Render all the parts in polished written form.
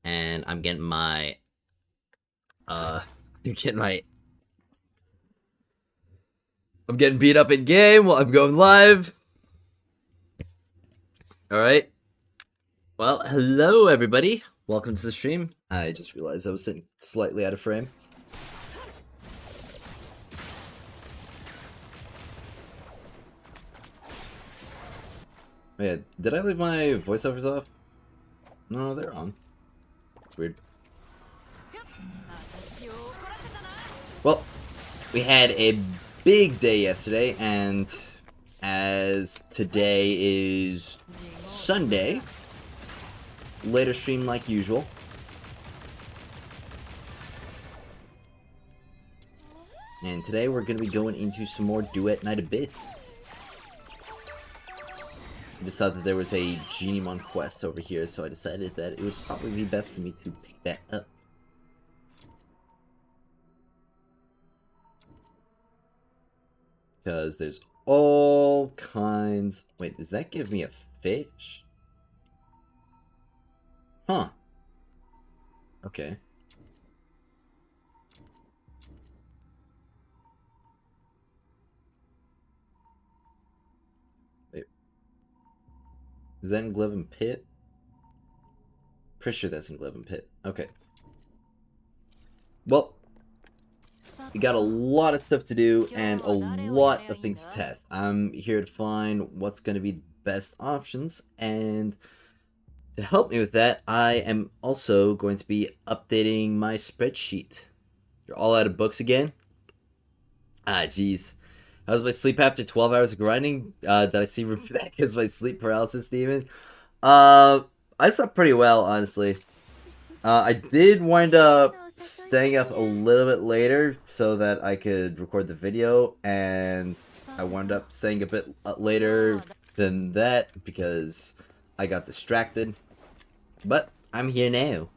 and I'm getting my I'm getting beat up in game while I'm going live. Alright. Well, hello everybody. Welcome to the stream. I just realized I was sitting slightly out of frame. Wait, did I leave my voiceovers off? No, they're on. That's weird. Well, we had a big day yesterday, and as today is Sunday, later stream like usual. And today we're going to be going into some more Duet Night Abyss. I decided that there was a Genimon quest over here, so I decided that it would probably be best for me to pick that up. Because there's all kinds... Wait, does that give me a fish? Huh. Okay. Wait. Is that in Glevin Pit? Pretty sure that's in Glevin Pit. Okay. Well, we got a lot of stuff to do and a lot of things to test. I'm here to find what's going to be the best options, and to help me with that, I am also going to be updating my spreadsheet. You're all out of books again? Ah, jeez. How's my sleep after 12 hours of grinding? Did I see Rebecca's my sleep paralysis demon? I slept pretty well, honestly. I did wind up staying up a little bit later so that I could record the video, and I wound up staying a bit later than that because I got distracted. But I'm here now,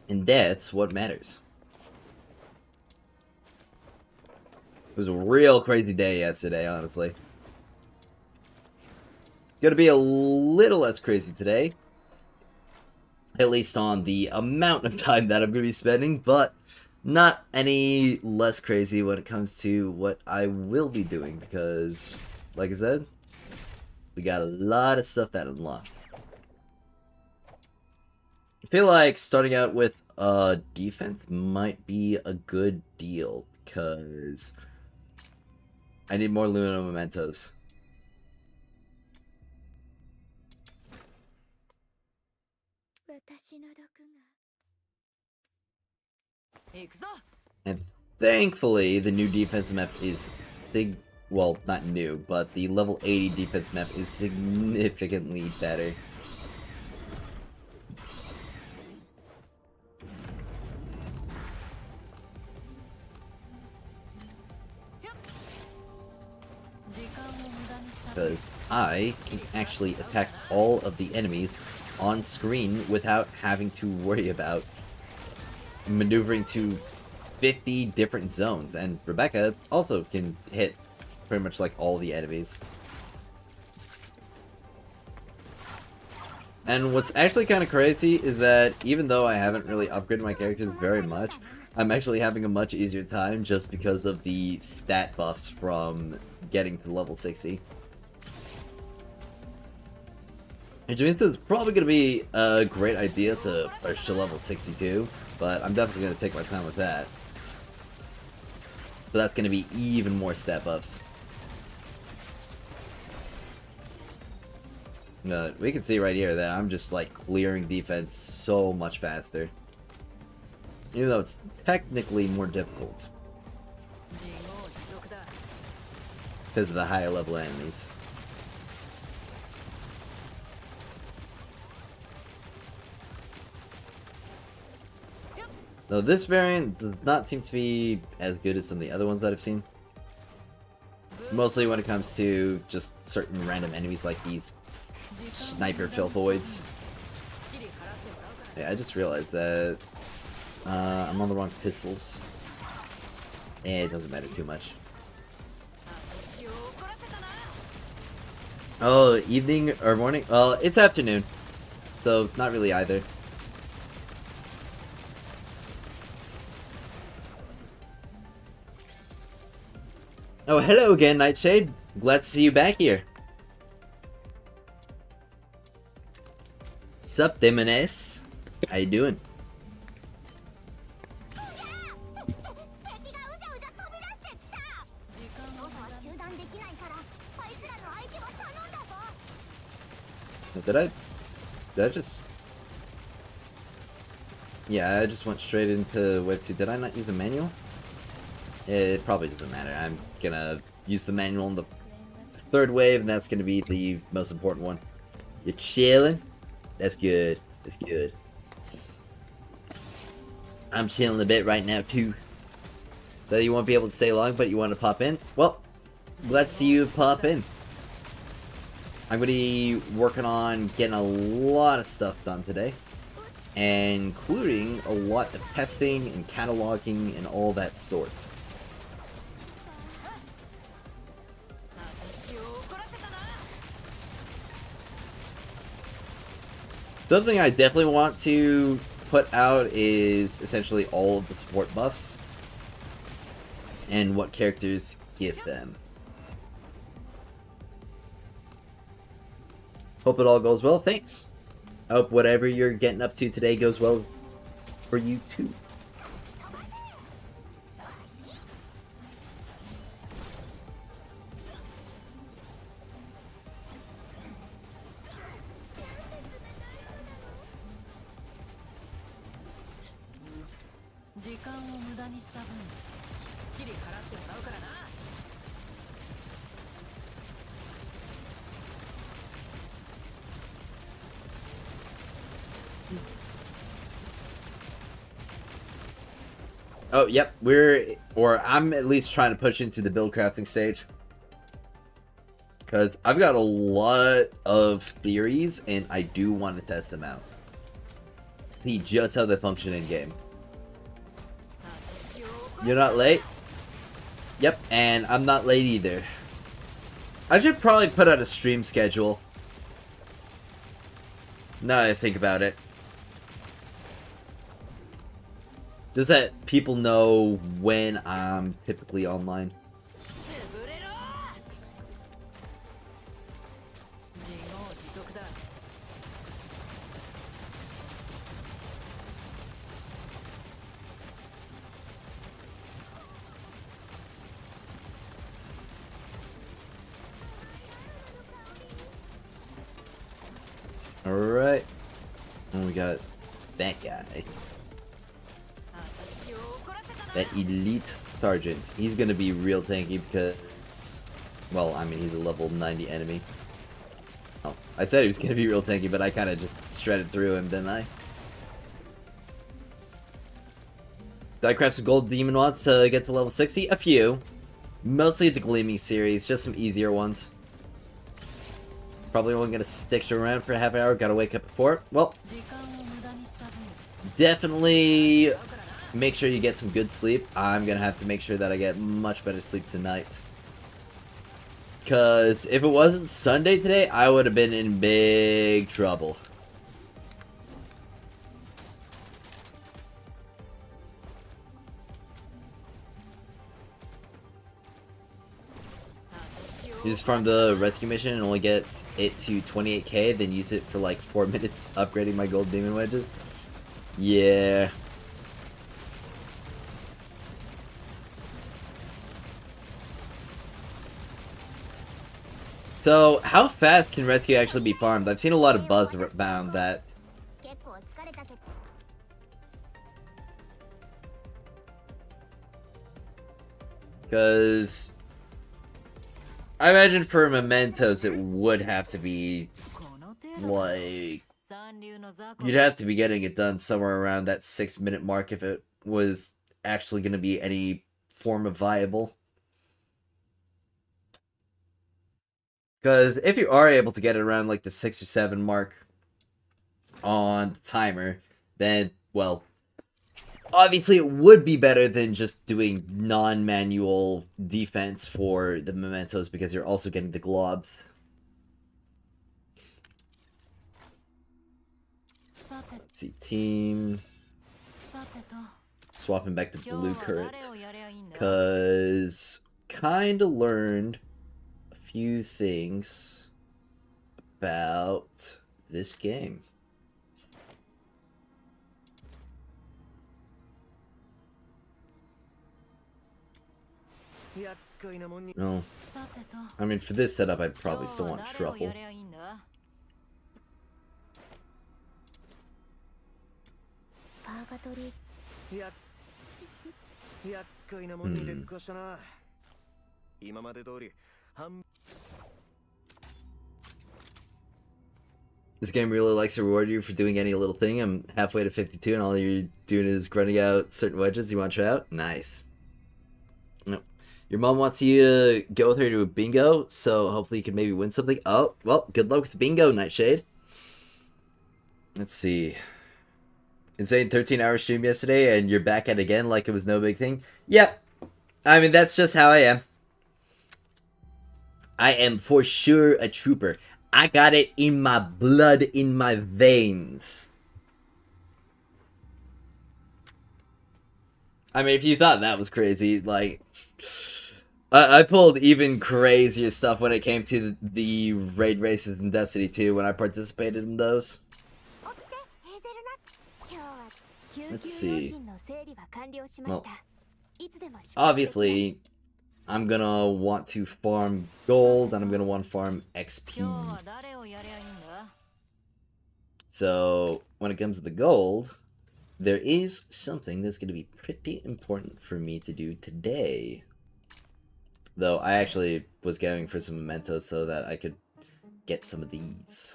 and that's what matters. It was a real crazy day yesterday, honestly. Gonna be a little less crazy today. At least on the amount of time that I'm gonna be spending, but not any less crazy when it comes to what I will be doing, because, like I said, we got a lot of stuff that unlocked. I feel like starting out with defense might be a good deal, because I need more Luna Mementos. And thankfully, the new defense map is well, not new, but the level 80 defense map is significantly better. Because I can actually attack all of the enemies on screen without having to worry about maneuvering to 50 different zones. And Rebecca also can hit pretty much like all the enemies. And what's actually kind of crazy is that even though I haven't really upgraded my characters very much, I'm actually having a much easier time just because of the stat buffs from getting to level 60. Which means that it's probably going to be a great idea to push to level 62, but I'm definitely going to take my time with that. But that's going to be even more stat buffs. We can see right here that I'm just like clearing defense so much faster. Even though it's technically more difficult. Because of the higher level enemies. Though this variant does not seem to be as good as some of the other ones that I've seen. Mostly when it comes to just certain random enemies like these sniper filthoids. Yeah, I just realized that I'm on the wrong pistols. It doesn't matter too much. Oh, evening or morning? Well, it's afternoon. so not really either. Oh, hello again, Nightshade. Glad to see you back here. Sup, Demones? How you doing? Did I just... Yeah, I just went straight into Wave 2. Did I not use a manual? It probably doesn't matter. I'm gonna use the manual in the third wave, and that's gonna be the most important one. You chilling? That's good. That's good. I'm chilling a bit right now, too. So you won't be able to stay long, but you want to pop in? Well, let's see you pop in. I'm going to be working on getting a lot of stuff done today, including a lot of testing and cataloging and all that sort. Something I definitely want to put out is essentially all of the support buffs and what characters give them. Hope it all goes well. Thanks. I hope whatever you're getting up to today goes well for you too. Oh, yep, I'm at least trying to push into the build crafting stage. Because I've got a lot of theories, and I do want to test them out. See just how they function in game. You're not late? Yep, and I'm not late either. I should probably put out a stream schedule. Now that I think about it. Just that people know when I'm typically online. Alright. And we got that guy. That elite sergeant. He's gonna be real tanky because, well, I mean, he's a level 90 enemy. Oh, I said he was gonna be real tanky, but I kind of just shredded through him, didn't I? Did I craft some gold demon mods to get to level 60? A few. Mostly the Gleaming series, just some easier ones. Probably only gonna stick around for a half hour, gotta wake up before. Well, definitely make sure you get some good sleep. I'm gonna have to make sure that I get much better sleep tonight. Because if it wasn't Sunday today, I would have been in big trouble. You just farm the rescue mission and only get it to 28k, then use it for like 4 minutes upgrading my gold demon wedges? Yeah. So, how fast can rescue actually be farmed? I've seen a lot of buzz around that. Because I imagine for mementos it would have to be like, you'd have to be getting it done somewhere around that 6-minute mark if it was actually going to be any form of viable. Because if you are able to get it around like the 6 or 7 mark on the timer, then, well, obviously it would be better than just doing non-manual defense for the mementos because you're also getting the globs. Let's see, team. Swapping back to blue current. Because kinda learned a few things about this game. No. I mean, for this setup, I'd probably still want truffle. This game really likes to reward you for doing any little thing. I'm halfway to 52 and all you're doing is grinding out certain wedges you want to try out. Nice. No. Your mom wants you to go with her to a bingo, so hopefully you can maybe win something. Oh, well, good luck with the bingo, Nightshade. Let's see. Insane 13-hour stream yesterday, and you're back at it again like it was no big thing. Yep. I mean, that's just how I am. I am for sure a trooper. I got it in my blood, in my veins. I mean, if you thought that was crazy, like... I pulled even crazier stuff when it came to the raid races in Destiny 2 when I participated in those. Let's see. Well, obviously, I'm gonna want to farm gold and I'm gonna want to farm XP. So, when it comes to the gold, there is something that's gonna be pretty important for me to do today. Though I actually was going for some mementos so that I could get some of these.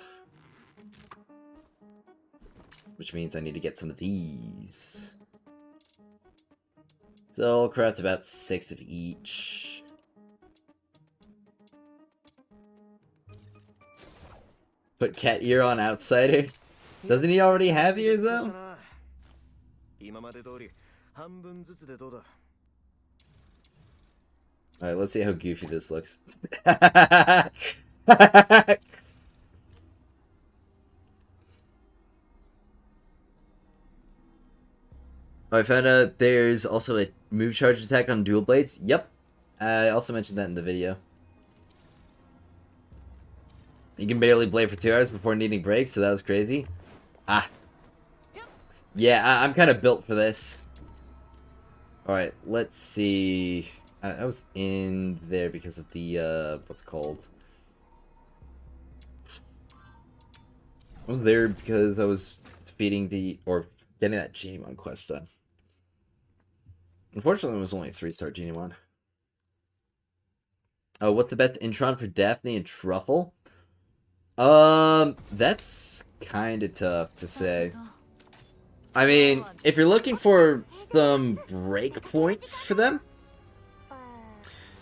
Which means I need to get some of these. So I'll craft about 6 of each. Put cat ear on outsider. Doesn't he already have ears though? Alright, let's see how goofy this looks. I found out there's also a move charge attack on dual blades. Yep. I also mentioned that in the video. You can barely blade for 2 hours before needing breaks, so that was crazy. Ah. Yeah, I'm kind of built for this. Alright, let's see... I was in there because of the, what's it called? I was there because I was defeating the, or getting that Genimon quest done. Unfortunately, it was only a 3-star Genimon. Oh, what's the best Intron for Daphne and Truffle? That's kind of tough to say. I mean, if you're looking for some breakpoints for them,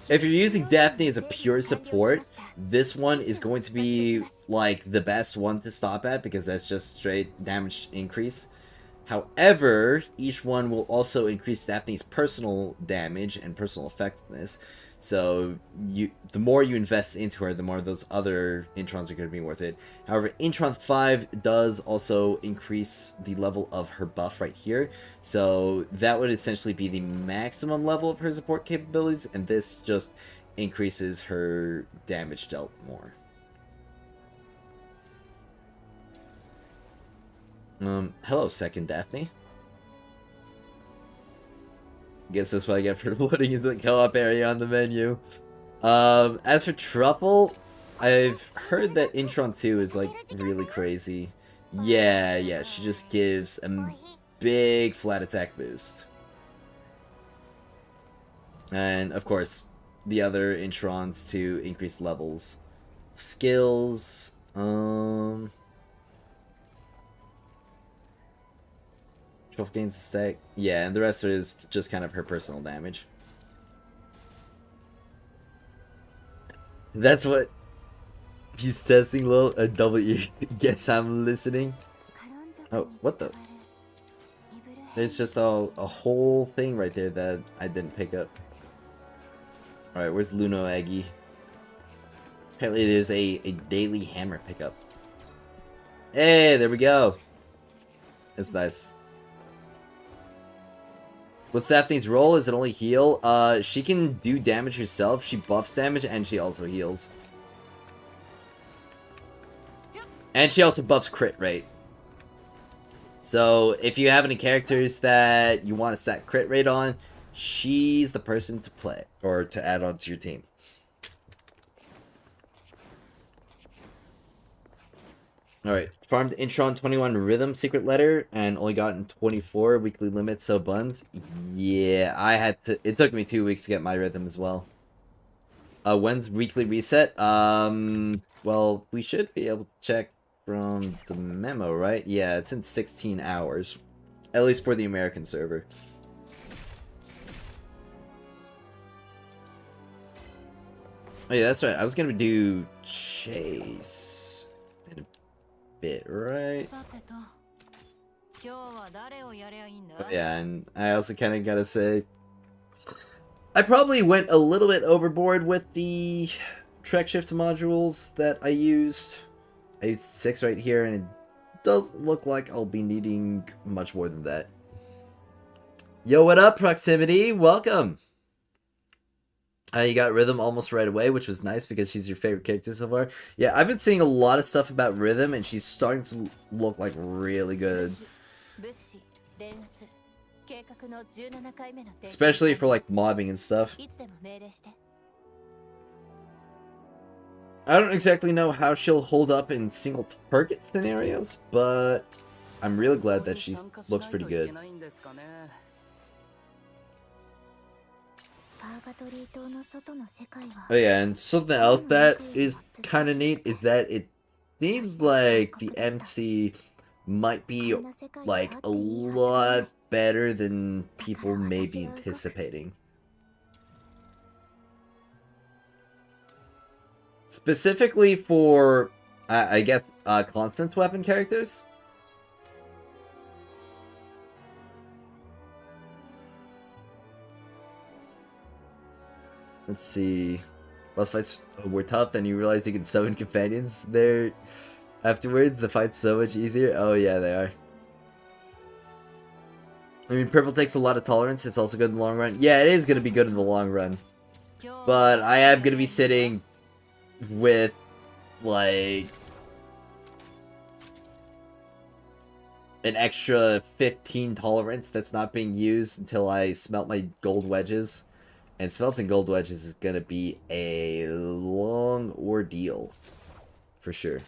if you're using Daphne as a pure support, this one is going to be, like, the best one to stop at, because that's just straight damage increase. However, each one will also increase Daphne's personal damage and personal effectiveness. So, the more you invest into her, the more those other Introns are going to be worth it. However, Intron 5 does also increase the level of her buff right here. So, that would essentially be the maximum level of her support capabilities, and this just increases her damage dealt more. Hello, second Daphne. Guess that's what I get for loading into the co-op area on the menu. As for Truffle, I've heard that Intron 2 is, like, really crazy. Yeah, she just gives a big flat attack boost. And, of course, the other Introns to increase levels. Skills, Truffle gains a stack. Yeah, and the rest is just kind of her personal damage. That's what he's testing, lol. A W. Guess I'm listening. Oh, what the? There's just a whole thing right there that I didn't pick up. Alright, where's Luno Aggie? Apparently there's a daily hammer pickup. Hey, there we go. It's nice. What's Daphne's role? Is it only heal? She can do damage herself. She buffs damage and she also heals. And she also buffs crit rate. So if you have any characters that you want to set crit rate on, she's the person to play or to add on to your team. Alright, farmed Intron 21 Rhythm Secret Letter and only gotten 24 weekly limit so buns. Yeah, I had to. It took me 2 weeks to get my rhythm as well. When's weekly reset? Well, we should be able to check from the memo, right? Yeah, it's in 16 hours. At least for the American server. Oh yeah, that's right. I was gonna do Chase in a bit, right? Oh, yeah, and I also kind of gotta say, I probably went a little bit overboard with the Trek Shift modules that I used. I used 6 right here, and it doesn't look like I'll be needing much more than that. Yo, what up, Proximity? Welcome! You got Rhythm almost right away, which was nice because she's your favorite character so far. Yeah, I've been seeing a lot of stuff about Rhythm, and she's starting to look like really good. Especially for like mobbing and stuff. I don't exactly know how she'll hold up in single target scenarios, but I'm really glad that she looks pretty good. Oh yeah, and something else that is kind of neat is that it seems like the MC might be like a lot better than people may be anticipating. Specifically for, I guess, Constance weapon characters. Let's see. Boss fights were tough, then you realize you can summon companions there afterwards. The fight's so much easier. Oh yeah, they are. I mean, purple takes a lot of tolerance. It's also good in the long run. Yeah, it is going to be good in the long run. But I am going to be sitting with, like, an extra 15 tolerance that's not being used until I smelt my gold wedges. And smelting gold wedges is going to be a long ordeal. For sure.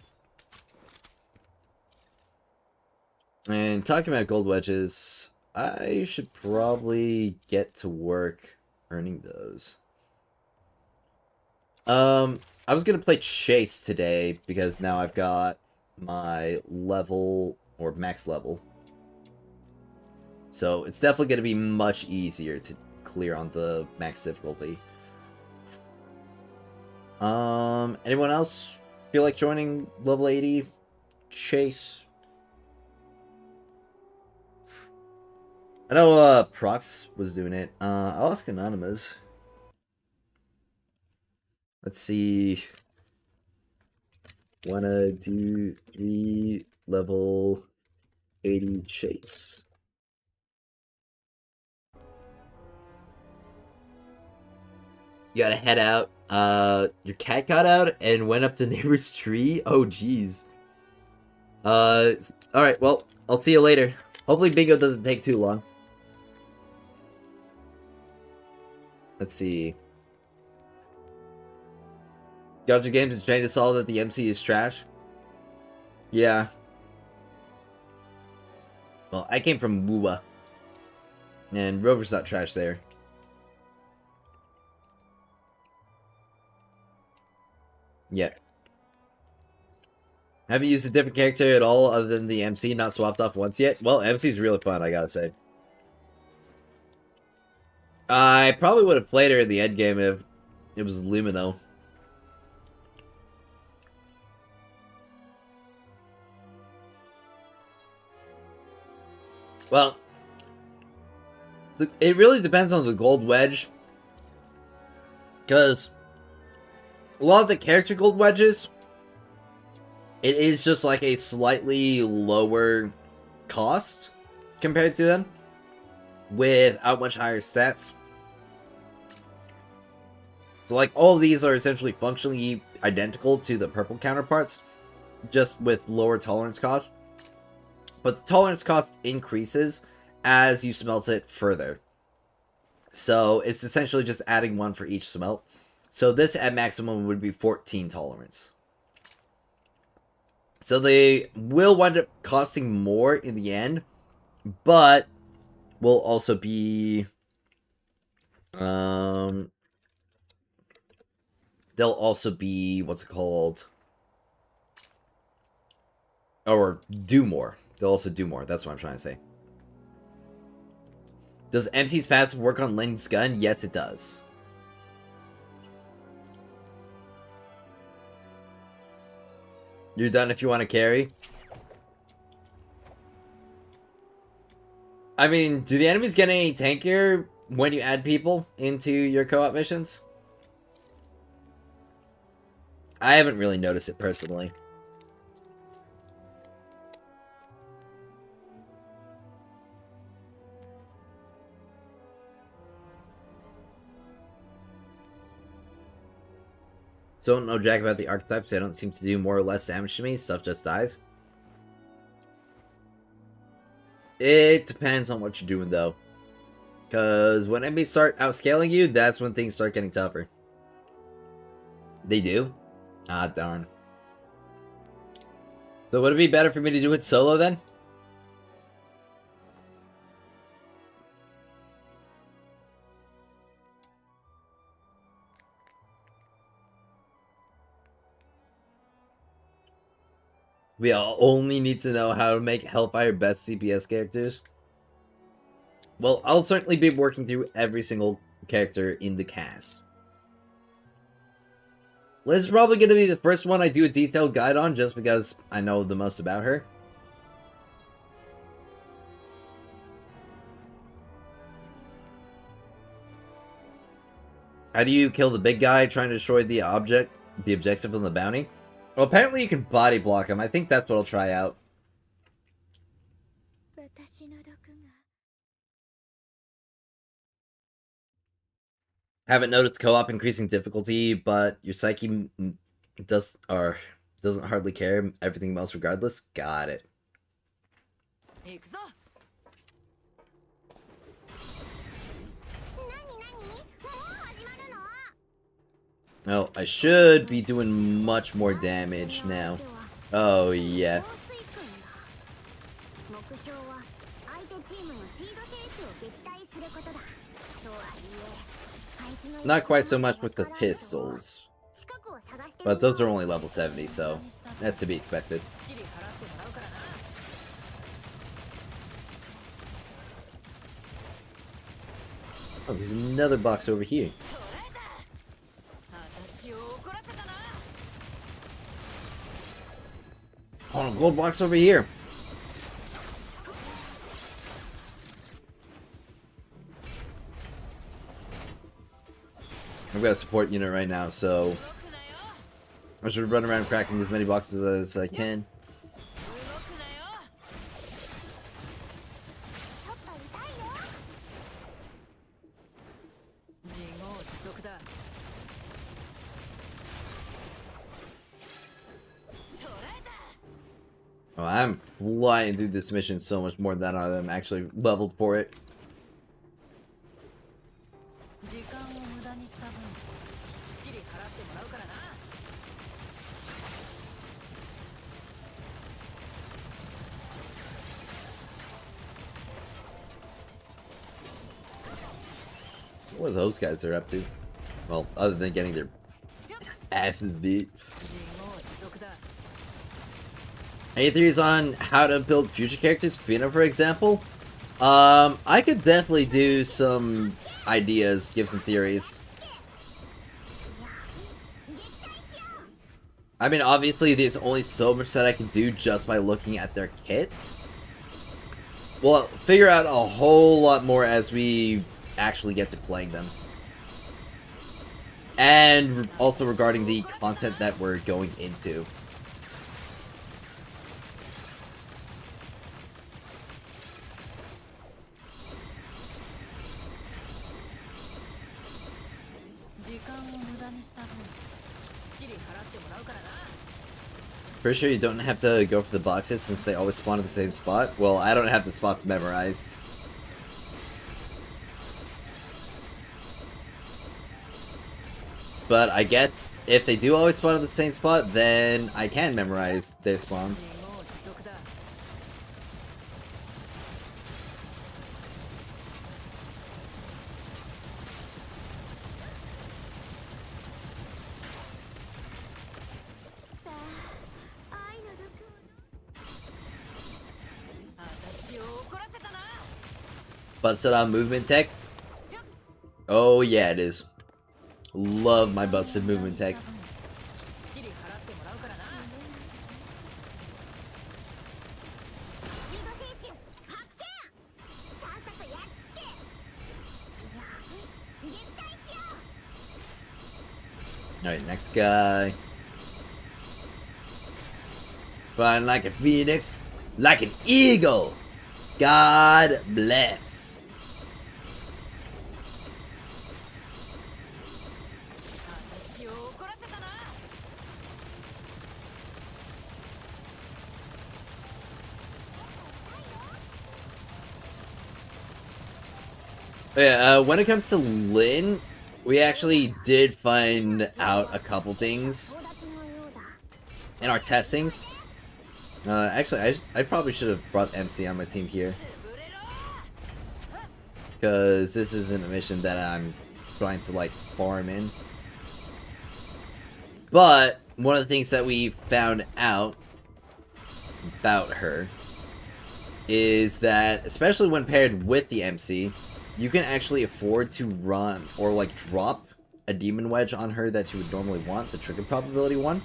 And talking about gold wedges, I should probably get to work earning those. I was going to play Chase today because now I've got my level, or max level. So it's definitely going to be much easier to clear on the max difficulty. Anyone else feel like joining level 80 Chase? I know Prox was doing it. I'll ask Anonymous. Let's see. 1, 2, 3, level 80 Chase. You gotta head out. Your cat got out and went up the neighbor's tree? Oh, jeez. Alright, well, I'll see you later. Hopefully bingo doesn't take too long. Let's see. Gacha Games is trying to solve that the MC is trash. Yeah. Well, I came from Wuwa. And Rover's not trash there. Yet. Haven't used a different character at all other than the MC, not swapped off once yet. Well, MC's really fun, I gotta say. I probably would have played her in the end game if it was Lumino. Well, it really depends on the gold wedge. Because a lot of the character gold wedges, it is just like a slightly lower cost compared to them, without much higher stats. So like all of these are essentially functionally identical to the purple counterparts, just with lower tolerance cost. But the tolerance cost increases as you smelt it further. So it's essentially just adding one for each smelt. So this at maximum would be 14 tolerance. So they will wind up costing more in the end, but will also be they'll also be, what's it called? Or do more. They'll also do more. That's what I'm trying to say. Does MC's passive work on Link's gun? Yes, it does. You're done if you want to carry? I mean, do the enemies get any tankier when you add people into your co-op missions? I haven't really noticed it personally. Don't know jack about the archetypes. They don't seem to do more or less damage to me. Stuff just dies. It depends on what you're doing, though. Because when enemies start outscaling you, that's when things start getting tougher. They do? Ah, darn. So would it be better for me to do it solo, then? We all only need to know how to make Hellfire best CPS characters. Well, I'll certainly be working through every single character in the cast. Liz is probably going to be the first one I do a detailed guide on, just because I know the most about her. How do you kill the big guy trying to destroy the objective on the bounty? Well, apparently you can body block him. I think that's what I'll try out. Haven't noticed co-op increasing difficulty, but your psyche doesn't hardly care. Everything else regardless. Got it. Oh, I should be doing much more damage now. Oh, yeah. Not quite so much with the pistols. But those are only level 70, so that's to be expected. Oh, there's another box over here. Oh, gold box over here. I've got a support unit right now, so I should run around cracking as many boxes as I can. Oh, I'm flying through this mission so much more than I'm actually leveled for it. What those guys are up to? Well, other than getting their asses beat. Any theories on how to build future characters? Fina, for example? I could definitely do some ideas, give some theories. I mean, obviously, there's only so much that I can do just by looking at their kit. We'll figure out a whole lot more as we actually get to playing them. And also regarding the content that we're going into. Pretty sure you don't have to go for the boxes since they always spawn at the same spot. Well, I don't have the spots memorized. But I guess if they do always spawn at the same spot, then I can memorize their spawns. Busted on movement tech? Oh yeah, it is. Love my busted movement tech. Alright, next guy. Flying like a phoenix, like an eagle. God bless. Yeah, when it comes to Lin, we actually did find out a couple things in our testings. Actually, I probably should have brought MC on my team here, because this isn't a mission that I'm trying to like farm in. But one of the things that we found out about her is that, especially when paired with the MC, you can actually afford to run or like drop a demon wedge on her that you would normally want, the trigger probability one,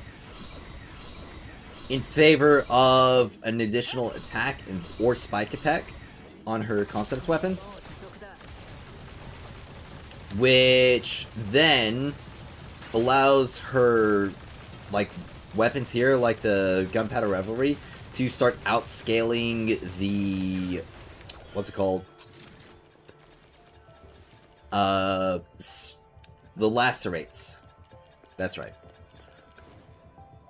in favor of an additional attack or spike attack on her constance weapon, which then allows her like weapons here, like the gunpowder revelry, to start outscaling the, what's it called, the lacerates. That's right.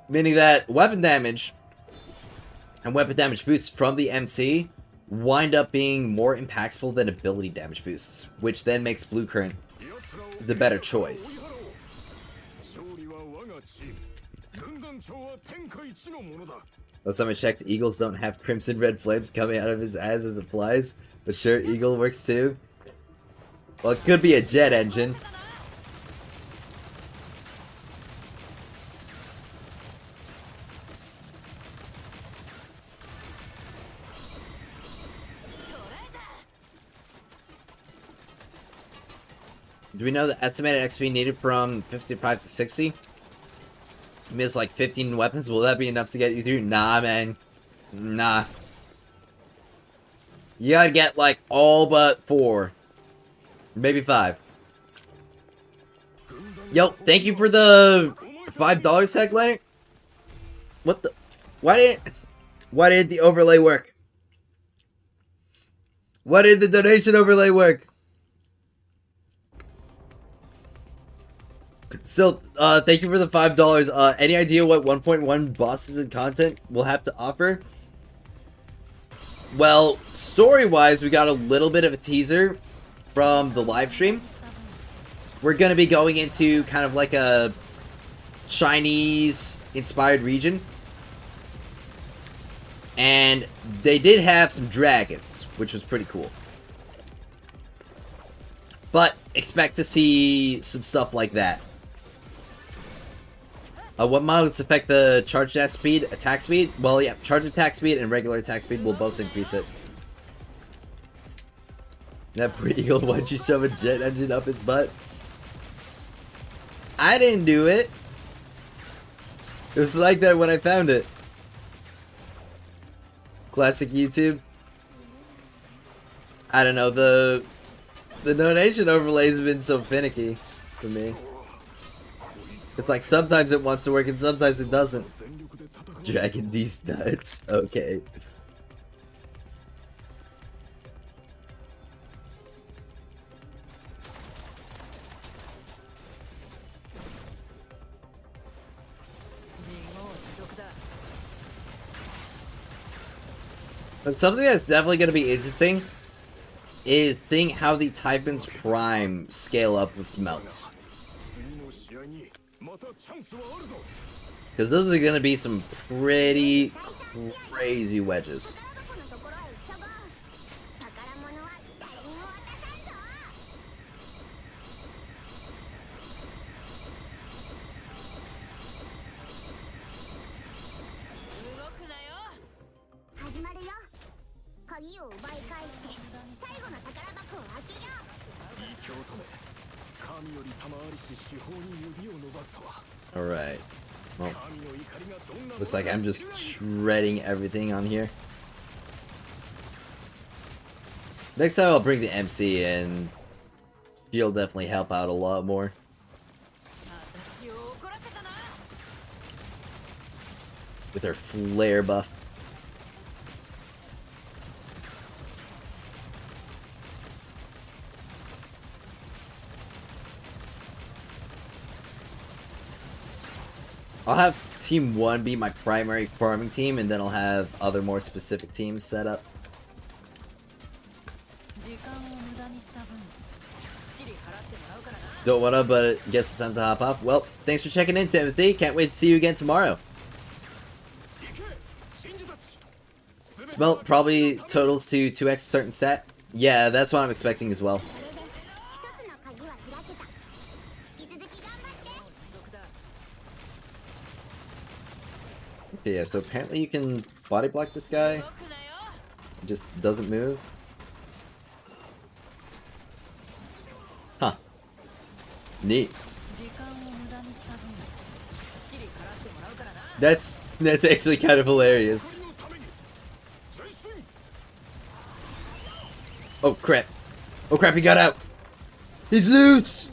Meaning that weapon damage and weapon damage boosts from the MC wind up being more impactful than ability damage boosts, which then makes Blue Current the better choice. Last time I checked, Eagles don't have crimson red flames coming out of his eyes as it flies, but sure, Eagle works too. Well, it could be a jet engine. Do we know the estimated XP needed from 55 to 60? I mean, it's like 15 weapons. Will that be enough to get you through? Nah, man. Nah. You gotta get like all but 4. Maybe 5. Yo, thank you for the $5 tech, Leonard. What the? Why didn't the overlay work? Why did the donation overlay work? So, thank you for the $5. Any idea what 1.1 bosses and content will have to offer? Well, story-wise, we got a little bit of a teaser from the live stream. We're gonna be going into kind of like a Chinese-inspired region. And they did have some dragons, which was pretty cool. But expect to see some stuff like that. What mods affect the charge dash speed, attack speed? Well, yeah, charge attack speed and regular attack speed will both increase it. That pretty eagle, why'd you shove a jet engine up his butt? I didn't do it. It was like that when I found it. Classic YouTube. I don't know, the donation overlays have been so finicky for me. It's like sometimes it wants to work and sometimes it doesn't. Dragging these nuts. Okay. But something that's definitely going to be interesting is seeing how the Typhon's Prime scale up with Smelts. Because those are going to be some pretty crazy wedges. Alright. Well, looks like I'm just shredding everything on here. Next time I'll bring the MC in. She'll definitely help out a lot more. With her flare buff. I'll have Team 1 be my primary farming team, and then I'll have other more specific teams set up. Don't wanna, but I guess it's time to hop off. Well, thanks for checking in, Timothy. Can't wait to see you again tomorrow. Smelt probably totals to 2x certain stat. Yeah, that's what I'm expecting as well. Okay, yeah, so apparently you can body block this guy. It just doesn't move. Huh. Neat. That's actually kind of hilarious. Oh crap. Oh crap, he got out. He's loose.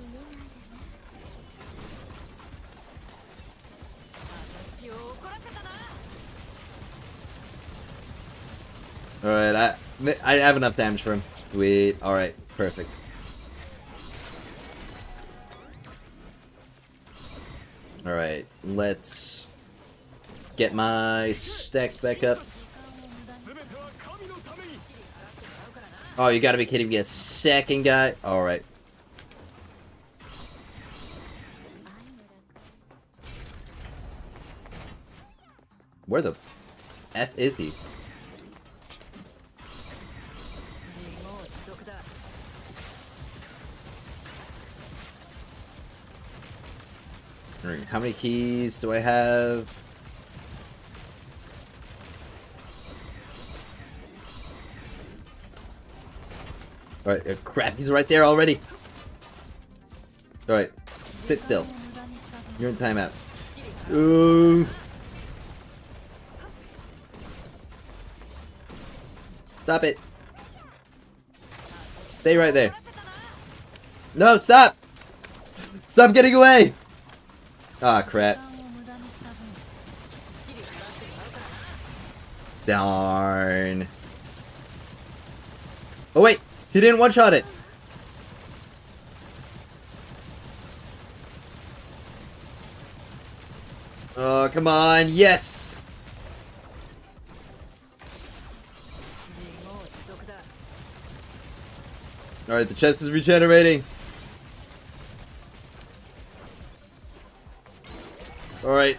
Alright, I have enough damage for him. Sweet. Alright, perfect. Alright, let's get my stacks back up. Oh, you gotta be kidding me. A second guy? Alright. Where the F is he? Alright, how many keys do I have? Alright, crap, he's right there already. Alright, sit still. You're in timeout. Ooh. Stop it. Stay right there. No, stop! Stop getting away! Ah, crap. Darn. Oh, wait! He didn't one-shot it! Oh, come on! Yes! Alright, the chest is regenerating. Alright.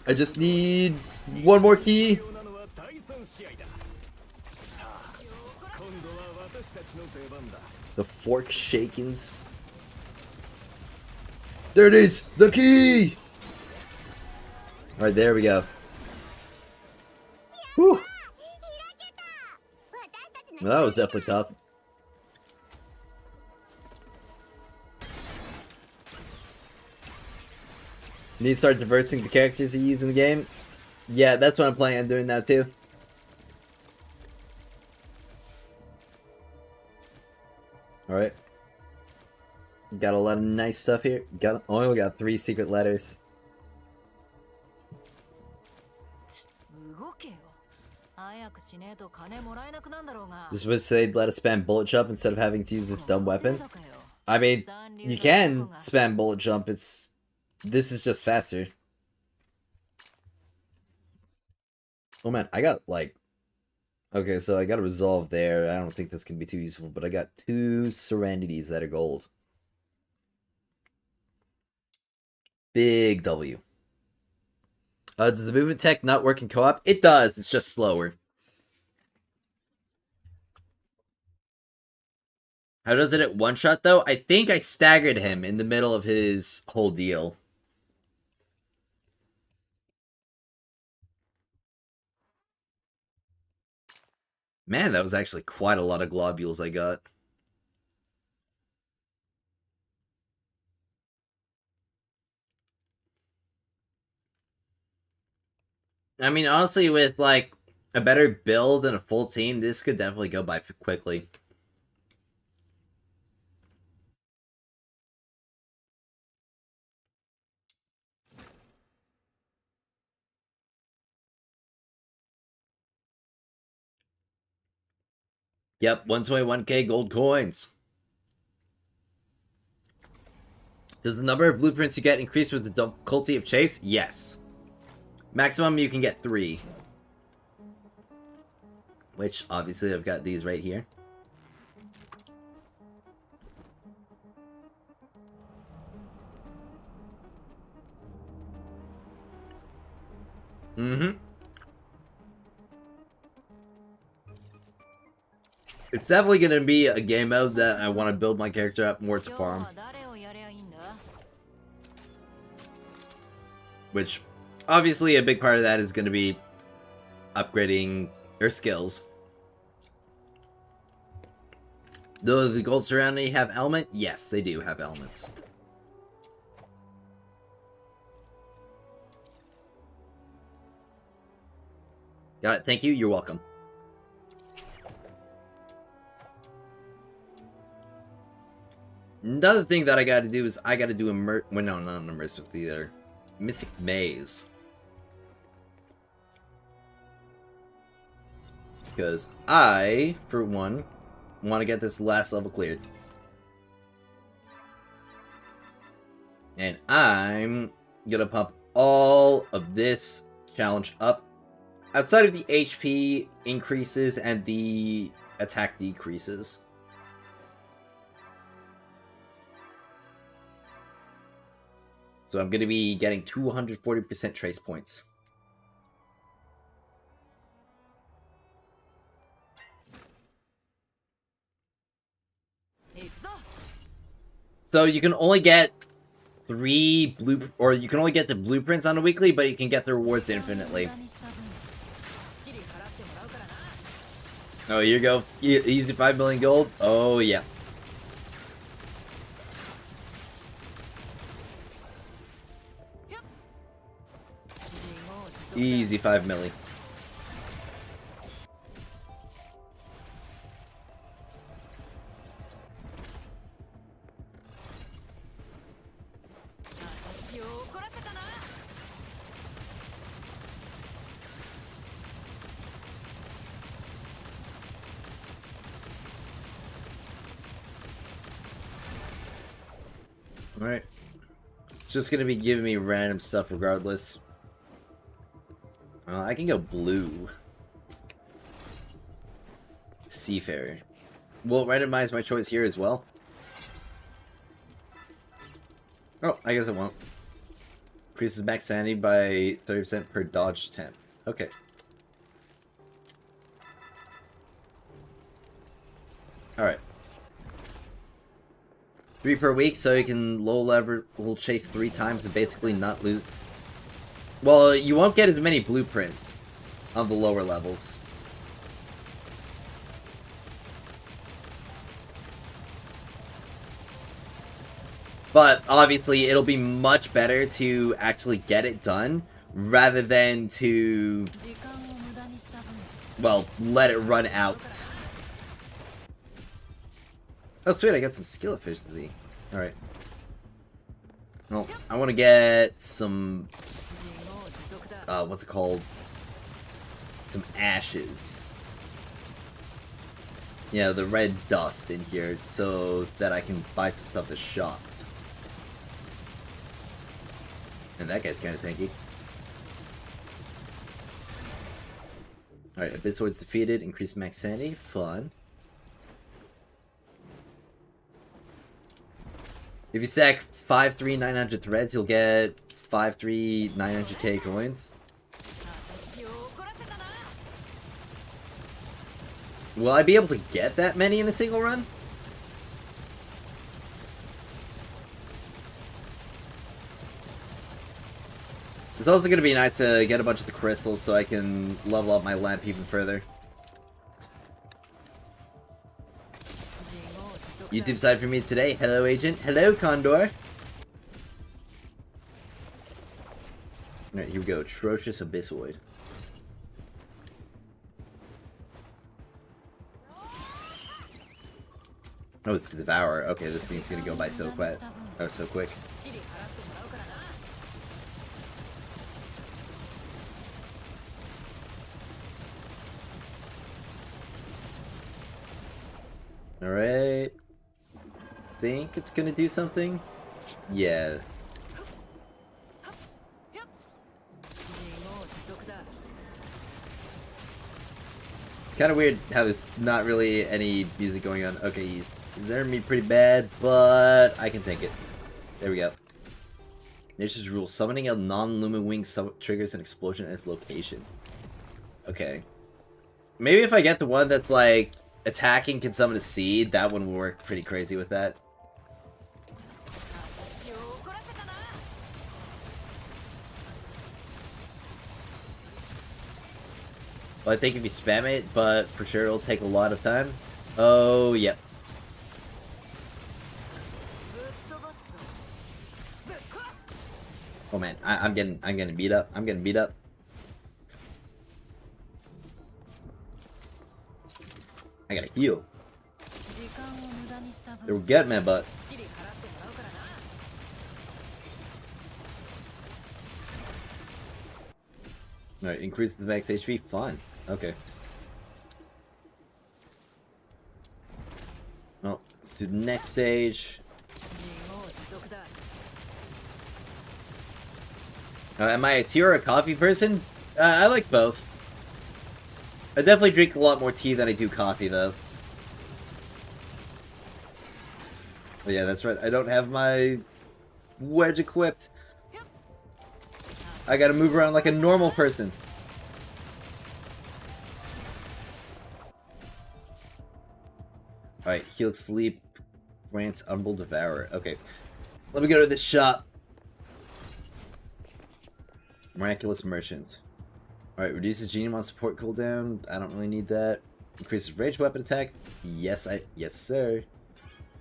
I just need one more key. The fork shakens. There it is! The key! Alright, there we go. Whew. Well, that was definitely tough. Need to start diversing the characters you use in the game. Yeah, that's what I'm planning on doing now too. Alright. Got a lot of nice stuff here. Only got 3 secret letters. This would say let us spam bullet jump instead of having to use this dumb weapon. I mean, you can spam bullet jump. This is just faster. Oh man, I got like... Okay, so I got a resolve there. I don't think this can be too useful, but I got 2 serenities that are gold. Big W. Does the movement tech not work in co-op? It does, it's just slower. How does it at one shot though? I think I staggered him in the middle of his whole deal. Man, that was actually quite a lot of globules I got. I mean, honestly, with like a better build and a full team, this could definitely go by quickly. Yep, 121k gold coins. Does the number of blueprints you get increase with the difficulty of chase? Yes. Maximum you can get 3. Which, obviously, I've got these right here. Mm-hmm. It's definitely going to be a game mode that I want to build my character up more to farm. Which, obviously, a big part of that is going to be upgrading your skills. Do the gold serenity have element? Yes, they do have elements. Got it. Thank you. You're welcome. Another thing that I got to do is I got to do well, no, not an immersive theater. Mystic Maze. Because I, for one, want to get this last level cleared. And I'm gonna pump all of this challenge up. Outside of the HP increases and the attack decreases. So I'm gonna be getting 240% trace points. So you can only get 3 or you can only get the blueprints on a weekly, but you can get the rewards infinitely. Oh, here you go. Easy 5 million gold. Oh, yeah. Easy 5 million. Alright. It's just gonna be giving me random stuff regardless. I can go blue. Seafarer. Will it randomize my choice here as well? Oh, I guess it won't. Increases max sanity by 30% per dodge attempt. Okay. Alright. 3 per week, so you can low level chase 3 times and basically not lose. Well, you won't get as many blueprints on the lower levels. But obviously, it'll be much better to actually get it done rather than to, well, let it run out. Oh, sweet, I got some skill efficiency. Alright. Well, I want to get some... what's it called? Some ashes. Yeah, the red dust in here, so that I can buy some stuff to shop. And that guy's kind of tanky. Alright, Abyss Lord's defeated. Increased max sanity. Fun. If you stack 5,3,900 threads, you'll get 5,3,900k coins. Will I be able to get that many in a single run? It's also going to be nice to get a bunch of the crystals so I can level up my lamp even further. YouTube side for me today. Hello, Agent. Hello, Condor. Alright, here we go. Atrocious Abyssoid. Oh, it's the Devourer. Okay, this thing's gonna go by so quick. Oh, so quick. Alright. Think it's gonna do something? Yeah. Kind of weird how there's not really any music going on. Okay, he's zerring me pretty bad, but I can take it. There we go. Nature's rule. Summoning a non-lumen wing triggers an explosion at its location. Okay. Maybe if I get the one that's like attacking can summon a seed, that one will work pretty crazy with that. Well, I think if you spam it, but for sure it'll take a lot of time. Oh, yep. Oh man, I'm getting beat up. I'm getting beat up. I gotta heal. They were getting my butt. Alright, increase the max HP. Fine. Okay. Well, let's do the next stage. Am I a tea or a coffee person? I like both. I definitely drink a lot more tea than I do coffee, though. But yeah, that's right. I don't have my wedge equipped. I gotta move around like a normal person. Alright, heal sleep. Grants Umbral Devourer. Okay. Let me go to this shop. Miraculous Merchant. Alright, reduces Genimon support cooldown. I don't really need that. Increases ranged weapon attack. Yes, sir.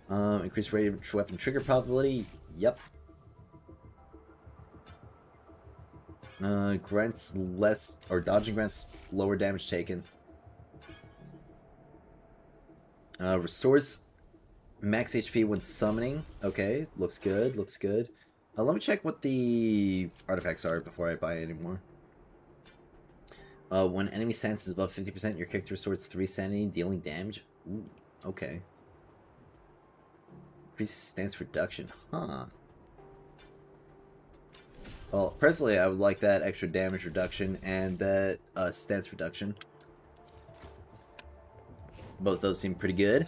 Increase ranged weapon trigger probability. Yep. Grants less, or dodging grants lower damage taken. Restores max HP when summoning. Okay, looks good, looks good. Let me check what the artifacts are before I buy any more. When enemy stance is above 50%, your character restores 3 sanity, dealing damage. Ooh, okay. Increases stance reduction. Huh. Well, personally, I would like that extra damage reduction and that stance reduction. Both those seem pretty good.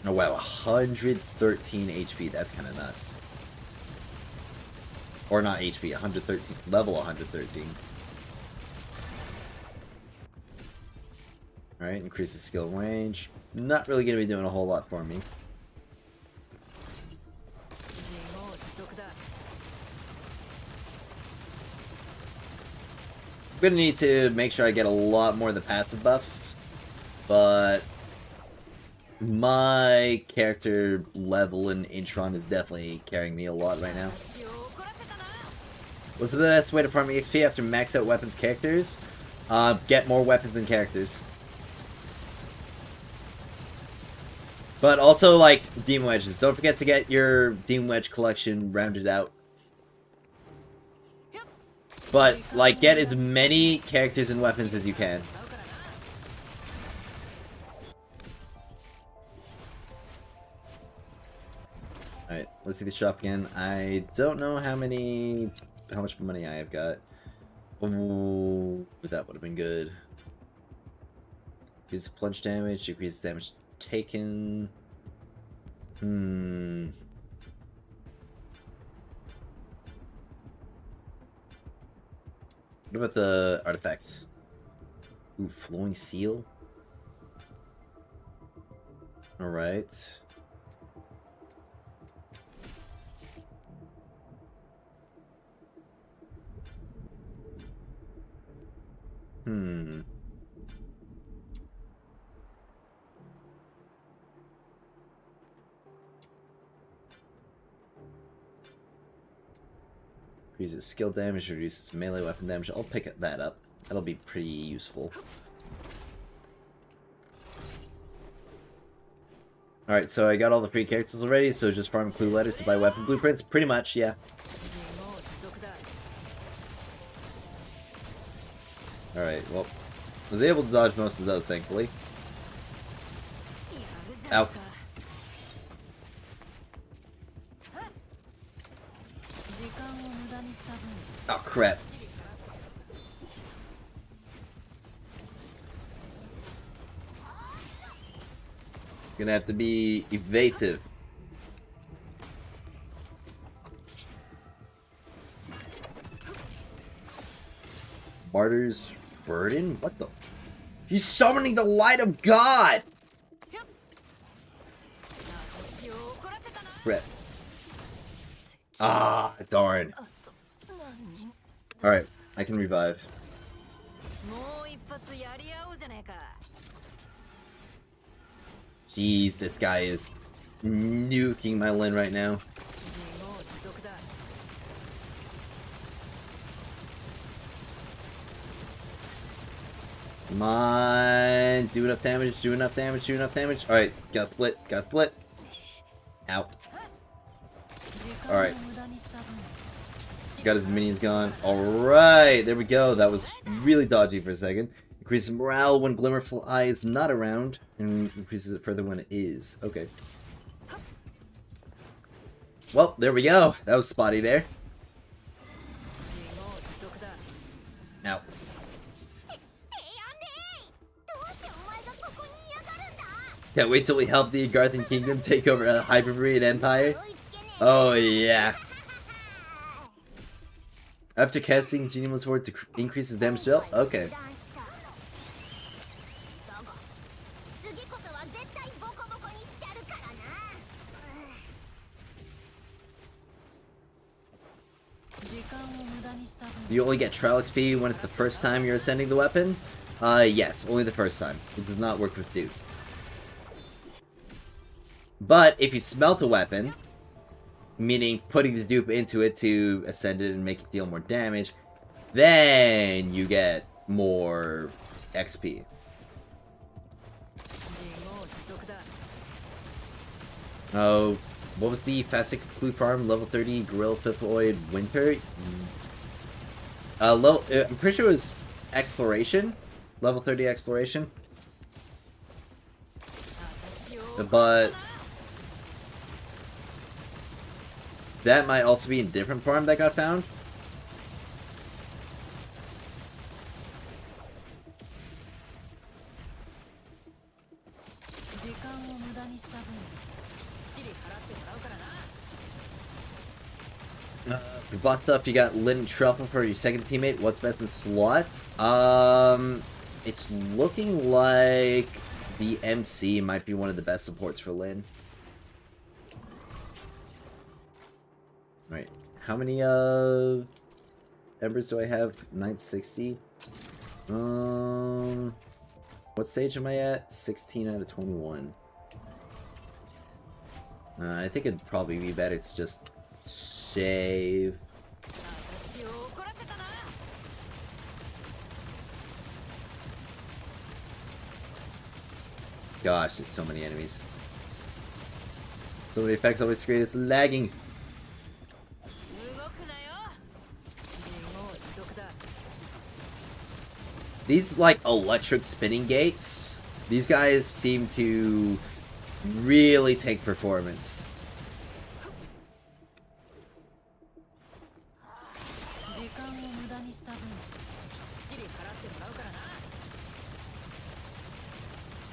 Oh wow, 113 HP. That's kind of nuts. Or not HP, 113. Level 113. Alright, increases skill range. Not really going to be doing a whole lot for me. I'm going to need to make sure I get a lot more of the passive buffs. But my character level in Intron is definitely carrying me a lot right now. What's the best way to farm EXP after max out weapons characters? Get more weapons and characters. But also, like, Demon Wedges. Don't forget to get your Demon Wedge collection rounded out. But, like, get as many characters and weapons as you can. Alright, let's see the shop again. I don't know how much money I have got. Ooh, that would have been good. Increases plunge damage, increases damage taken. What about the artifacts? Ooh, flowing seal? Alright. Increases skill damage, reduces melee weapon damage. I'll pick that up. That'll be pretty useful. Alright, so I got all the free characters already, so just farm clue letters to buy weapon blueprints. Pretty much, yeah. Alright, well, I was able to dodge most of those, thankfully. Ow. Oh, crap. Gonna have to be evasive. Martyr's Burden? What the? He's summoning the light of God! Crap. Ah, darn. Alright, I can revive. Jeez, this guy is nuking my Lin right now. Come on, do enough damage, do enough damage, do enough damage. Alright, got split, got split. Ow. Alright. Got his minions gone. Alright, there we go. That was really dodgy for a second. Increases morale when Glimmerfly is not around, and increases it further when it is. Okay. Well, there we go. That was spotty there. Ow. Can't wait till we help the Agarthan Kingdom take over a Hyperborean Empire. Oh yeah. After casting Genius Ward to increase his damage dealt? Okay. You only get trial XP when it's the first time you're ascending the weapon? Yes, only the first time. It does not work with dupes. But if you smelt a weapon, meaning putting the dupe into it to ascend it and make it deal more damage, then you get more XP. Oh, what was the Fastic Clue Farm level 30 Gorilla Pipoid Winter? I'm pretty sure it was Exploration, level 30 Exploration. But that might also be a different farm that got found. For boss stuff, you got Lin Truffle for your second teammate. What's best in slots? It's looking like the MC might be one of the best supports for Lin. Right, how many embers do I have? 960. What stage am I at? 16 out of 21. I think it'd probably be better to just save. Gosh, there's so many enemies. So many effects always create us lagging. These, like, electric spinning gates, these guys seem to really take performance.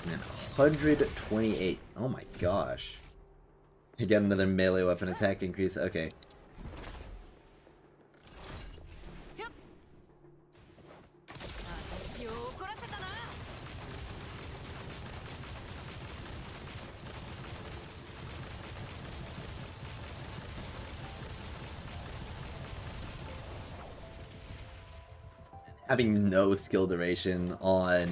Man, 128. Oh my gosh. You get another melee weapon attack increase. Okay. Having no skill duration on,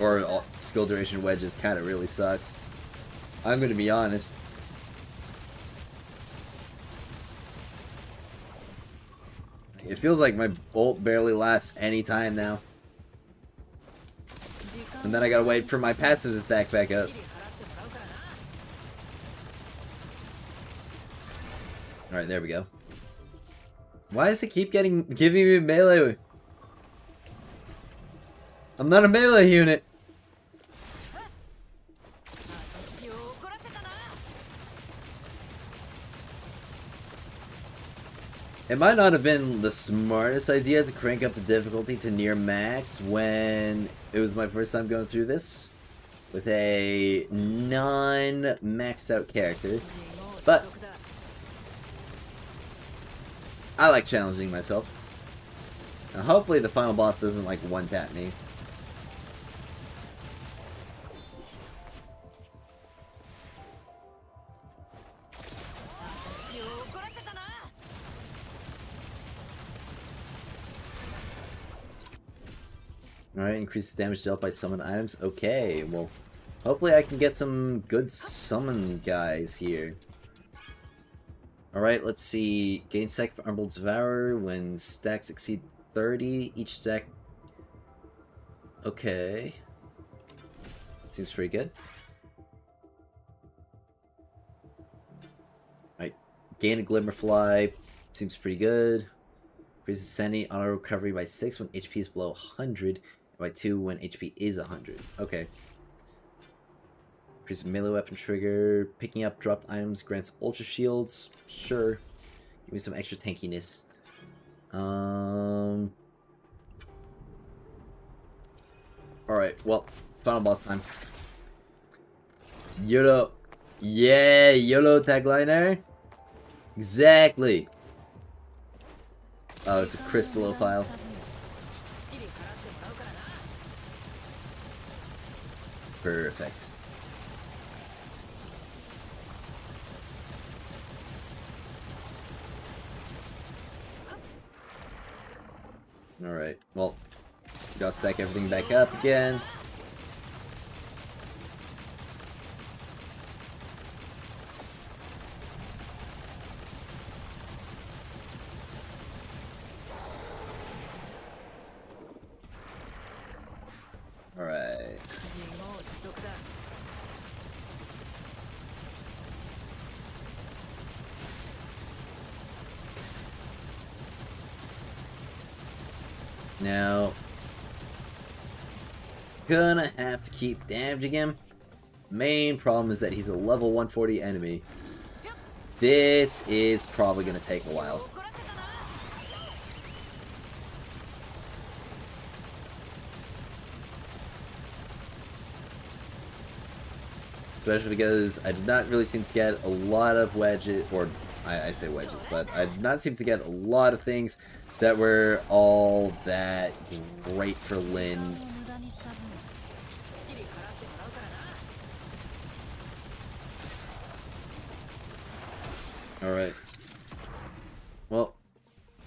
or skill duration wedges kind of really sucks. I'm gonna be honest. It feels like my bolt barely lasts any time now. And then I gotta wait for my passive to stack back up. Alright, there we go. Why does it keep giving me melee? I'm not a melee unit. It might not have been the smartest idea to crank up the difficulty to near max when it was my first time going through this with a non-maxed out character, but I like challenging myself. Now hopefully the final boss doesn't like one-tap me. Alright, increases damage dealt by summoned items. Okay, well, hopefully I can get some good summon guys here. Alright, let's see. Gain stack for Umbral Devourer when stacks exceed 30. Each stack... Okay. Seems pretty good. Alright, gain a Glimmerfly. Seems pretty good. Increases sanity auto recovery by 6 when HP is below 100. By 2 when HP is 100. Okay. Increase melee weapon trigger. Picking up dropped items grants ultra shields. Sure. Give me some extra tankiness. Alright, well, final boss time. YOLO. Yeah, YOLO tagliner. Exactly. Oh, it's a crystallophile. Perfect. Alright, well, gotta stack everything back up again. Alright. Now, gonna have to keep damaging him. Main problem is that he's a level 140 enemy. This is probably gonna take a while. Especially because I did not really seem to get a lot of wedges, or I say wedges, but I did not seem to get a lot of things that were all that great for Lyn. Alright. Well,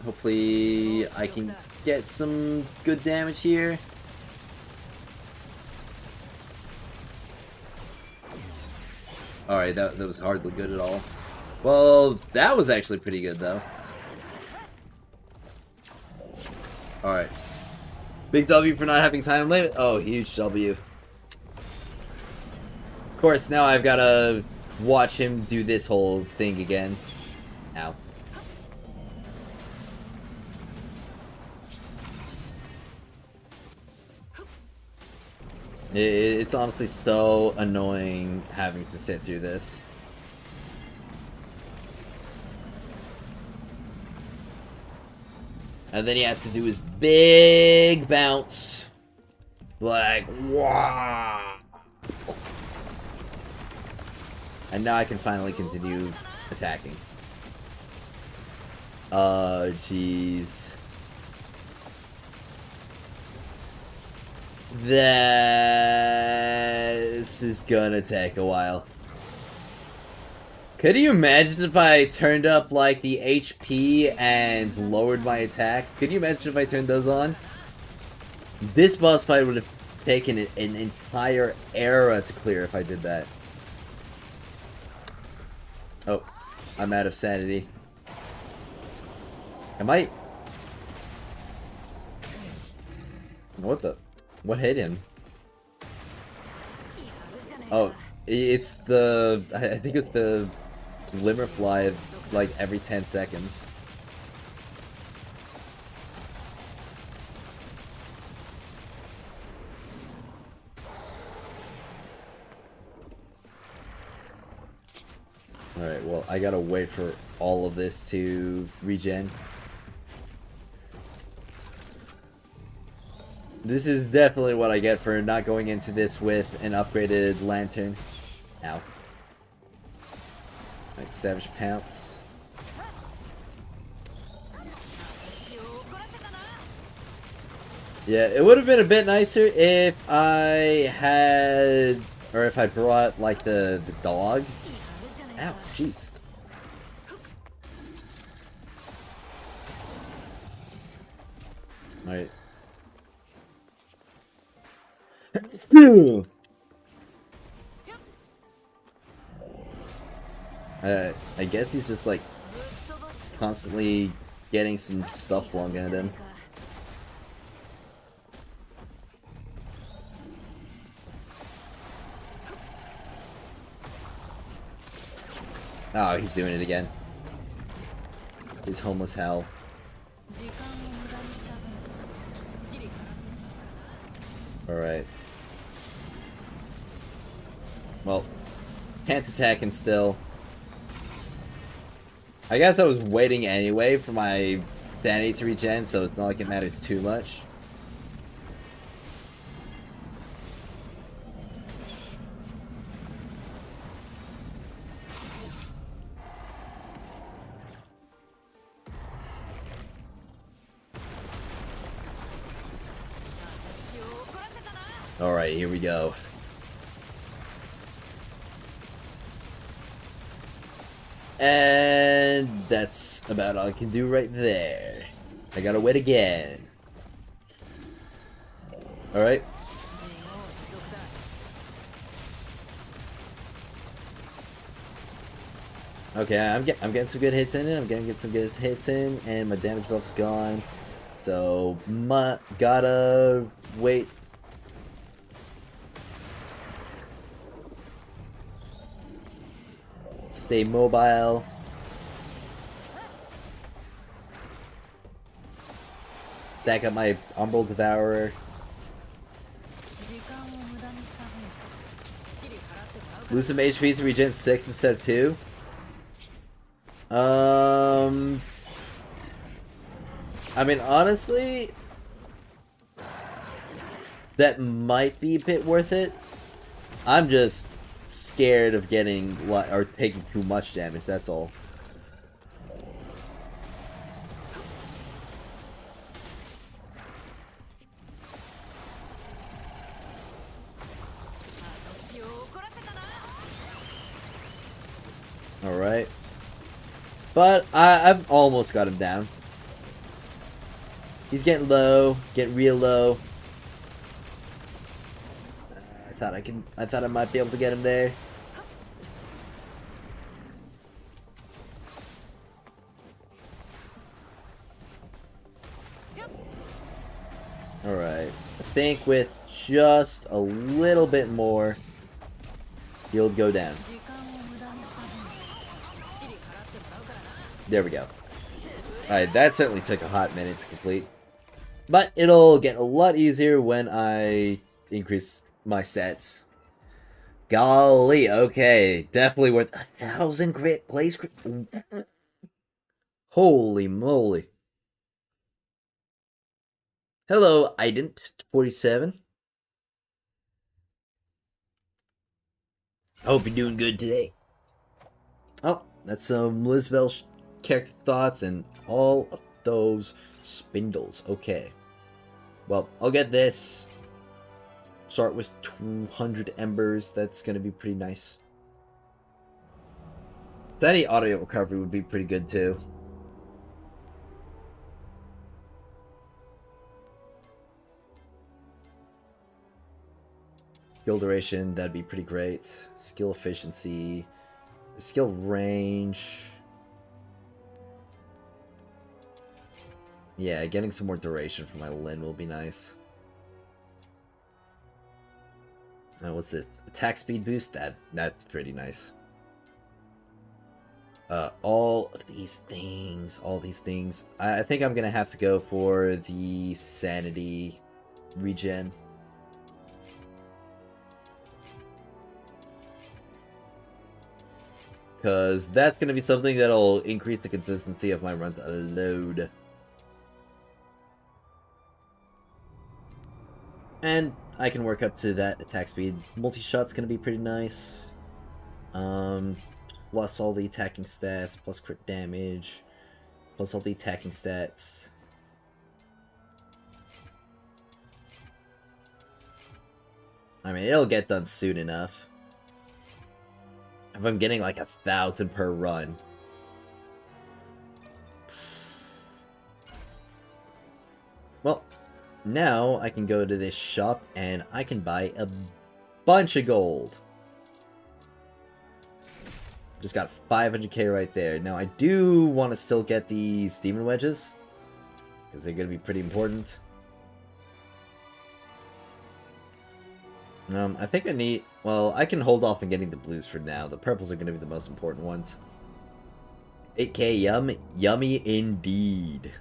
hopefully I can get some good damage here. Alright, that was hardly good at all. Well, that was actually pretty good, though. Alright. Big W for not having time limit. Oh, huge W. Of course, now I've got to watch him do this whole thing again. Ow. It's honestly so annoying having to sit through this. And then he has to do his big bounce. Like, wow. And now I can finally continue attacking. Oh, jeez. This is gonna take a while. Could you imagine if I turned up, like, the HP and lowered my attack? Could you imagine if I turned those on? This boss fight would have taken an entire era to clear if I did that. Oh, I'm out of sanity. Am I... What the... What hit him? Oh, it's the... I think it's the Glimmerfly, like, every 10 seconds. Alright, well, I gotta wait for all of this to regen. This is definitely what I get for not going into this with an upgraded lantern. Ow. Alright, Savage Pounce. Yeah, it would have been a bit nicer if I had... Or if I brought, like, the dog. Ow, jeez. Alright. I guess he's just, like, constantly getting some stuff flung at him. Oh, he's doing it again. He's homeless hell. Alright. Well, can't attack him still. I guess I was waiting anyway for my sanity to regen, so it's not like it matters too much. Alright, here we go. And that's about all I can do right there. I gotta wait again. Alright. Okay, I'm getting some good hits in it. I'm getting some good hits in, and my damage buff's gone. So, gotta wait. Stay mobile. Stack up my Umbral Devourer. Lose some HP to regen 6 instead of 2. I mean, honestly, that might be a bit worth it. I'm just scared of getting or taking too much damage, that's all. Alright. But I've almost got him down. He's getting low, getting real low. I thought I might be able to get him there. Alright. I think with just a little bit more, he'll go down. There we go. Alright, that certainly took a hot minute to complete. But it'll get a lot easier when I increase my sets. Golly, okay. Definitely worth 1,000 place. Holy moly. Hello, Ident47. I hope you're doing good today. Oh, that's some Lizbel character thoughts and all of those spindles. Okay. Well, I'll get this. Start with 200 embers. That's going to be pretty nice. Steady audio recovery would be pretty good too. Skill duration, that'd be pretty great. Skill efficiency. Skill range. Yeah, getting some more duration for my Lin will be nice. What's this? Attack speed boost? That's pretty nice. All of these things. I think I'm gonna have to go for the sanity regen. Because that's gonna be something that'll increase the consistency of my runs a load. And I can work up to that attack speed. Multi-shot's gonna be pretty nice. Plus all the attacking stats, plus crit damage, plus all the attacking stats. I mean, it'll get done soon enough. If I'm getting like 1,000 per run. Well, now I can go to this shop and I can buy a bunch of gold. Just got 500k right there. Now I do want to still get these demon wedges, because they're going to be pretty important. I think I need... Well, I can hold off on getting the blues for now. The purples are going to be the most important ones. 8k, yummy indeed.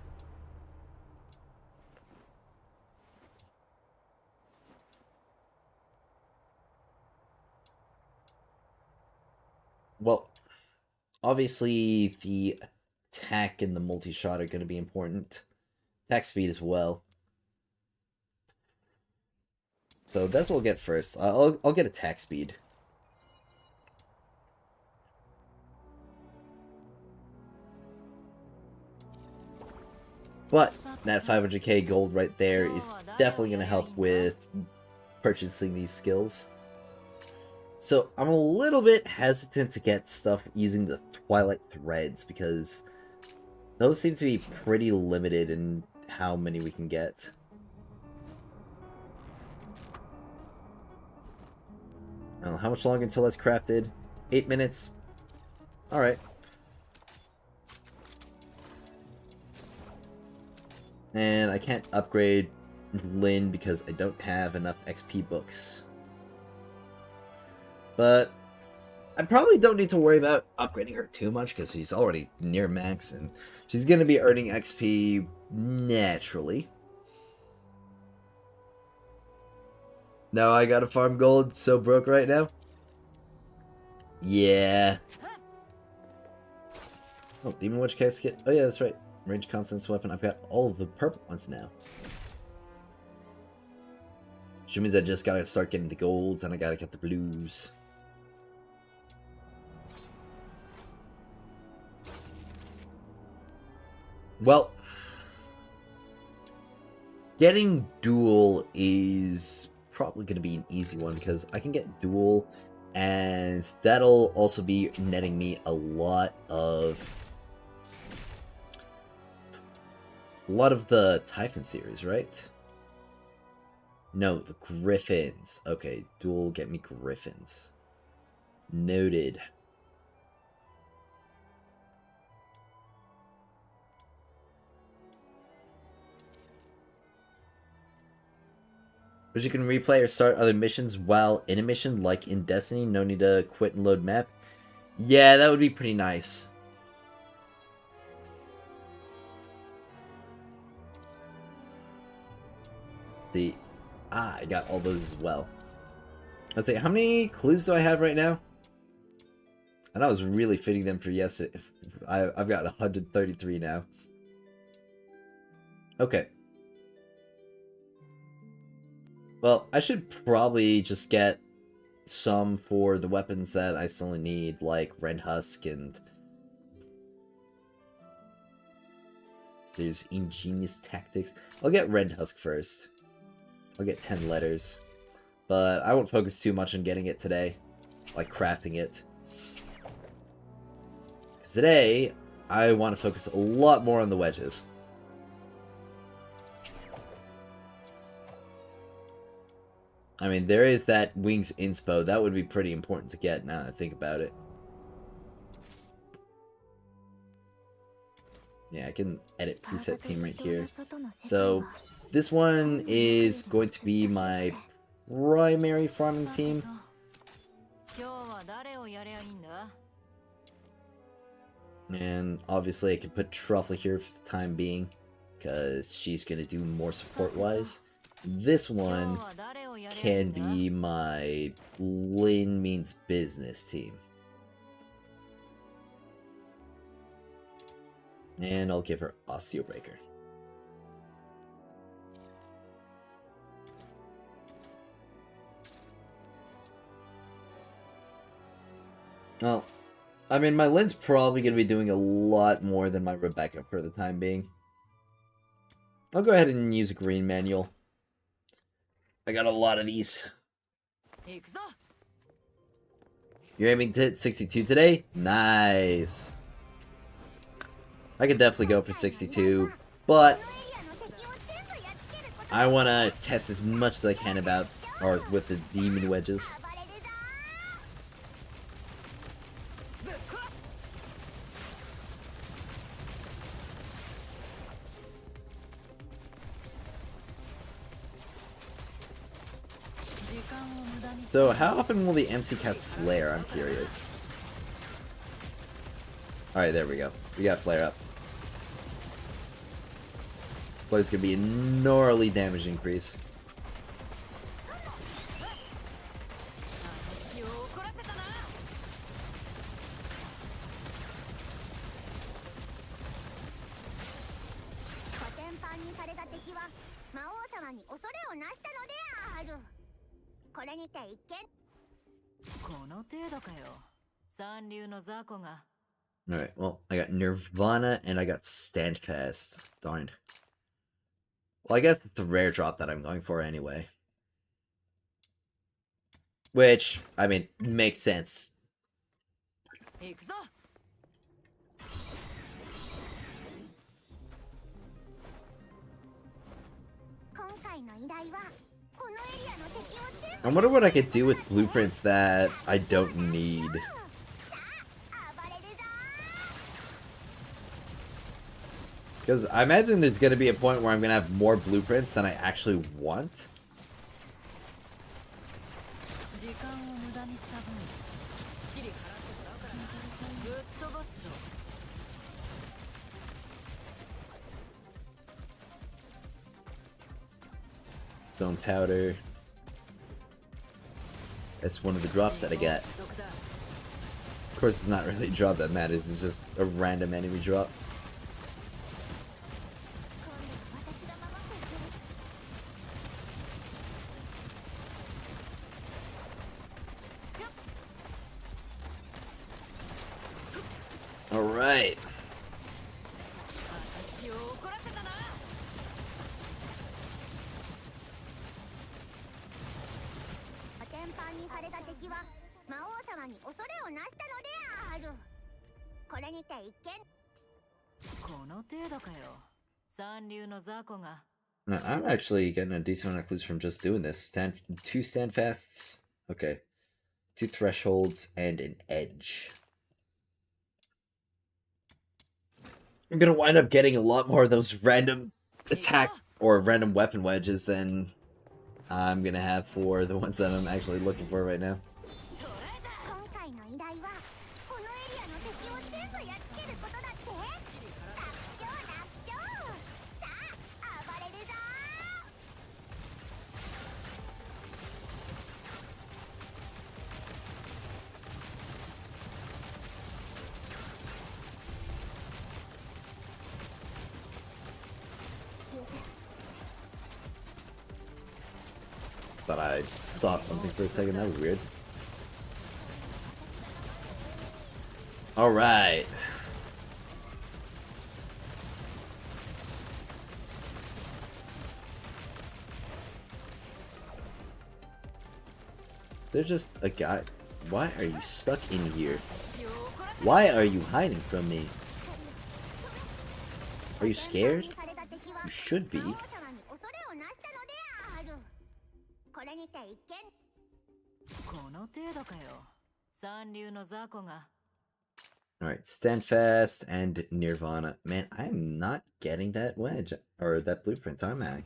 Well, obviously the attack and the multi-shot are going to be important. Attack speed as well. So that's what we'll get first. I'll get attack speed. But that 500k gold right there is definitely going to help with purchasing these skills. So I'm a little bit hesitant to get stuff using the Twilight Threads, because those seem to be pretty limited in how many we can get. Oh, how much longer until that's crafted? 8 minutes? Alright. And I can't upgrade Lin because I don't have enough XP books. But I probably don't need to worry about upgrading her too much, because she's already near max and she's going to be earning XP naturally. Now I gotta farm gold, so broke right now? Yeah. Oh, Demon Witch Casket. Oh yeah, that's right. Range Constance Weapon. I've got all of the purple ones now. Which means I just gotta start getting the golds and I gotta get the blues. Well, getting dual is probably going to be an easy one, because I can get dual and that'll also be netting me a lot of the Typhon series, right? No, the Griffins. Okay, dual get me Griffins. Noted. But you can replay or start other missions while in a mission, like in Destiny. No need to quit and load map. Yeah, that would be pretty nice. I got all those as well. Let's see, how many clues do I have right now? And I was really fitting them for yesterday. I've got 133 now. Okay. Well, I should probably just get some for the weapons that I still need, like Red Husk and... There's Ingenious Tactics. I'll get Red Husk first. I'll get 10 letters. But I won't focus too much on getting it today. Like crafting it. Today, I want to focus a lot more on the wedges. I mean, there is that Wings inspo. That would be pretty important to get now that I think about it. Yeah, I can edit preset team right here. So, this one is going to be my primary farming team. And obviously I can put Truffle here for the time being, because she's going to do more support-wise. This one can be my Lin Means Business team. And I'll give her Osteo Breaker. Well, I mean, my Lin's probably going to be doing a lot more than my Rebecca for the time being. I'll go ahead and use a green manual. I got a lot of these. You're aiming to hit 62 today? Nice. I could definitely go for 62, but I want to test as much as I can with the demon wedges. So, how often will the MC cast Flare? I'm curious. Alright, there we go. We got Flare up. Flare's gonna be a gnarly damage increase. Alright, well, I got Nirvana and I got Standfast. Darn. Well, I guess it's the rare drop that I'm going for anyway. Which, I mean, makes sense. I wonder what I could do with blueprints that I don't need. Because I imagine there's going to be a point where I'm going to have more blueprints than I actually want. Stone powder. That's one of the drops that I get. Of course, it's not really a drop that matters. It's just a random enemy drop. Alright. Now, I'm actually getting a decent amount of clues from just doing this. 2 standfasts. Okay. 2 thresholds and an edge. I'm gonna wind up getting a lot more of those random attack or random weapon wedges than I'm gonna have for the ones that I'm actually looking for right now. Thought I saw something for a second. That was weird. Alright. There's just a guy. Why are you stuck in here? Why are you hiding from me? Are you scared? You should be. Alright, Standfast and Nirvana. Man, I'm not getting that wedge, or that blueprint, am I?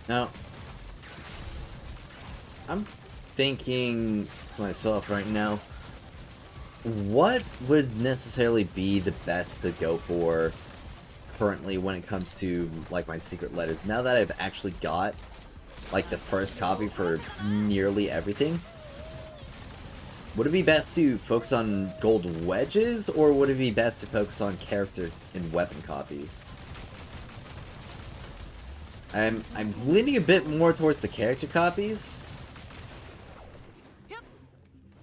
Now, I'm thinking to myself right now, what would necessarily be the best to go for currently when it comes to, like, my secret letters? Now that I've actually got, like, the first copy for nearly everything, would it be best to focus on gold wedges, or would it be best to focus on character and weapon copies? I'm leaning a bit more towards the character copies,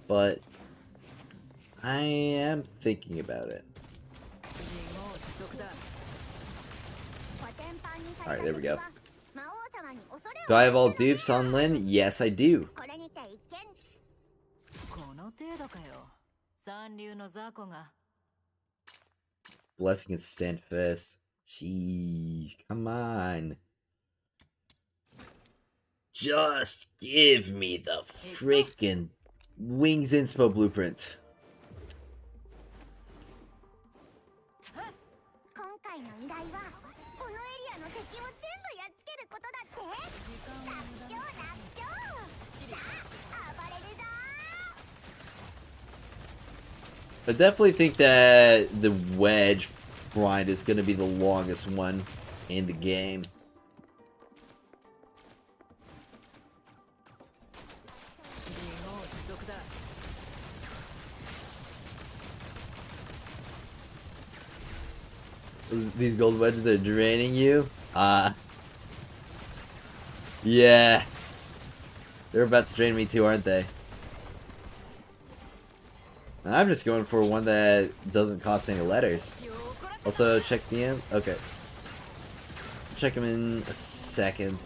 but I am thinking about it. Alright, there we go. Do I have all dupes on Lin? Yes, I do. Blessing and Standfast. Jeez, come on. Just give me the frickin' Wings Inspo blueprint. I definitely think that the wedge grind is going to be the longest one in the game. These gold wedges are draining you? Yeah. They're about to drain me too, aren't they? I'm just going for one that doesn't cost any letters. Also, check the end. Okay. Check them in a second.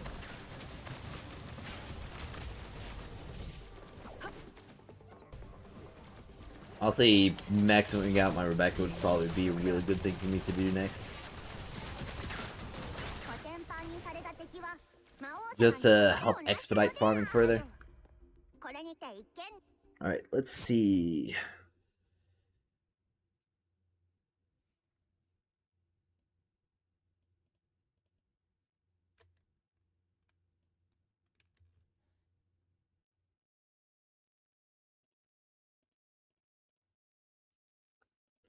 I'll say maximuming out my Rebecca would probably be a really good thing for me to do next. Just to help expedite farming further. Alright, let's see.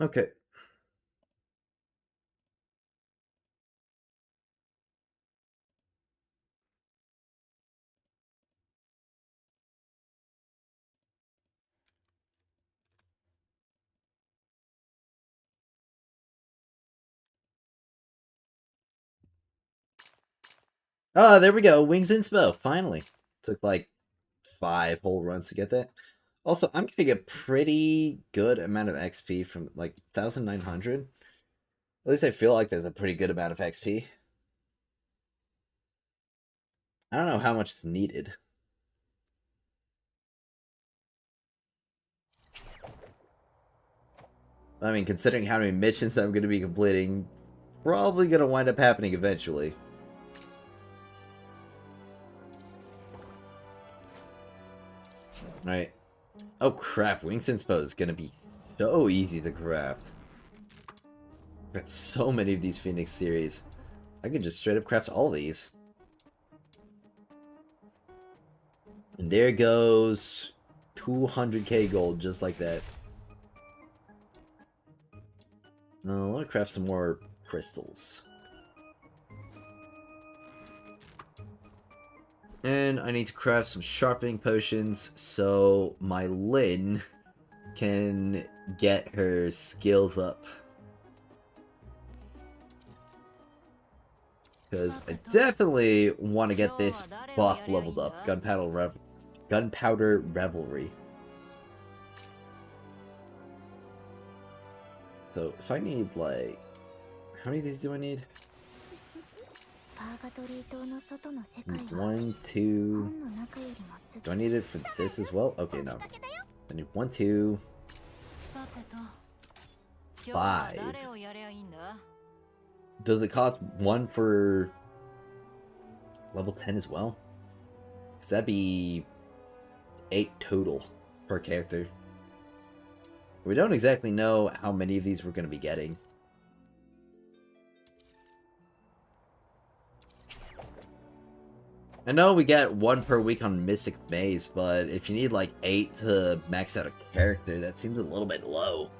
Okay. Ah, there we go. Wings Inspo, finally. Took like 5 whole runs to get that. Also, I'm getting a pretty good amount of XP from like 1,900. At least I feel like there's a pretty good amount of XP. I don't know how much is needed. I mean, considering how many missions I'm going to be completing, probably going to wind up happening eventually. Right. Oh crap, Wings Inspo is going to be so easy to craft. I've got so many of these Phoenix series. I can just straight up craft all these. And there goes 200k gold, just like that. Now, I want to craft some more crystals. And I need to craft some sharpening potions so my Lyn can get her skills up. Because I definitely want to get this buff leveled up. Gunpowder Revelry. So if I need like... How many of these do I need? 1, 2... Do I need it for this as well? Okay, no. I need 1, 2... 5. Does it cost 1 for level 10 as well? Because that'd be 8 total per character. We don't exactly know how many of these we're going to be getting. I know we get 1 per week on Mystic Maze, but if you need like 8 to max out a character, that seems a little bit low.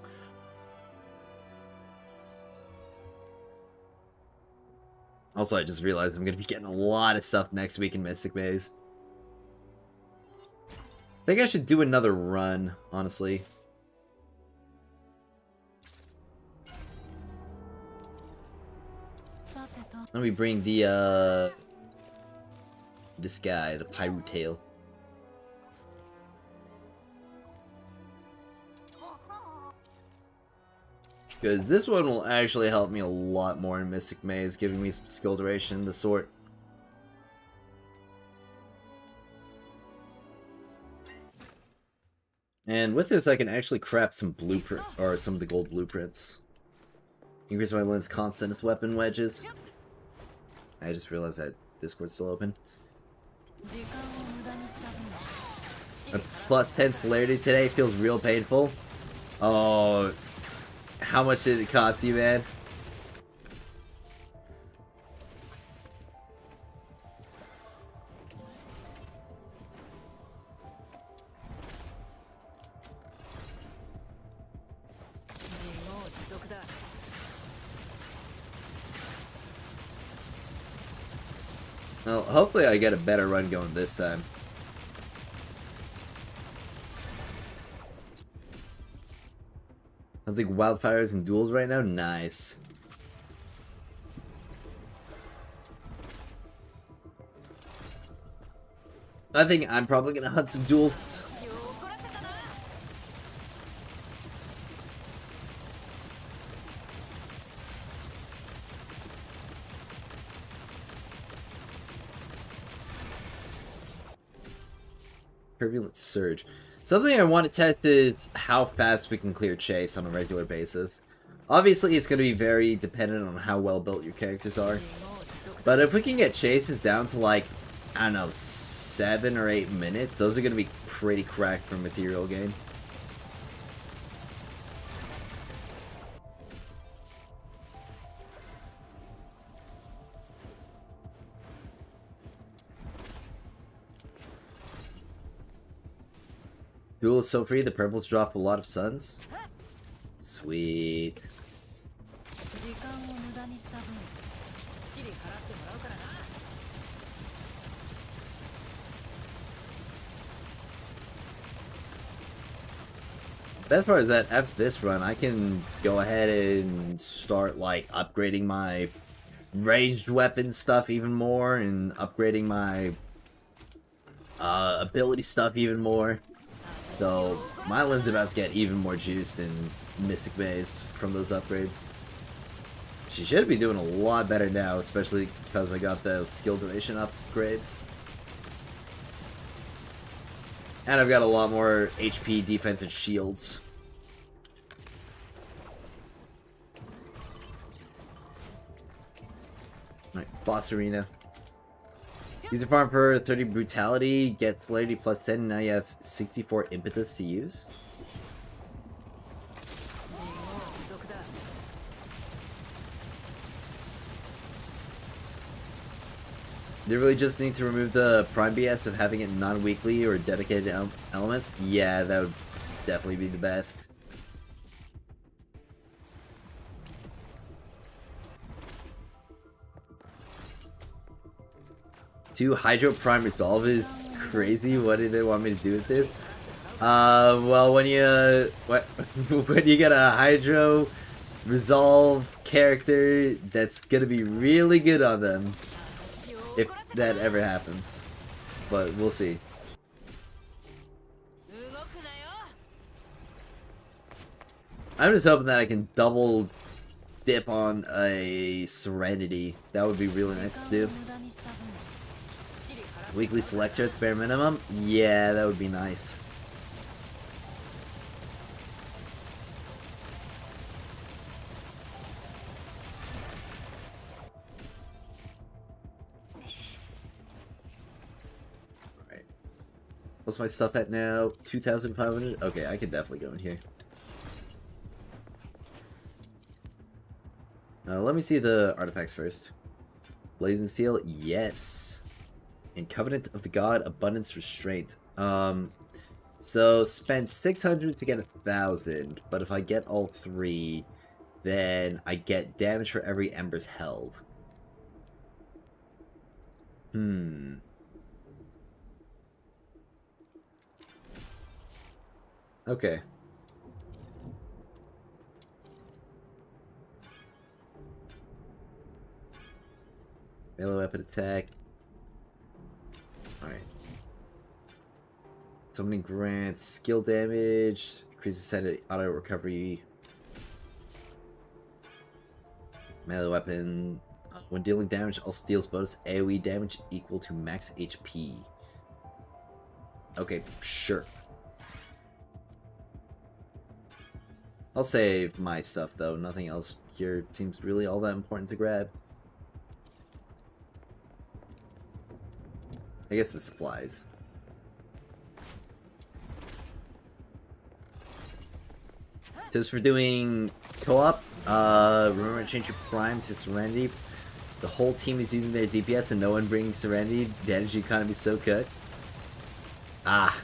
Also, I just realized I'm going to be getting a lot of stuff next week in Mystic Maze. I think I should do another run, honestly. Let me bring the, this guy, the Pyro Tail. Because this one will actually help me a lot more in Mystic Maze, giving me some skill duration, the sort. And with this, I can actually craft some blueprint, or some of the gold blueprints. Increase my Lyn's constant as weapon wedges. I just realized that Discord's still open. A plus 10 celerity today feels real painful. Oh, how much did it cost you, man? Well, hopefully I get a better run going this time. Sounds like wildfires and duels right now? Nice. I think I'm probably gonna hunt some duels. Turbulent Surge. Something I want to test is how fast we can clear Chase on a regular basis. Obviously, it's going to be very dependent on how well built your characters are. But if we can get Chases down to like, I don't know, 7 or 8 minutes, those are going to be pretty cracked for material gain. Duel is so free, the purples drop a lot of suns. Sweet. Best part is that after this run, I can go ahead and start like upgrading my ranged weapon stuff even more and upgrading my ability stuff even more. So my Lyn's about to get even more juiced in Mystic Maze from those upgrades. She should be doing a lot better now, especially because I got those skill duration upgrades. And I've got a lot more HP, defense, and shields. Alright, boss arena. Use a farm for 30 brutality, get celerity plus 10, now you have 64 impetus to use. They really just need to remove the Prime BS of having it non-weekly or dedicated elements. Yeah, that would definitely be the best. Two Hydro Prime Resolve is crazy. What do they want me to do with this? Well, when you when you get a Hydro Resolve character, that's gonna be really good on them, if that ever happens. But we'll see. I'm just hoping that I can double dip on a Serenity. That would be really nice to do. Weekly selector at the bare minimum? Yeah, that would be nice. Alright. What's my stuff at now? 2,500? Okay, I could definitely go in here. Let me see the artifacts first. Blazing Seal? Yes. And Covenant of the God, Abundance Restraint. So spend 600 to get 1,000, but if I get all three, then I get damage for every embers held. Okay. Melee weapon attack. Alright. Summoning grants skill damage, increases sanity auto recovery. Melee weapon. When dealing damage, also deals bonus AoE damage equal to max HP. Okay, sure. I'll save my stuff though. Nothing else here seems really all that important to grab. I guess the supplies. Tips for doing co-op. Remember to change your primes to Serenity. The whole team is using their DPS and no one brings Serenity. The energy economy is so cooked. Ah.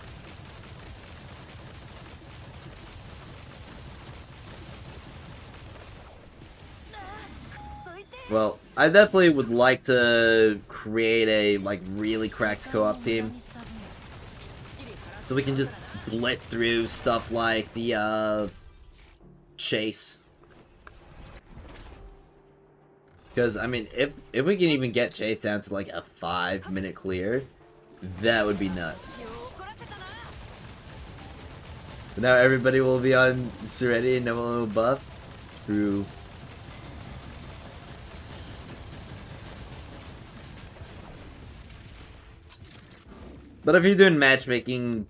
Well, I definitely would like to create a, like, really cracked co-op team. So we can just blitz through stuff like the, chase. Because, I mean, if we can even get chase down to, like, a 5-minute clear, that would be nuts. But now everybody will be on Serenity and no one will buff through... But if you're doing matchmaking,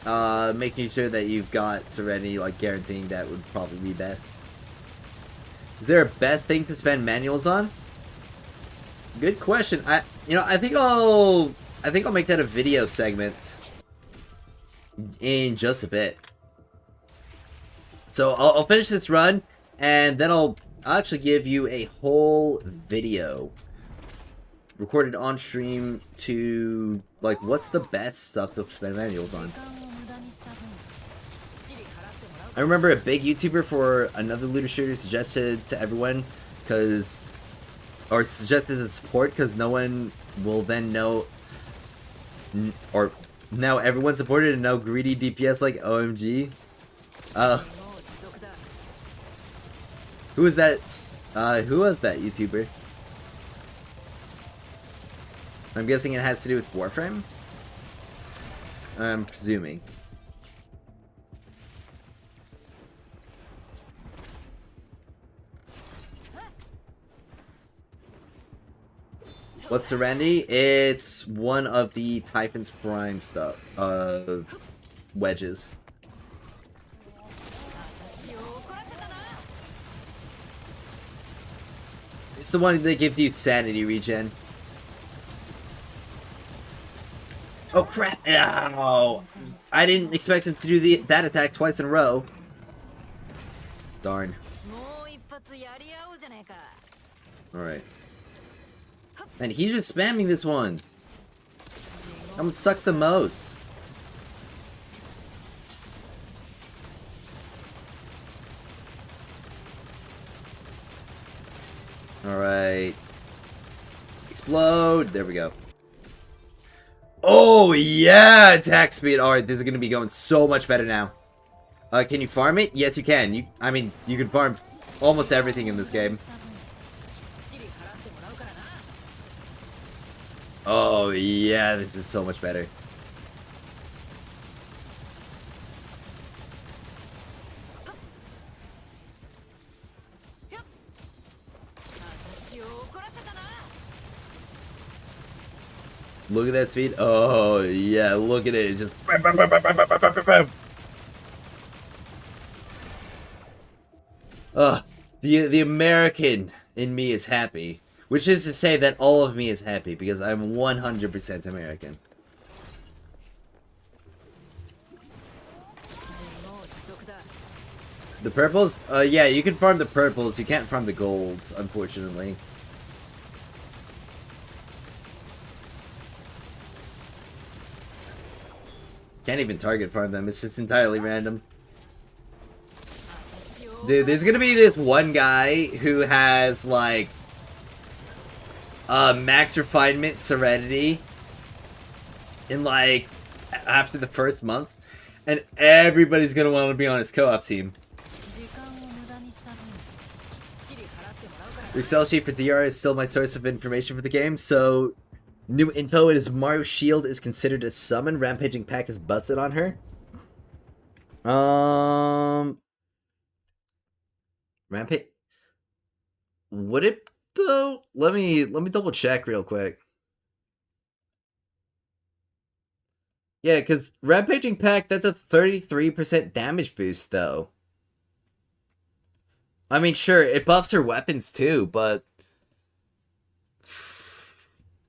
making sure that you've got Serenity, like, guaranteeing that would probably be best. Is there a best thing to spend manuals on? Good question. I think I'll make that a video segment in just a bit. So I'll finish this run, and then I'll actually give you a whole video recorded on stream to, like, what's the best stuff to spend manuals on. I remember a big YouTuber for another looter shooter suggested to everyone, or suggested to support, because no one will then know, or now everyone supported and no greedy DPS like OMG. Who was that YouTuber? I'm guessing it has to do with Warframe? I'm presuming. What's Serenity? It's one of the Typhon's Prime stuff. Wedges. It's the one that gives you sanity regen. Oh crap! Ow! I didn't expect him to do that attack twice in a row. Darn. Alright. And he's just spamming this one. That one sucks the most. Alright. Explode. There we go. Oh, yeah! Attack speed. Alright, this is going to be going so much better now. Can you farm it? Yes, you can. I mean, you can farm almost everything in this game. Oh, yeah, this is so much better. Look at that speed. Oh, yeah, look at it. It's just... The American in me is happy. Which is to say that all of me is happy, because I'm 100% American. The purples? Yeah, you can farm the purples. You can't farm the golds, unfortunately. Can't even target farm them. It's just entirely random. Dude, there's gonna be this one guy who has, like, max refinement serenity in, like, after the first month, and everybody's gonna want to be on his co-op team. Your sell sheet for DR is still my source of information for the game, so new info is Mario Shield is considered a summon. Rampaging Pack is busted on her. Rampage. Would it though? Let me double check real quick. Yeah, because Rampaging Pack, that's a 33% damage boost though. I mean, sure, it buffs her weapons too, but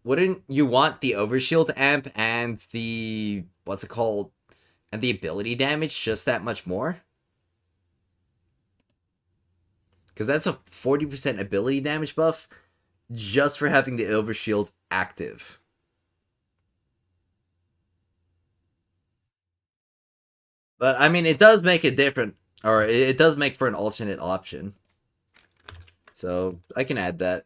wouldn't you want the Overshield amp and the, what's it called, and the ability damage just that much more? Because that's a 40% ability damage buff just for having the Overshield active. But, I mean, it does make it different, or it does make for an alternate option. So, I can add that.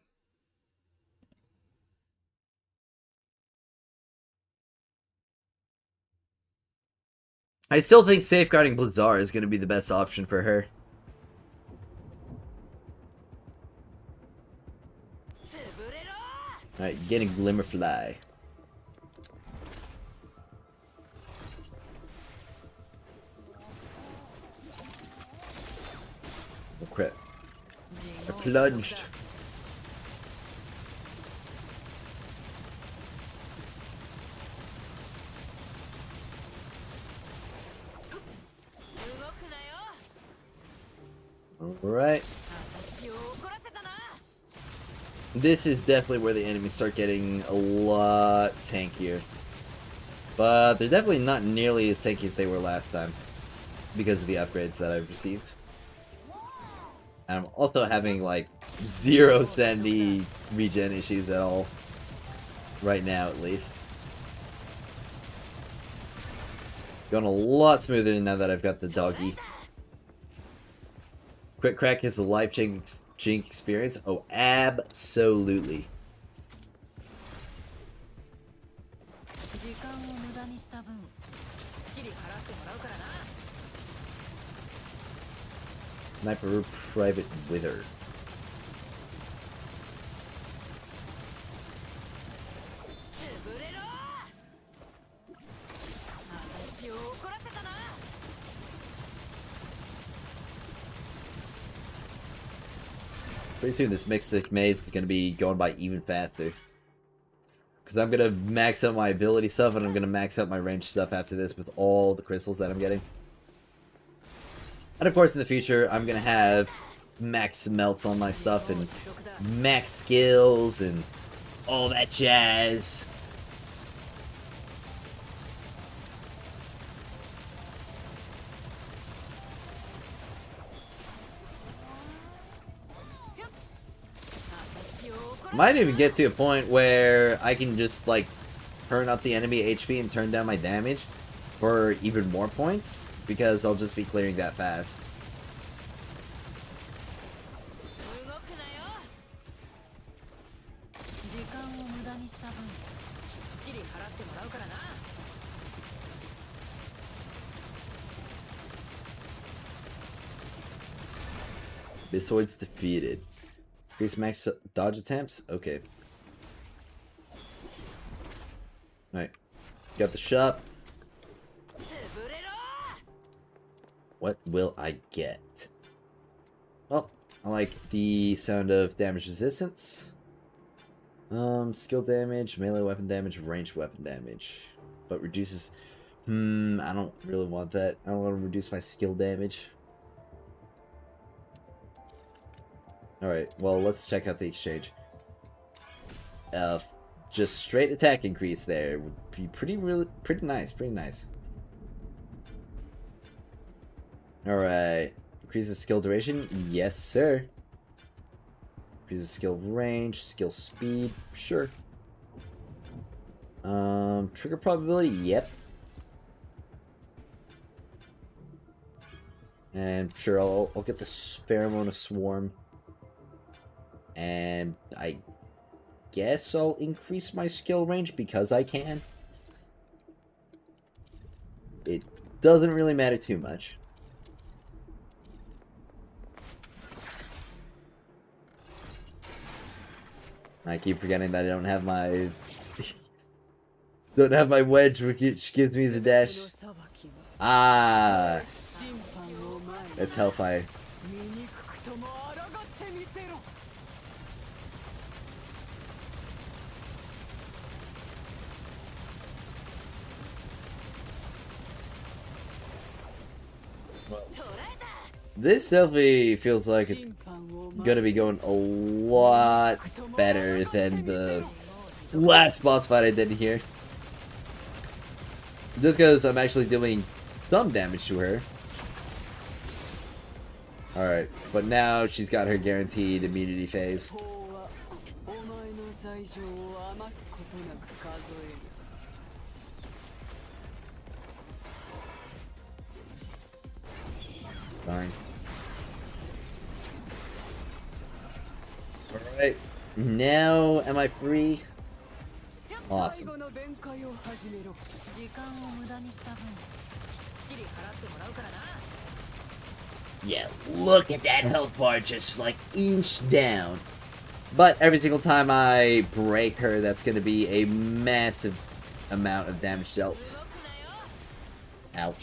I still think safeguarding Blizzard is going to be the best option for her. Alright, getting Glimmerfly. Oh crap. I plunged. Alright. This is definitely where the enemies start getting a lot tankier. But they're definitely not nearly as tanky as they were last time, because of the upgrades that I've received. And I'm also having, like, 0 sandy regen issues at all. Right now, at least. Going a lot smoother now that I've got the doggy. Quick Crack is a life-changing experience. Oh, absolutely. Sniper Private Wither. Pretty soon this Mystic Maze is going to be going by even faster. Because I'm going to max out my ability stuff, and I'm going to max out my range stuff after this with all the crystals that I'm getting. And of course in the future, I'm going to have max melts on my stuff, and max skills, and all that jazz. Might even get to a point where I can just, like, turn up the enemy HP and turn down my damage for even more points, because I'll just be clearing that fast. Abyssoid's defeated. Increase max dodge attempts? Okay. Alright. Got the shop. What will I get? Well, I like the sound of damage resistance. Skill damage, melee weapon damage, ranged weapon damage. But reduces... I don't really want that. I don't want to reduce my skill damage. Alright, well, let's check out the exchange. Just straight attack increase there would be pretty nice, Alright, increases skill duration? Yes, sir. Increases skill range, skill speed, sure. Trigger probability? Yep. And sure, I'll get the Pheromone of Swarm. And I guess I'll increase my skill range because I can. It doesn't really matter too much. I keep forgetting that I don't have my wedge, which gives me the dash. Ah, that's Hellfire. This definitely feels like it's gonna be going a lot better than the last boss fight I did here. Just because I'm actually doing some damage to her. Alright, but now she's got her guaranteed immunity phase. Darn. Alright, now am I free? Awesome. Yeah, look at that health bar just like inch down. But every single time I break her, that's going to be a massive amount of damage dealt. Ow.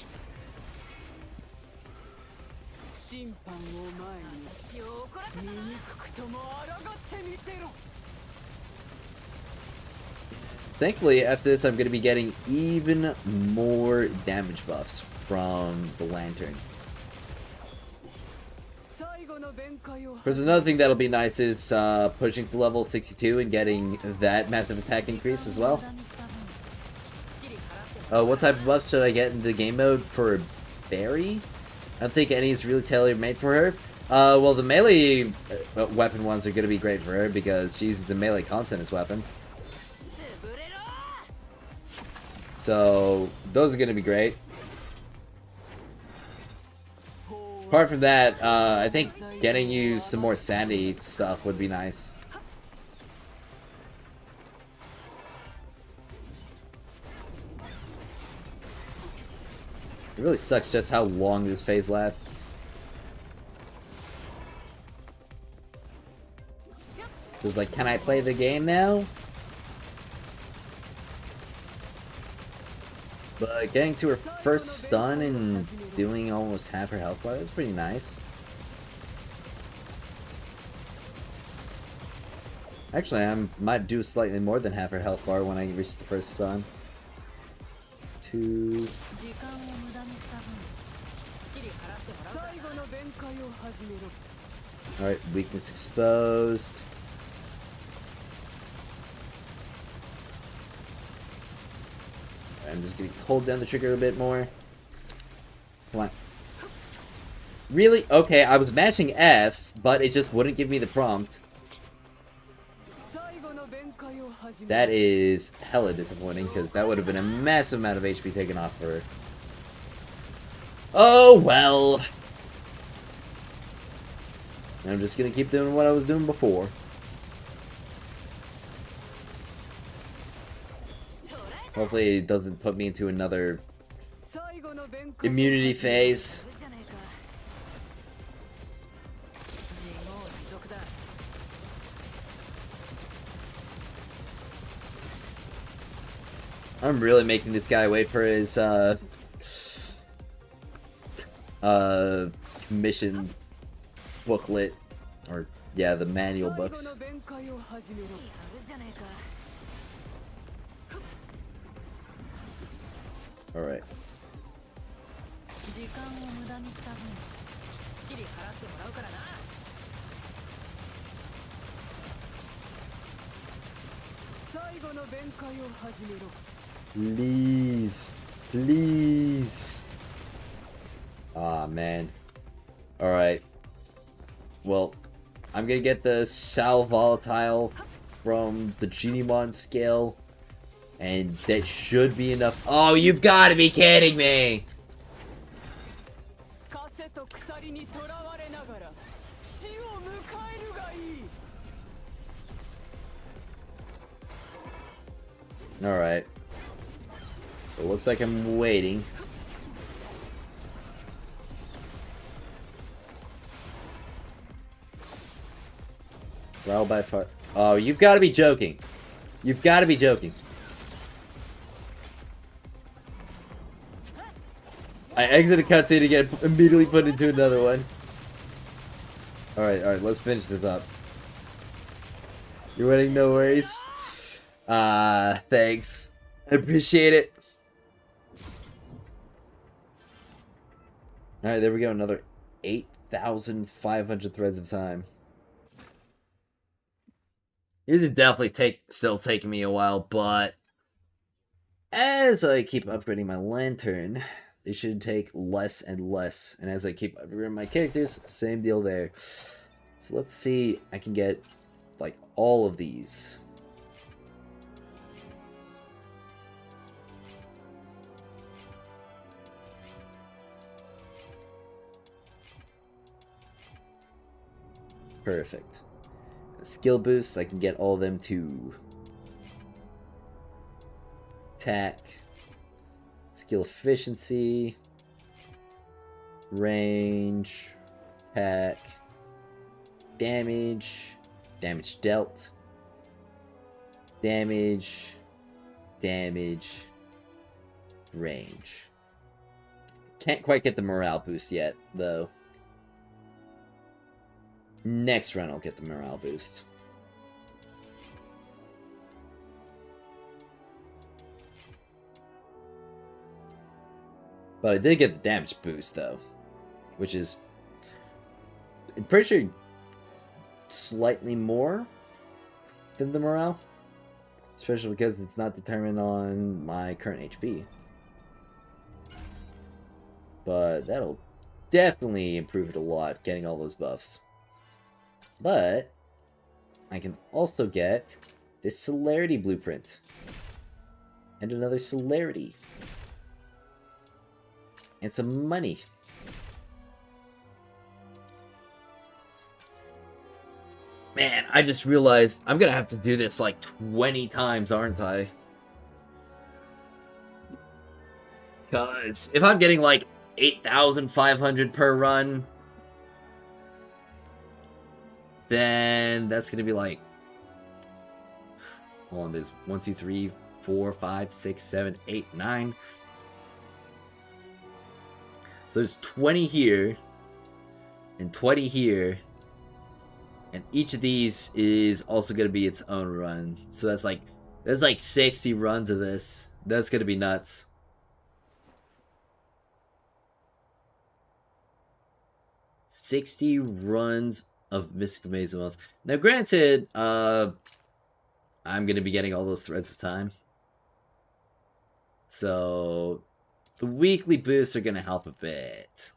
Thankfully, after this, I'm going to be getting even more damage buffs from the lantern. There's another thing that'll be nice is pushing to level 62 and getting that massive attack increase as well. What type of buff should I get in the game mode for Barry? I don't think any is really tailor-made for her. Well, the melee weapon ones are going to be great for her because she uses a melee consonance weapon. So, those are going to be great. Apart from that, I think getting you some more sanity stuff would be nice. It really sucks just how long this phase lasts. It's like, can I play the game now? But getting to her first stun and doing almost half her health bar, that's pretty nice. Actually, I might do slightly more than half her health bar when I reach the first stun. 2... Alright, weakness exposed. I'm just gonna hold down the trigger a bit more. Come on. Really? Okay, I was matching F, but it just wouldn't give me the prompt. That is hella disappointing, because that would have been a massive amount of HP taken off for her. Oh, well. I'm just gonna keep doing what I was doing before. Hopefully it doesn't put me into another immunity phase. I'm really making this guy wait for his mission booklet, or yeah, the manual books. All right. Please, please. Ah, man. Alright. Well, I'm gonna get the Sal Volatile from the Genimon scale, and that should be enough. Oh, you've got to be kidding me! Alright. It looks like I'm waiting. Growl by far. Oh, you've got to be joking. You've got to be joking. I exited a cutscene to get immediately put into another one. Alright, let's finish this up. You're winning, no worries. Thanks. I appreciate it. Alright, there we go. Another 8,500 threads of time. This is definitely still taking me a while, but as I keep upgrading my lantern, they should take less and less. And as I keep upgrading my characters, same deal there. So let's see, I can get like all of these. Perfect. Skill boosts, I can get all of them to attack, skill efficiency, range, attack, damage, damage dealt, damage, range. Can't quite get the morale boost yet, though. Next run I'll get the morale boost. But I did get the damage boost though, which is, I'm pretty sure, slightly more than the morale. Especially because it's not determined on my current HP. But that'll definitely improve it a lot, getting all those buffs. But I can also get this celerity blueprint. And another celerity. And some money. Man, I just realized I'm gonna have to do this like 20 times, aren't I? Because if I'm getting like 8,500 per run, then that's gonna be like, hold on, there's 1, 2, 3, 4, 5, 6, 7, 8, 9. So there's 20 here, and 20 here, and each of these is also gonna be its own run. So that's like 60 runs of this. That's gonna be nuts. $60 runs of Mystic Maze a month. Now, granted, I'm going to be getting all those threads of time. So, the weekly boosts are going to help a bit.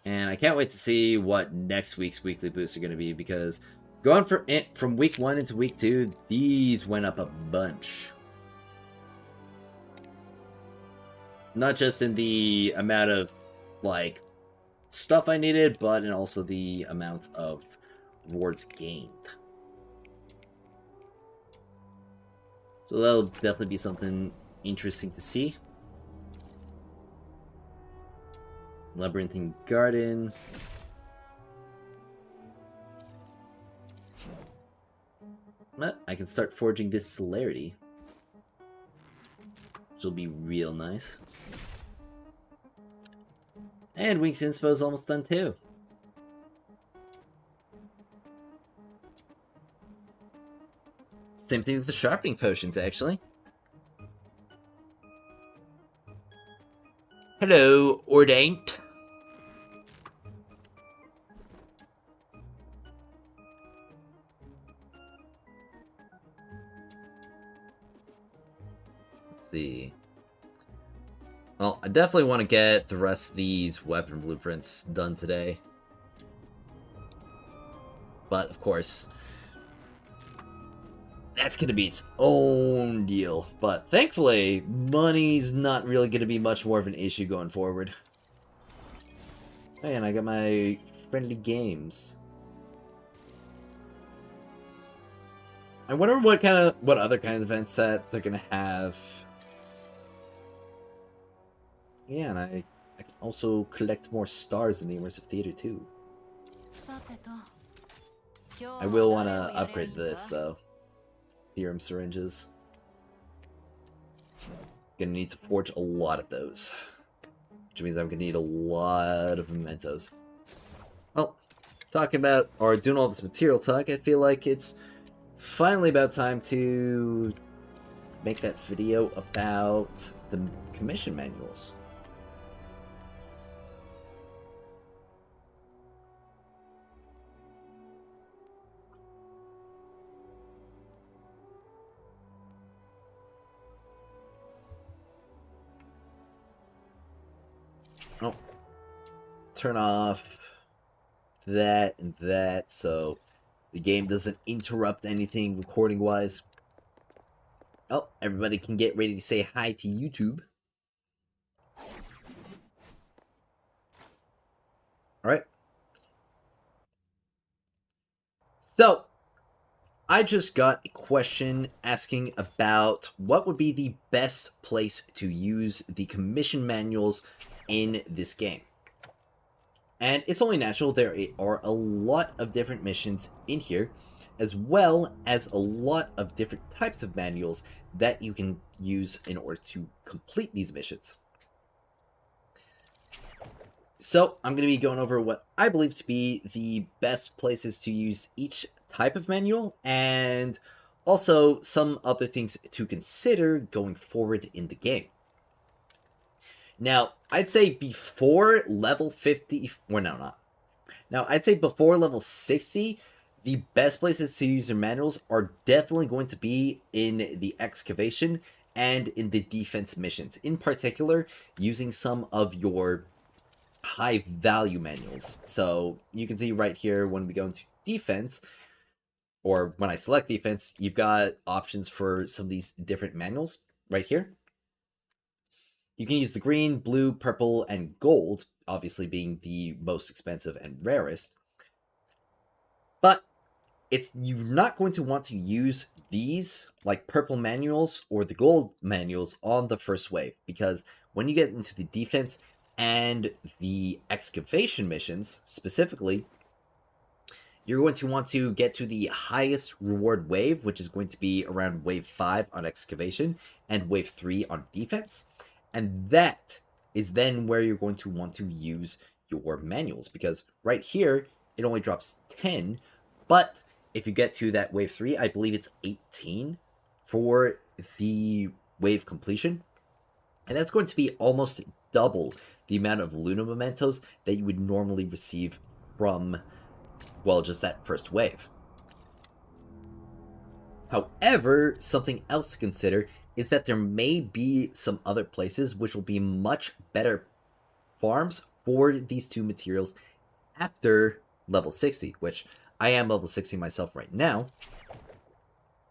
And I can't wait to see what next week's weekly boosts are going to be, because Going from week 1 into week 2, these went up a bunch. Not just in the amount of, like, stuff I needed, but in also the amount of rewards gained. So that'll definitely be something interesting to see. Labyrinthine Garden. But I can start forging this celerity, which will be real nice. And Wings Inspo is almost done too. Same thing with the sharpening potions, actually. Hello, Ordained. Let's see. Well, I definitely want to get the rest of these weapon blueprints done today. But, of course, that's going to be its own deal. But, thankfully, money's not really going to be much more of an issue going forward. Hey, and I got my friendly games. I wonder what other kind of events that they're going to have. Yeah, and I can also collect more stars in the Immersive Theater, too. I will want to upgrade this, though. Theorem syringes. Gonna need to forge a lot of those. Which means I'm gonna need a lot of mementos. Well, talking about, or doing all this material talk, I feel like it's finally about time to make that video about the commission manuals. Oh, turn off that and that so the game doesn't interrupt anything recording wise. Oh, everybody can get ready to say hi to YouTube. Alright. So, I just got a question asking about what would be the best place to use the commission manuals in this game. And it's only natural there are a lot of different missions in here, as well as a lot of different types of manuals that you can use in order to complete these missions. So I'm going to be going over what I believe to be the best places to use each type of manual, and also some other things to consider going forward in the game. Now, I'd say before level 50, well, no, not. Now, I'd say before level 60, the best places to use your manuals are definitely going to be in the excavation and in the defense missions. In particular, using some of your high value manuals. So you can see right here when we go into defense, or when I select defense, you've got options for some of these different manuals right here. You can use the green, blue, purple, and gold, obviously being the most expensive and rarest. But you're not going to want to use these, like purple manuals or the gold manuals, on the first wave, because when you get into the defense and the excavation missions, specifically, you're going to want to get to the highest reward wave, which is going to be around wave 5 on excavation and wave 3 on defense. And that is then where you're going to want to use your manuals, because right here, it only drops 10, but if you get to that wave 3, I believe it's 18 for the wave completion. And that's going to be almost double the amount of Luna mementos that you would normally receive from, well, just that first wave. However, something else to consider is that there may be some other places which will be much better farms for these two materials after level 60, which I am level 60 myself right now,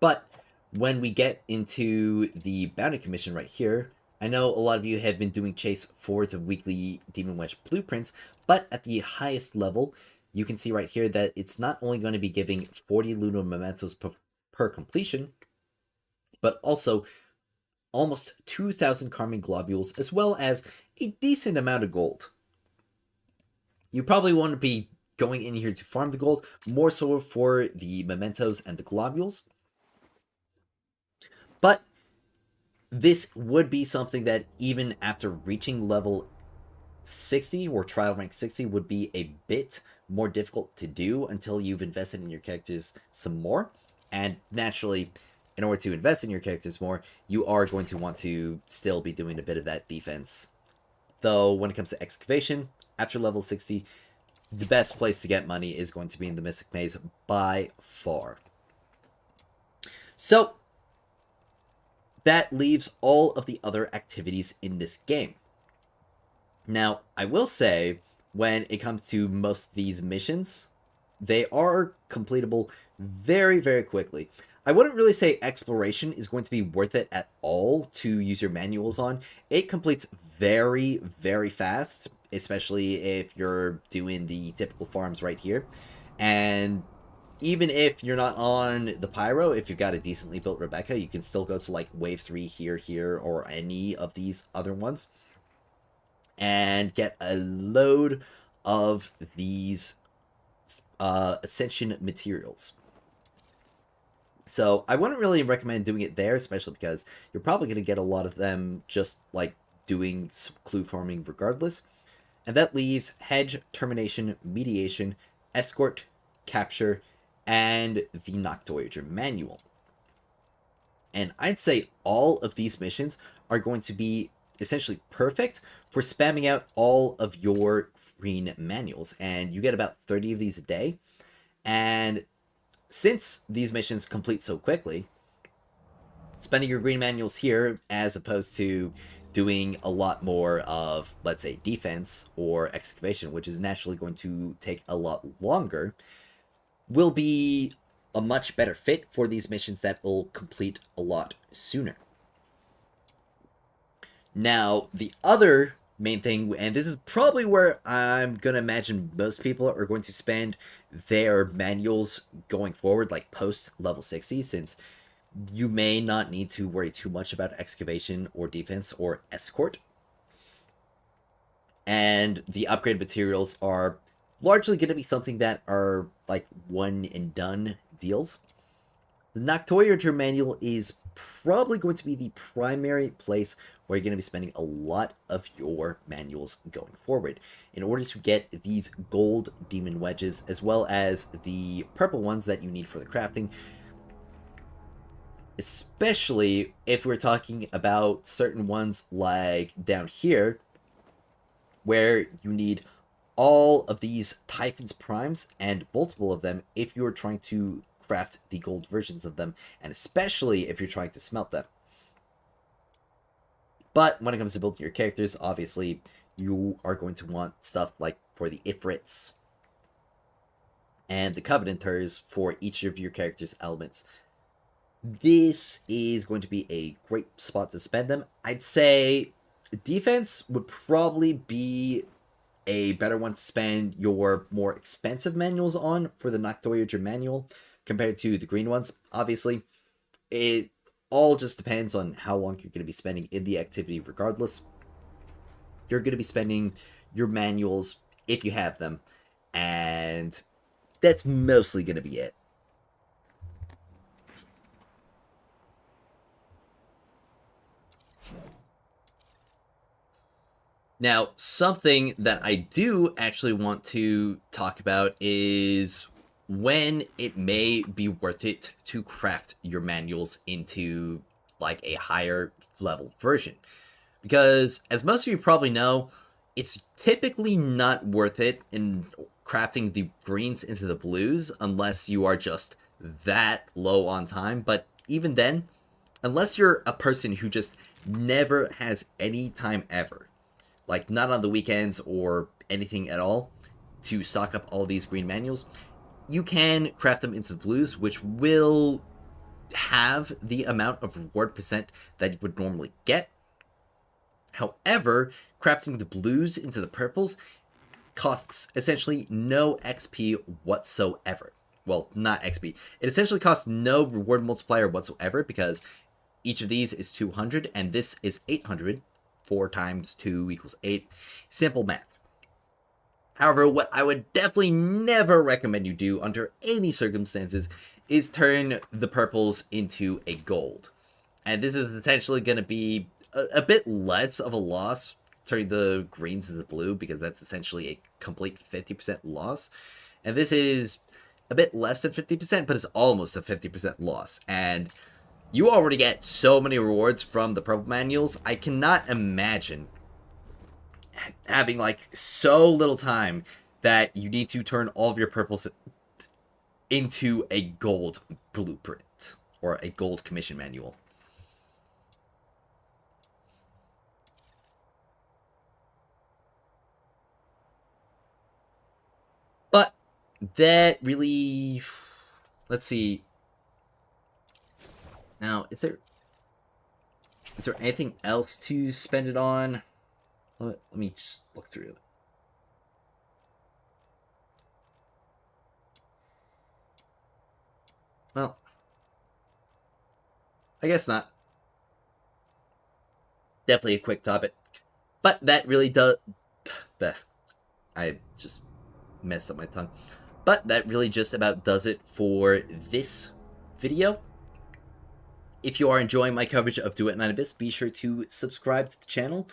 but when we get into the bounty commission right here, I know a lot of you have been doing chase for the weekly Demon Wedge blueprints, but at the highest level, you can see right here that it's not only going to be giving 40 lunar mementos per completion, but also almost 2,000 Carmine globules, as well as a decent amount of gold. You probably want to be going in here to farm the gold, more so for the mementos and the globules. But this would be something that even after reaching level 60 or trial rank 60 would be a bit more difficult to do until you've invested in your characters some more. And naturally, in order to invest in your characters more, you are going to want to still be doing a bit of that defense. Though, when it comes to excavation, after level 60, the best place to get money is going to be in the Mystic Maze by far. So, that leaves all of the other activities in this game. Now, I will say, when it comes to most of these missions, they are completable very, very quickly. I wouldn't really say exploration is going to be worth it at all to use your manuals on. It completes very, very fast, especially if you're doing the typical farms right here. And even if you're not on the Pyro, if you've got a decently built Rebecca, you can still go to like wave 3 here, or any of these other ones and get a load of these Ascension materials. So I wouldn't really recommend doing it there, especially because you're probably going to get a lot of them just like doing clue farming regardless. And that leaves Hedge, Termination, Mediation, Escort, Capture, and the Nacht Voyager Manual. And I'd say all of these missions are going to be essentially perfect for spamming out all of your green manuals. And you get about 30 of these a day. And since these missions complete so quickly, spending your green manuals here as opposed to doing a lot more of, let's say, defense or excavation, which is naturally going to take a lot longer, will be a much better fit for these missions that will complete a lot sooner. Now, the other main thing, and this is probably where I'm going to imagine most people are going to spend their manuals going forward, like post level 60, since you may not need to worry too much about excavation or defense or escort. And the upgrade materials are largely going to be something that are like one and done deals. The Nacht Voyager manual is probably going to be the primary place where you're going to be spending a lot of your manuals going forward in order to get these gold demon wedges, as well as the purple ones that you need for the crafting. Especially if we're talking about certain ones like down here, where you need all of these Typhon's Primes and multiple of them if you're trying to craft the gold versions of them, and especially if you're trying to smelt them. But when it comes to building your characters, obviously you are going to want stuff like for the Ifrits and the Covenanters for each of your character's elements. This is going to be a great spot to spend them. I'd say defense would probably be a better one to spend your more expensive manuals on for the Nacht Voyager manual compared to the green ones. Obviously, it all just depends on how long you're going to be spending in the activity regardless. You're going to be spending your manuals if you have them, and that's mostly going to be it. Now, something that I do actually want to talk about is when it may be worth it to craft your manuals into like a higher level version. Because as most of you probably know, it's typically not worth it in crafting the greens into the blues unless you are just that low on time. But even then, unless you're a person who just never has any time ever, like not on the weekends or anything at all, to stock up all these green manuals, you can craft them into the blues, which will have the amount of reward percent that you would normally get. However, crafting the blues into the purples costs essentially no XP whatsoever. Well, not XP. It essentially costs no reward multiplier whatsoever because each of these is 200 and this is 800. 4 times 2 equals 8. Simple math. However, what I would definitely never recommend you do under any circumstances is turn the purples into a gold. And this is essentially going to be a bit less of a loss, turning the greens into the blue, because that's essentially a complete 50% loss. And this is a bit less than 50%, but it's almost a 50% loss. And you already get so many rewards from the purple manuals. I cannot imagine having like so little time that you need to turn all of your purples into a gold blueprint or a gold commission manual. But that really, let's see. Now, is there anything else to spend it on? Let me just look through it. Well, I guess not. Definitely a quick topic. But that really does... I just messed up my tongue. But that really just about does it for this video. If you are enjoying my coverage of Duet Night Abyss, be sure to subscribe to the channel.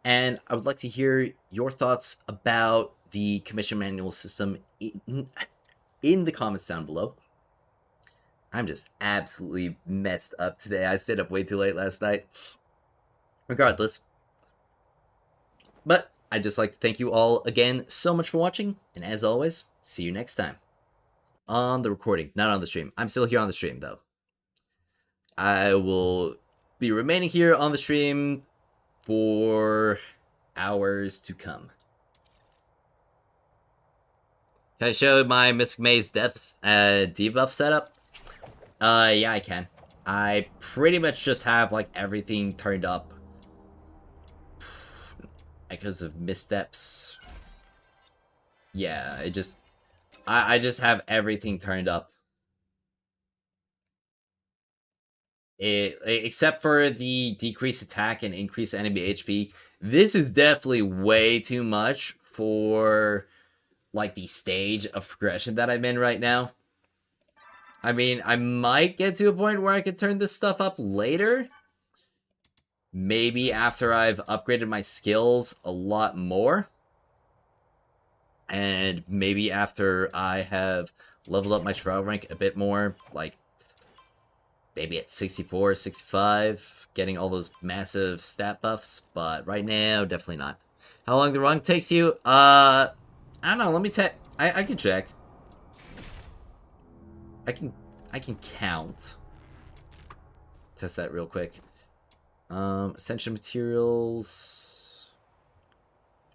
And I would like to hear your thoughts about the commission manual system in the comments down below. I'm just absolutely messed up today. I stayed up way too late last night. Regardless. But I'd just like to thank you all again so much for watching. And as always, see you next time. On the recording, not on the stream. I'm still here on the stream, though. I will be remaining here on the stream for hours to come. Can I show my Mystic Maze Death debuff setup? Yeah, I can. I pretty much just have, like, everything turned up. Because of missteps. Yeah, I just have everything turned up. Except for the decreased attack and increased enemy HP. This is definitely way too much for, like, the stage of progression that I'm in right now. I mean, I might get to a point where I could turn this stuff up later. Maybe after I've upgraded my skills a lot more. And maybe after I have leveled up my trial rank a bit more, like, maybe at 64, 65, getting all those massive stat buffs, but right now, definitely not. How long the run takes you? I don't know, let me I can check. I can count. Test that real quick. Essential materials...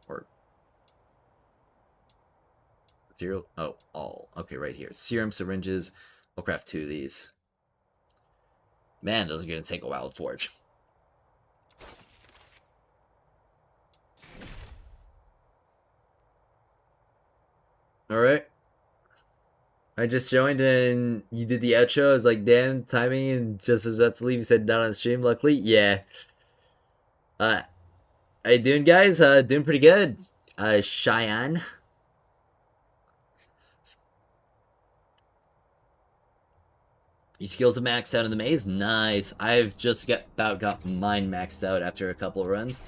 Or... Material... Oh, all. Okay, right here. Serum syringes. I'll craft 2 of these. Man, those are going to take a while to forge. Alright. I just joined and you did the outro. I was like, damn, timing, and just as about to leave, you said not on stream, luckily. Yeah. How you doing, guys? Doing pretty good. Cheyenne. Your skills are maxed out in the maze? Nice. I've just about got mine maxed out after a couple of runs.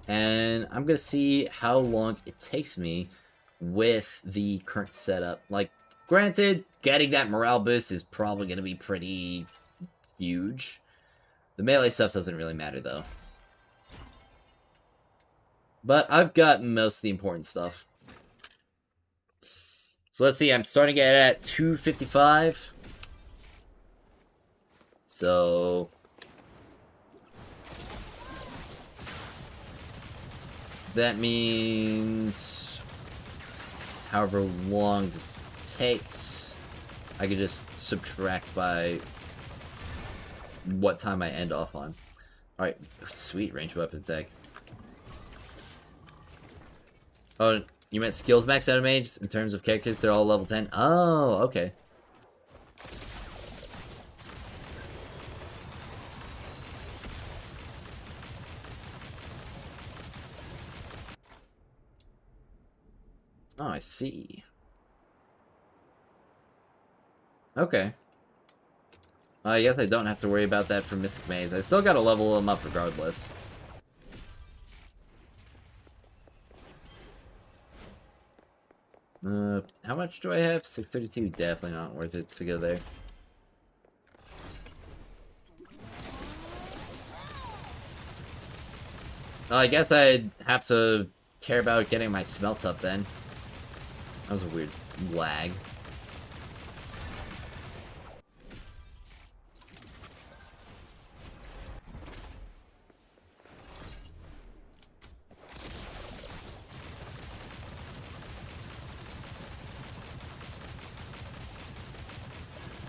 And I'm going to see how long it takes me with the current setup. Like, granted, getting that morale boost is probably going to be pretty huge. The melee stuff doesn't really matter, though. But I've got most of the important stuff. So let's see, I'm starting it at 255. So... that means... however long this takes... I could just subtract by what time I end off on. Alright, sweet range weapon tech. Oh, you meant skills max out of mage in terms of characters? They're all level 10? Oh, okay. Oh, I see. Okay. I guess I don't have to worry about that for Mystic Mage. I still gotta level them up regardless. How much do I have? 632. Definitely not worth it to go there. I guess I'd have to care about getting my smelts up then. That was a weird lag.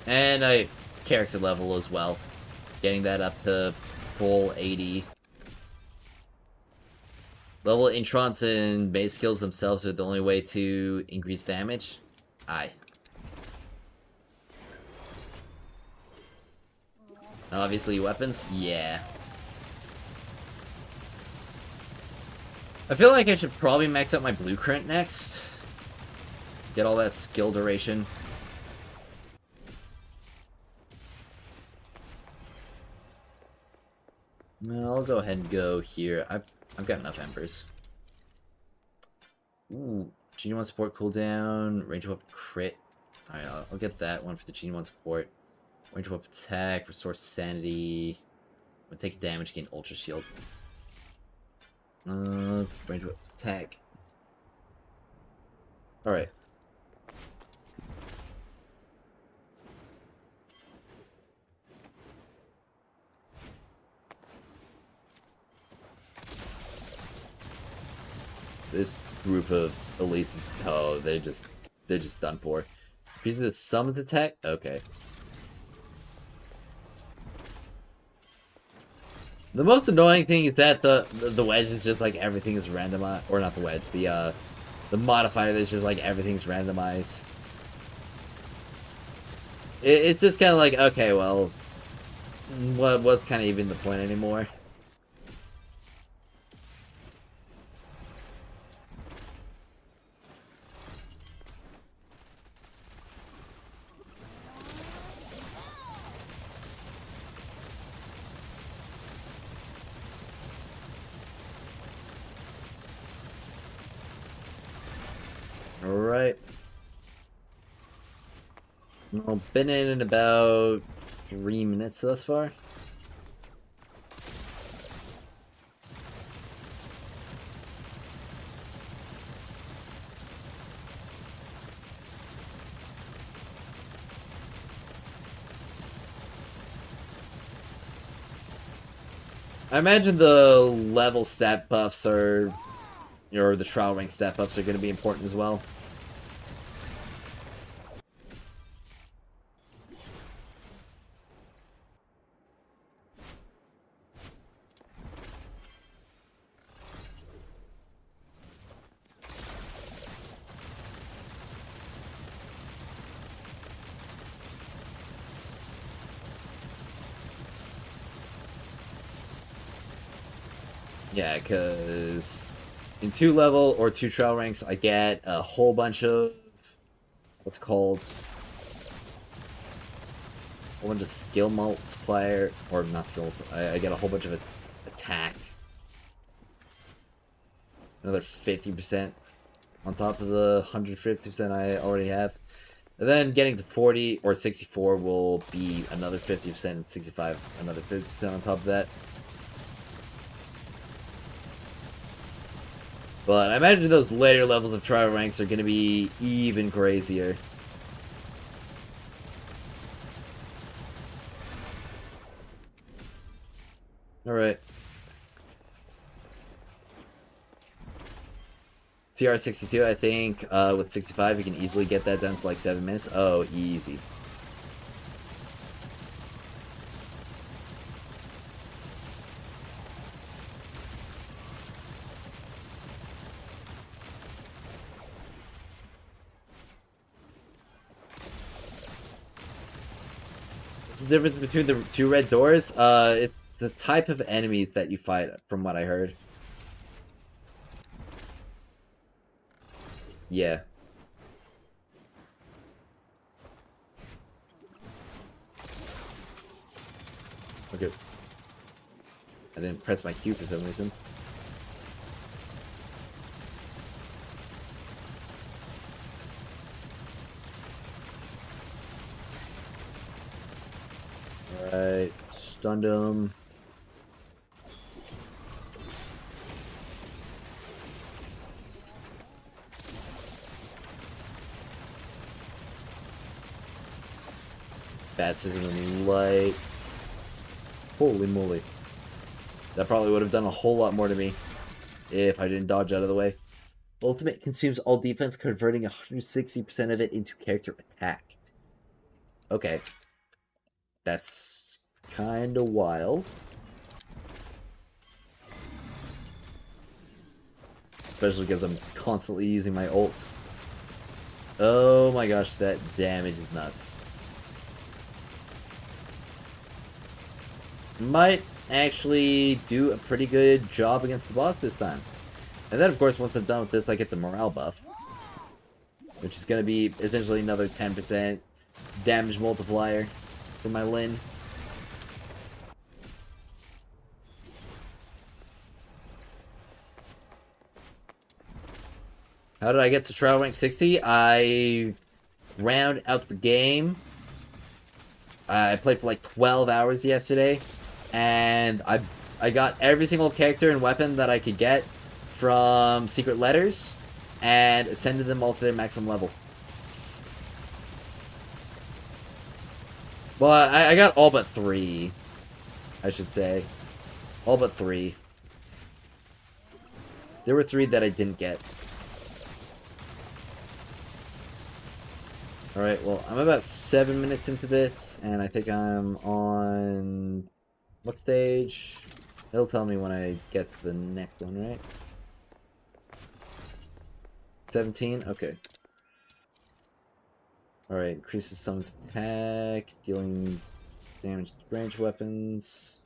And I character level as well. Getting that up to full 80. Level introns and base skills themselves are the only way to increase damage? Aye. Obviously weapons? Yeah. I feel like I should probably max out my blueprint next. Get all that skill duration. No, I'll go ahead and go here. I've got enough embers. Ooh, Genie 1 support cooldown, range weapon crit. Alright, I'll get that one for the Genie 1 support. Range weapon attack, restore sanity. I'm gonna take damage, gain ultra shield. Range weapon attack. Alright. This group of Elise's, oh, they're just done for. Piece of the summons attack? Okay. The most annoying thing is that the wedge is just like everything is randomized, or not the wedge, the modifier is just like everything's randomized. It's just kind of like, okay, well, what's kind of even the point anymore? Alright. Well, been in about 3 minutes thus far. I imagine the level stat buffs are, or the trial rank stat buffs are going to be important as well. Yeah, because in 2 level or 2 trial ranks, I get a whole bunch of what's called a whole bunch of skill multiplier, or not skill. I get a whole bunch of attack, another 50% on top of the 150% I already have. And then getting to 40 or 64 will be another 50%, and 65 another 50% on top of that. But I imagine those later levels of trial ranks are going to be even crazier. Alright. TR62, I think, with 65, you can easily get that down to like 7 minutes. Oh, easy. What's the difference between the two red doors? It's the type of enemies that you fight, from what I heard. Yeah. Okay. I didn't press my Q for some reason. Alright, stunned him. Bats isn't any light. Holy moly. That probably would have done a whole lot more to me if I didn't dodge out of the way. Ultimate consumes all defense, converting 160% of it into character attack. Okay. That's kind of wild. Especially because I'm constantly using my ult. Oh my gosh, that damage is nuts. Might actually do a pretty good job against the boss this time. And then, of course, once I'm done with this, I get the morale buff. Which is going to be essentially another 10% damage multiplier for my Lin. How did I get to trial rank 60? I round out the game. I played for like 12 hours yesterday. And I got every single character and weapon that I could get from Secret Letters and ascended them all to their maximum level. Well, I got all but 3, I should say. All but 3. There were 3 that I didn't get. Alright, well, I'm about 7 minutes into this, and I think I'm on... what stage? It'll tell me when I get to the next one, right? 17? Okay. Alright, increases someone's attack, dealing damage to range weapons.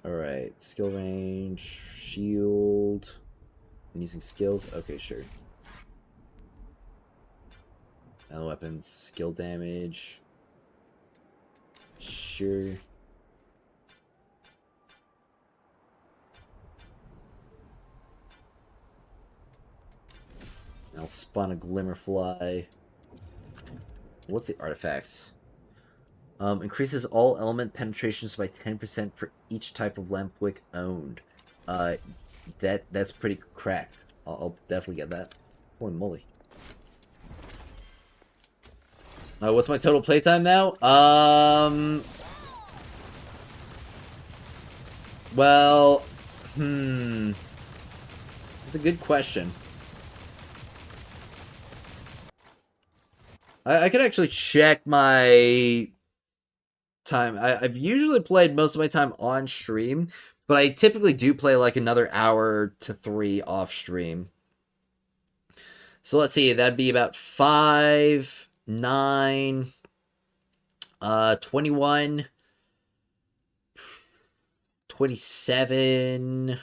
Alright, skill range, shield, and using skills. Okay, sure. Melee weapons, skill damage. Sure. I'll spawn a Glimmerfly. What's the artifact? Increases all element penetrations by 10% for each type of lamp wick owned. That's pretty cracked. I'll definitely get that. Holy moly. What's my total playtime now? Well, that's a good question. I could actually check my time. I've usually played most of my time on stream, but I typically do play like another hour to 3 off stream. So let's see, that'd be about 5, 9, 21, 27,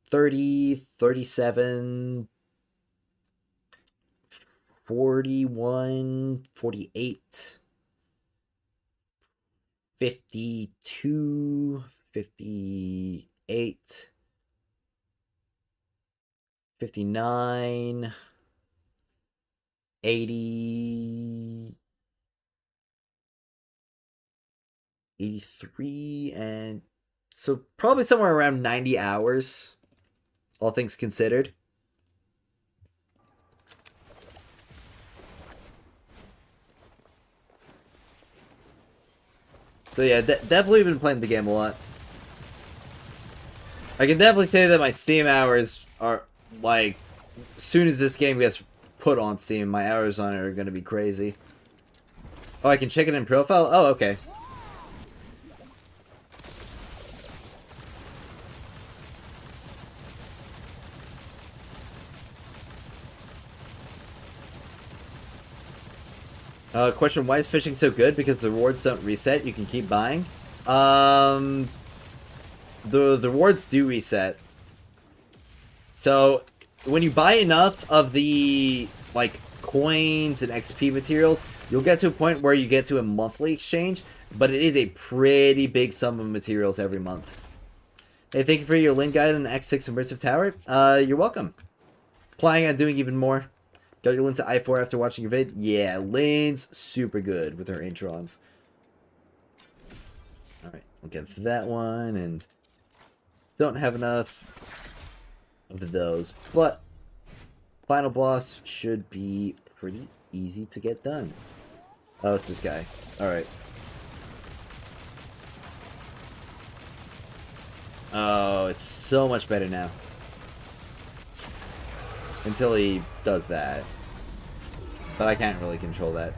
30, 37, 41, 48, 52, 58, 59, 80, 83, and so probably somewhere around 90 hours, all things considered. So yeah, definitely been playing the game a lot. I can definitely say that my Steam hours are, like, as soon as this game gets put on Steam, my hours on it are going to be crazy. Oh, I can check it in profile? Oh, okay. Question, why is fishing so good? Because the rewards don't reset, you can keep buying. The rewards do reset. So, when you buy enough of the, like, coins and XP materials, you'll get to a point where you get to a monthly exchange, but it is a pretty big sum of materials every month. Hey, thank you for your Lin guide on X6 Immersive Tower. You're welcome. Planning on doing even more. Got your Lin to I4 after watching your vid? Yeah, Lin's super good with her introns. Alright, we'll get that one, and don't have enough of those, but final boss should be pretty easy to get done. Oh, it's this guy. Alright. Oh, it's so much better now. Until he does that. But I can't really control that.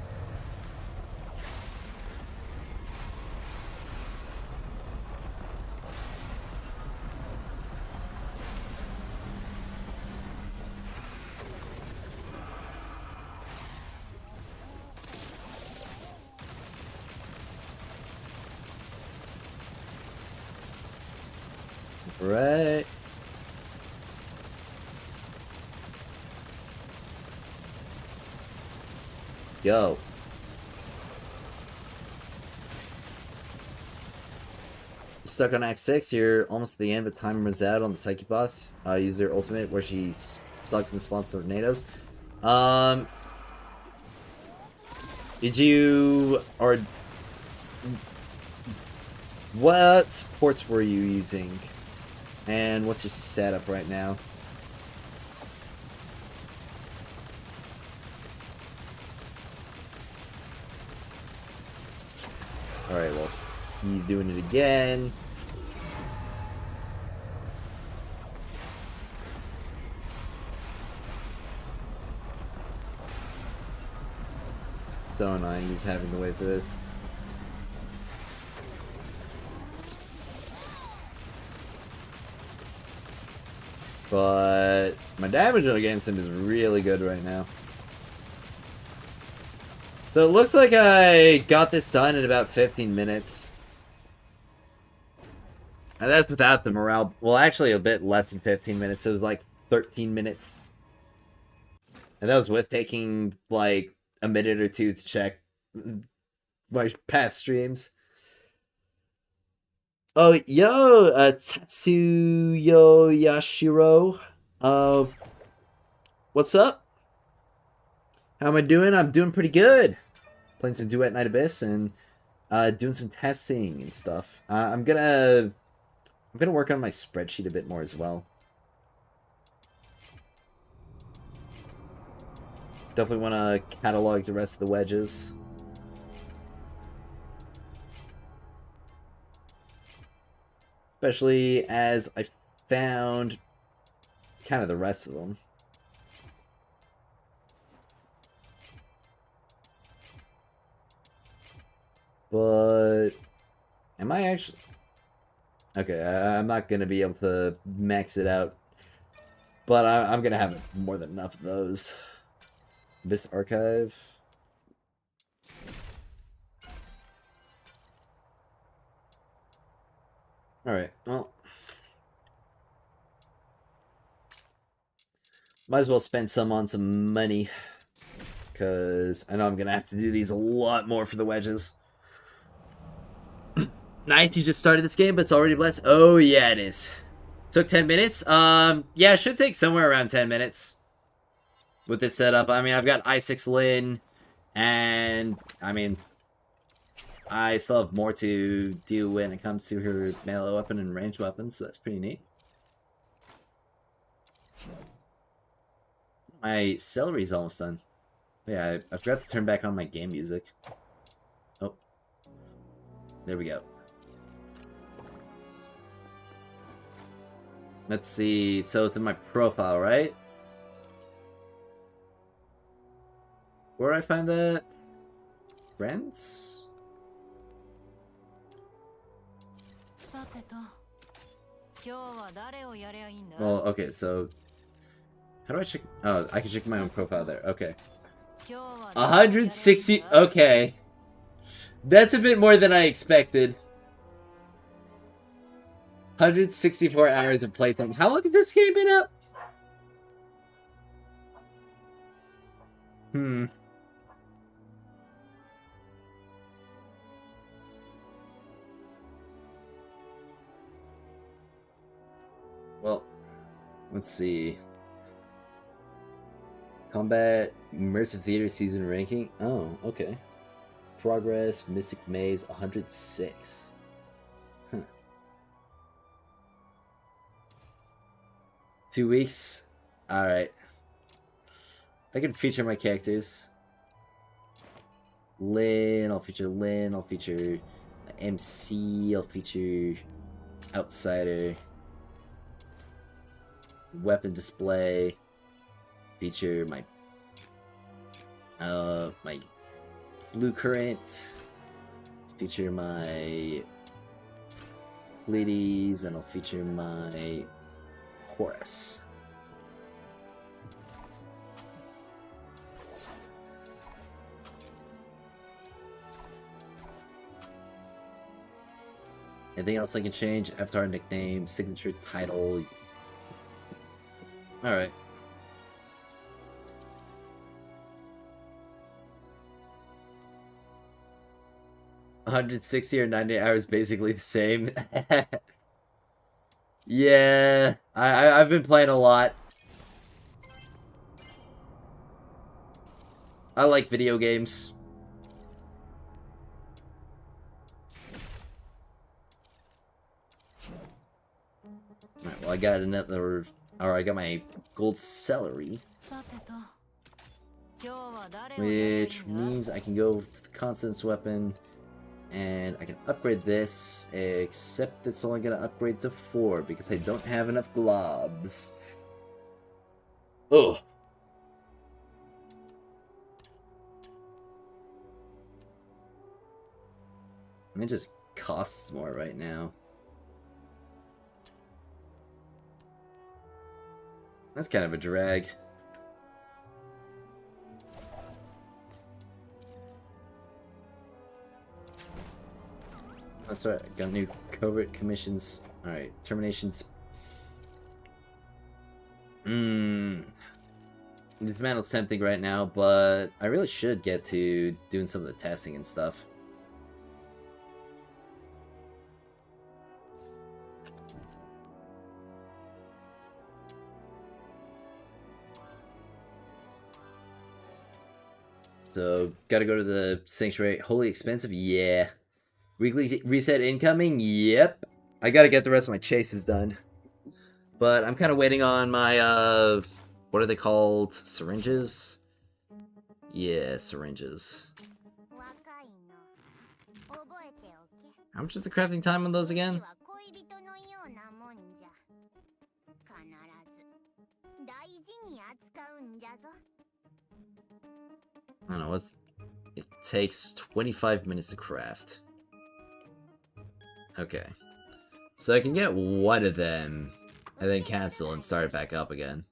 Right. Go. Stuck on Act 6, you're almost at the end, but time runs out on the Psyche boss. Use their ultimate where she sucks and spawns tornadoes. Did you... or... what ports were you using? And what's your setup right now? Alright, well, he's doing it again. So annoying, he's having to wait for this. But my damage against him is really good right now. So it looks like I got this done in about 15 minutes. And that's without the morale. Well, actually a bit less than 15 minutes. It was like 13 minutes. And that was with taking like a minute or two to check my past streams. Oh, yo, Tatsuyo Yashiro. What's up? How am I doing? I'm doing pretty good. Playing some Duet Night Abyss and doing some testing and stuff. I'm gonna work on my spreadsheet a bit more as well. Definitely want to catalog the rest of the wedges. Especially as I found kind of the rest of them. But am I actually... okay, I'm not going to be able to max it out. But I'm going to have more than enough of those. This archive. Alright, well. Might as well spend some on some money. Because I know I'm going to have to do these a lot more for the wedges. Nice, you just started this game, but it's already blessed. Oh, yeah, it is. Took 10 minutes. Yeah, it should take somewhere around 10 minutes. With this setup. I mean, I've got i6 Lin. And, I mean... I still have more to do when it comes to her melee weapon and ranged weapons, so that's pretty neat. My celery's almost done. Yeah, I forgot to turn back on my game music. Oh. There we go. Let's see, so it's in my profile, right? Where do I find that? Friends? Well, okay, so... how do I check... oh, I can check my own profile there. Okay. 160. Okay. That's a bit more than I expected. 164 hours of playtime. How long has this game been up? Well, let's see. Combat Immersive Theater Season Ranking. Oh, okay. Progress, Mystic Maze, 106. Huh. 2 weeks? Alright. I can feature my characters. Lynn, I'll feature Lynn, I'll feature MC, I'll feature Outsider. Weapon display. Feature my my Blue Current. Feature my Pleiades, and I'll feature my Horus. Anything else I can change? Avatar nickname, signature title. Alright. $160 or 90 hours, basically the same. Yeah, I've been playing a lot. I like video games. Alright, well, I got another. Alright, I got my gold celery. Which means I can go to the Constance weapon. And I can upgrade this, except it's only going to upgrade to 4 because I don't have enough globs. Ugh. It just costs more right now. That's kind of a drag. That's right, got new covert commissions. Alright, terminations. This battle's tempting right now, but I really should get to doing some of the testing and stuff. So, gotta go to the sanctuary. Holy expensive? Yeah. Weekly reset incoming? Yep. I gotta get the rest of my chases done. But I'm kind of waiting on my, what are they called? Syringes? Yeah, syringes. How much is the crafting time on those again? I don't know, it takes 25 minutes to craft. Okay. So I can get one of them, and then cancel and start it back up again.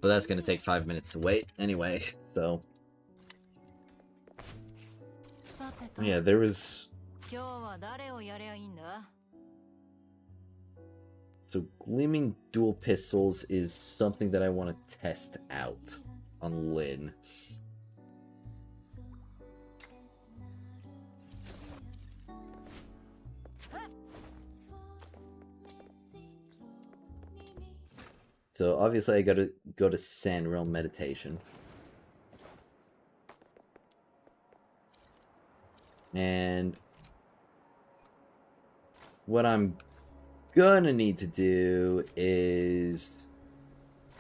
But that's gonna take 5 minutes to wait anyway, so... Yeah, there was... So gleaming dual pistols is something that I want to test out on Lynn. So obviously I gotta go to Sand Realm Meditation. And what I'm gonna need to do is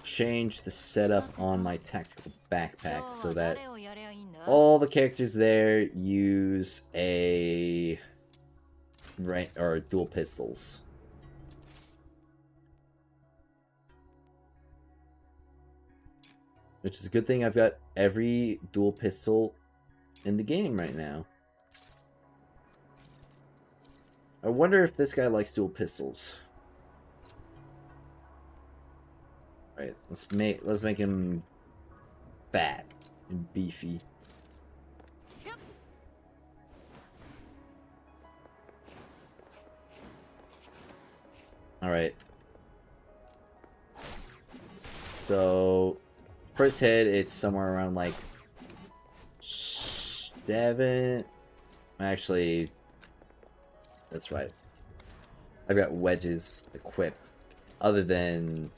change the setup on my tactical backpack so that all the characters there use a dual pistols. Which is a good thing. I've got every dual pistol in the game right now. I wonder if this guy likes dual pistols. Alright, let's make him fat and beefy. Alright. So, first hit, it's somewhere around like 7. Actually, that's right. I've got wedges equipped, other than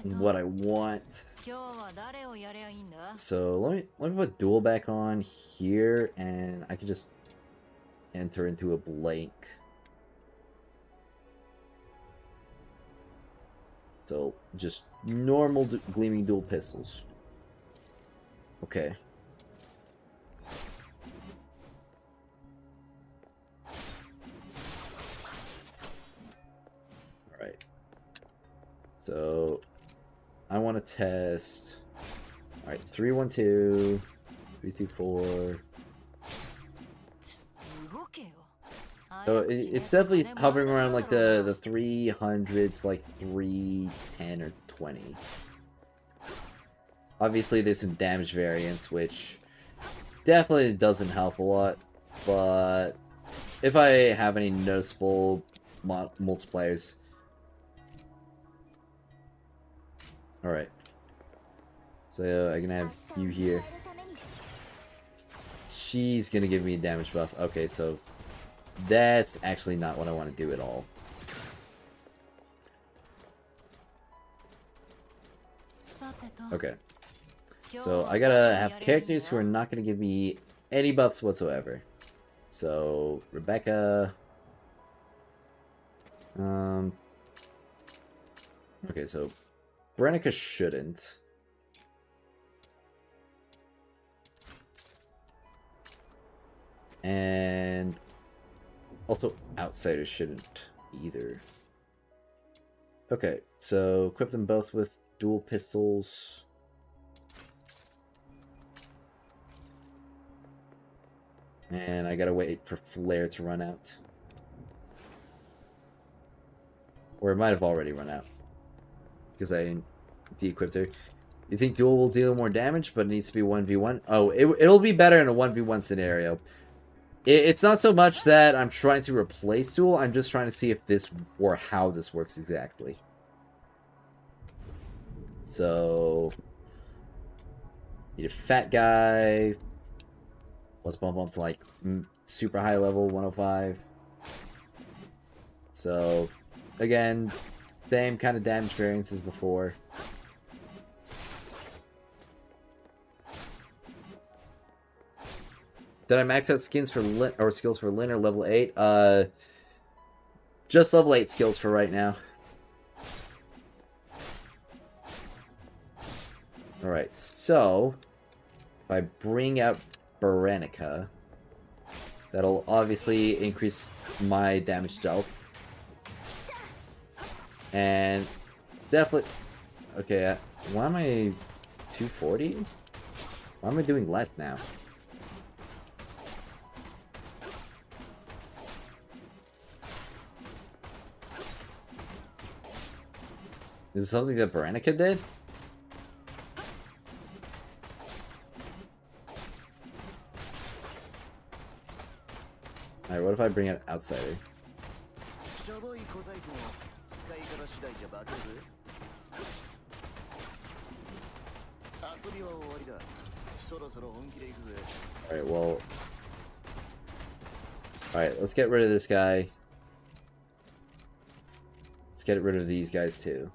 what I want. So let me put duel back on here, and I can just enter into a blank. So just normal gleaming dual pistols. Okay. Alright. So I want to test. Alright, 312, 324. So it's definitely hovering around like the 300s, like 310 or 20. Obviously, there's some damage variance, which definitely doesn't help a lot. But if I have any noticeable multipliers. Alright. So I'm gonna have you here. She's gonna give me a damage buff. Okay, so that's actually not what I want to do at all. Okay. So I gotta have characters who are not gonna give me any buffs whatsoever. So Rebecca. Okay, so Veronica shouldn't. And also Outsiders shouldn't either. Okay, so equip them both with dual pistols. And I gotta wait for Flare to run out. Or it might have already run out. Because I de-equipped her. You think duel will deal more damage, but it needs to be 1v1? Oh, it'll be better in a 1v1 scenario. It's not so much that I'm trying to replace duel, I'm just trying to see if this, or how this works exactly. So, need a fat guy. Let's bump up to like super high level, 105. So, again, same kind of damage variance as before. Did I max out skins for skills for Lin or level 8? Just level 8 skills for right now. Alright, so if I bring out Berenica, that'll obviously increase my damage dealt. And definitely... Okay, why am I 240? Why am I doing less now? Is it something that Berenica did? Alright, what if I bring an outsider? Alright, well... Alright, let's get rid of this guy. Let's get rid of these guys too.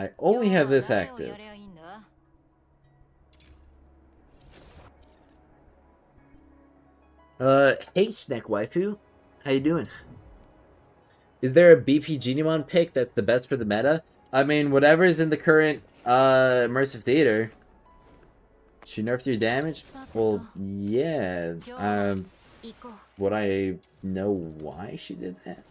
I only have this active. Hey Snack Waifu. How you doing? Is there a BP Genimon pick that's the best for the meta? I mean, whatever's in the current immersive theater. She nerfed your damage? Well, yeah. Would I know why she did that?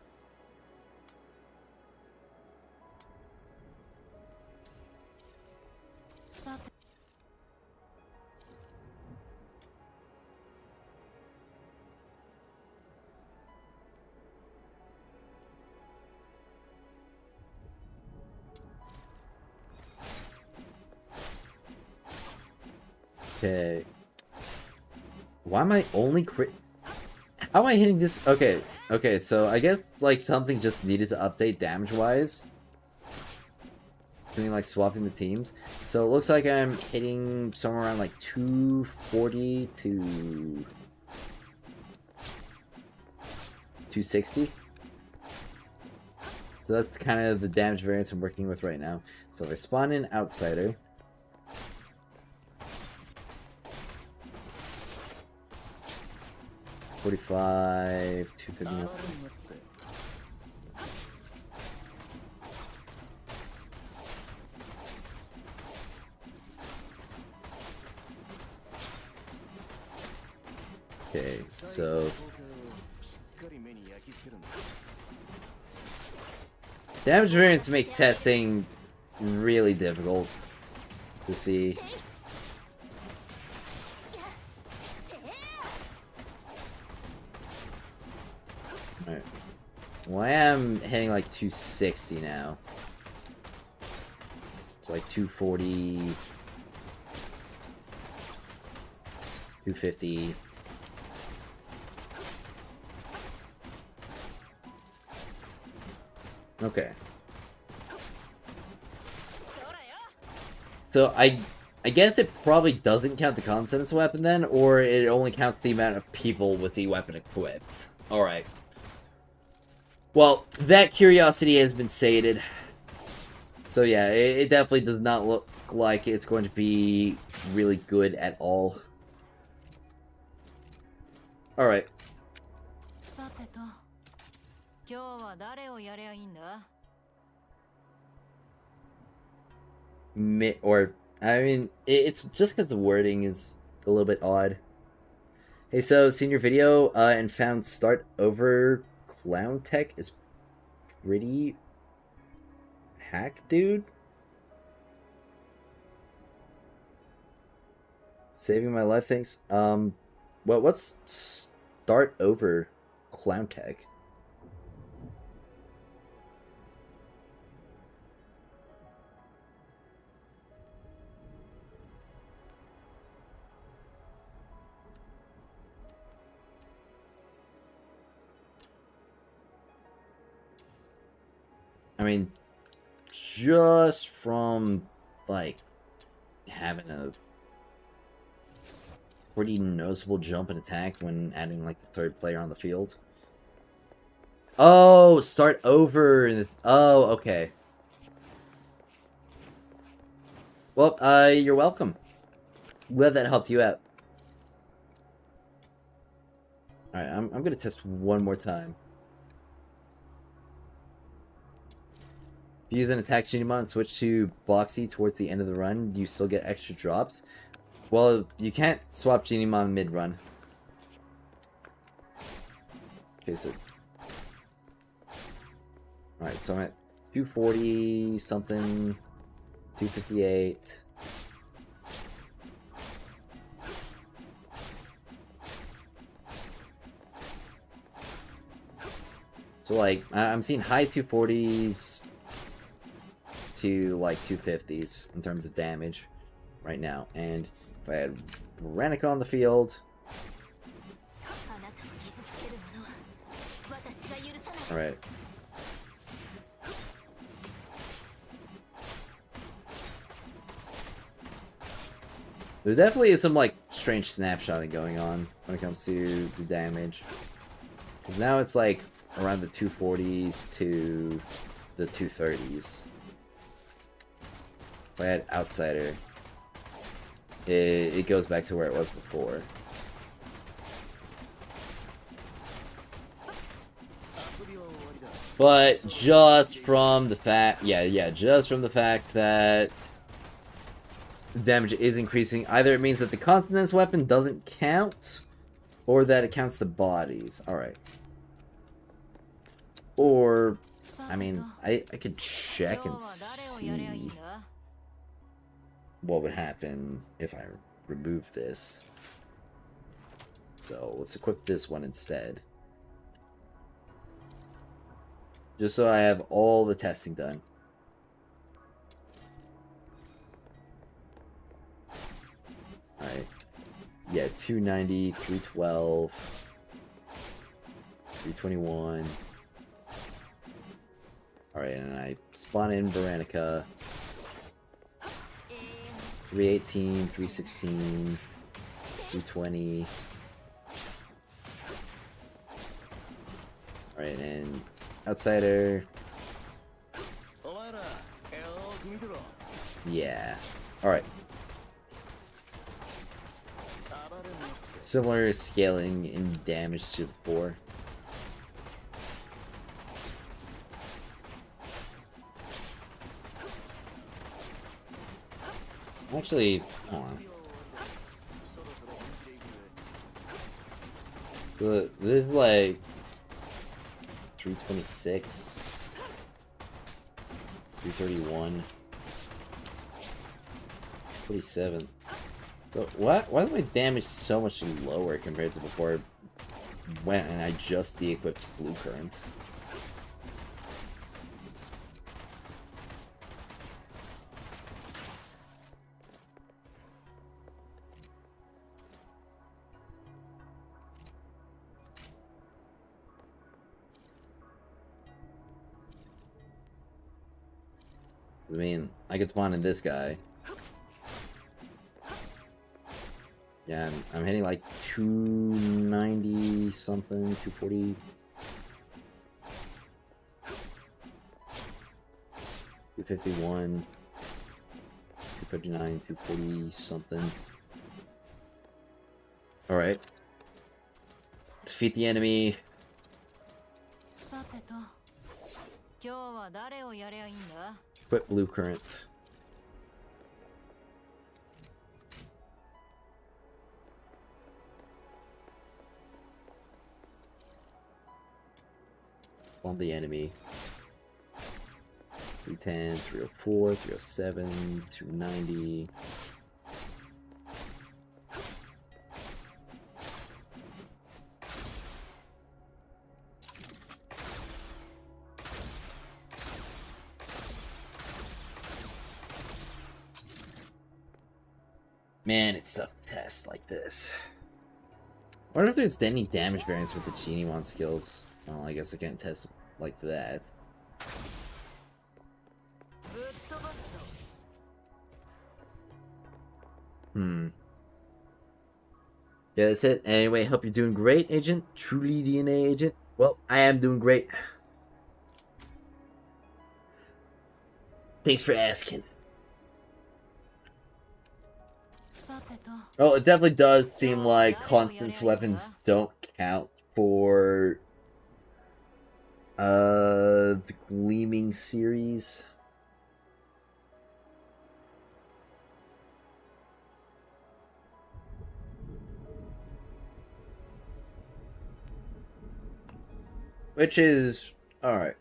Okay. Why am I only crit? How am I hitting this? Okay, okay, so I guess like something just needed to update damage-wise. Doing like swapping the teams. So it looks like I'm hitting somewhere around like 240 to 260. So that's kind of the damage variance I'm working with right now. So if I spawn in Outsider. $45, $250. Okay, so damage variance makes testing really difficult to see. Alright. Well, I am hitting like 260 now. It's like 240, 250. Okay. So I guess it probably doesn't count the Consonance weapon then, or it only counts the amount of people with the weapon equipped. Alright. Well, that curiosity has been sated. So yeah, it definitely does not look like it's going to be really good at all. Alright. I mean, it's just because the wording is a little bit odd. Hey, so, seen your video and found start over clown tech is pretty hack, dude. Saving my life, thanks. Well, what's start over clown tech? I mean, just from, like, having a pretty noticeable jump in attack when adding, like, the third player on the field. Oh, start over. Oh, okay. Well, you're welcome. Glad that helped you out. Alright, I'm gonna test one more time. If you use an attack Shinimon and switch to Boxy towards the end of the run, you still get extra drops. Well, you can't swap Shinimon mid-run. Okay, so... Alright, so I'm at 240 something, 258. So, like, I'm seeing high 240s to, like, 250s in terms of damage right now. And if I had Ranica on the field... Alright. There definitely is some, like, strange snapshotting going on when it comes to the damage. Because now it's, like, around the 240s to the 230s. If I had Outsider, it goes back to where it was before. But just from the fact, just from the fact that damage is increasing, either it means that the Consonance weapon doesn't count, or that it counts the bodies. Alright. Or, I mean, I could check and see what would happen if I remove this. So, let's equip this one instead. Just so I have all the testing done. Alright. Yeah, 290, 312, 321. Alright, and I spawn in Veronica. 318, 316, 320. Alright, and Outsider. Yeah. Alright. Similar scaling and damage to before. Actually, hold on. This is like 326, 331, 47. But what? Why is my damage so much lower compared to before when I just de-equipped Blue Current? I mean, I could spawn in this guy. Yeah, I'm hitting like 290 something, 240. $251, 259, 240 something. Alright. Defeat the enemy. Quit Blue Current. Spawn the enemy. 310, 304, 307, 290. Man, it's tough to test like this. I wonder if there's any damage variance with the Genie Wand skills. Well, I guess I can't test like that. Yeah, that's it. Anyway, hope you're doing great, Agent. Truly DNA Agent. Well, I am doing great. Thanks for asking. Well, it definitely does seem like Constance weapons don't count for the Gleaming series. Which is alright.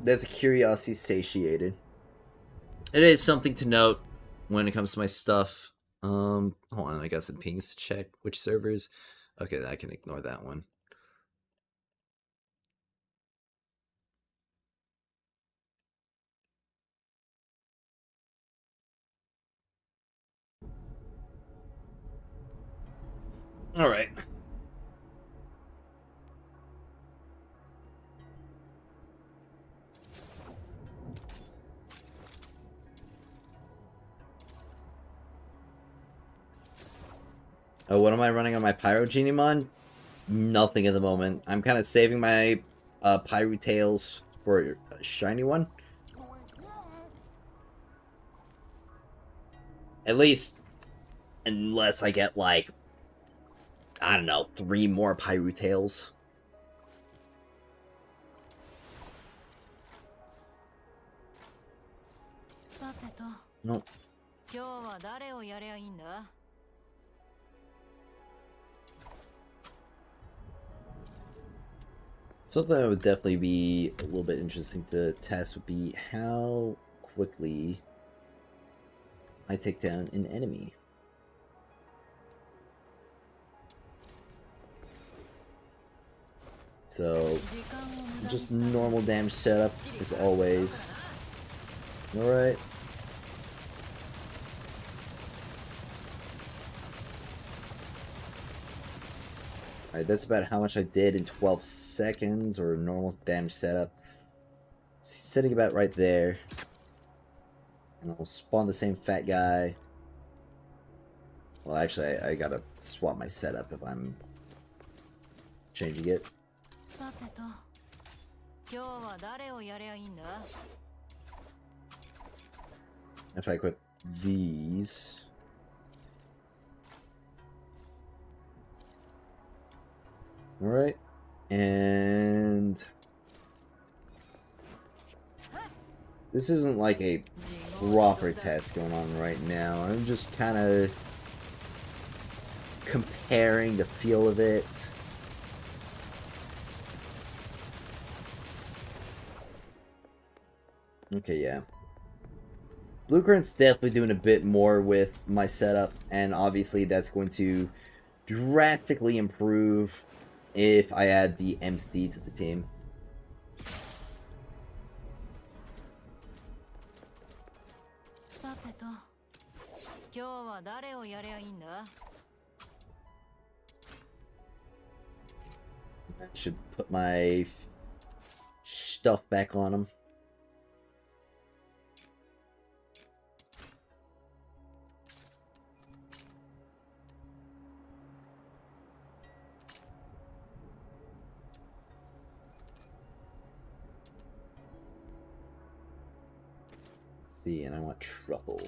That's a curiosity satiated. It is something to note when it comes to my stuff. Hold on, I got some pings to check which servers. Okay, I can ignore that one. All right. Oh, what am I running on my Pyro Genie Mon? Nothing at the moment. I'm kind of saving my Pyro Tails for a shiny one. At least, unless I get like, I don't know, 3 more Pyro Tails. Nope. Something that would definitely be a little bit interesting to test would be how quickly I take down an enemy. So, just normal damage setup as always. Alright. Alright, that's about how much I did in 12 seconds, or normal damage setup. Sitting about right there. And I'll spawn the same fat guy. Well, actually, I gotta swap my setup if I'm changing it. If I equip these... Alright. And... This isn't like a proper test going on right now. I'm just kind of comparing the feel of it. Okay, yeah. Blue Current's definitely doing a bit more with my setup, and obviously that's going to drastically improve if I add the MC to the team. I should put my stuff back on him. See, and I want Truffle.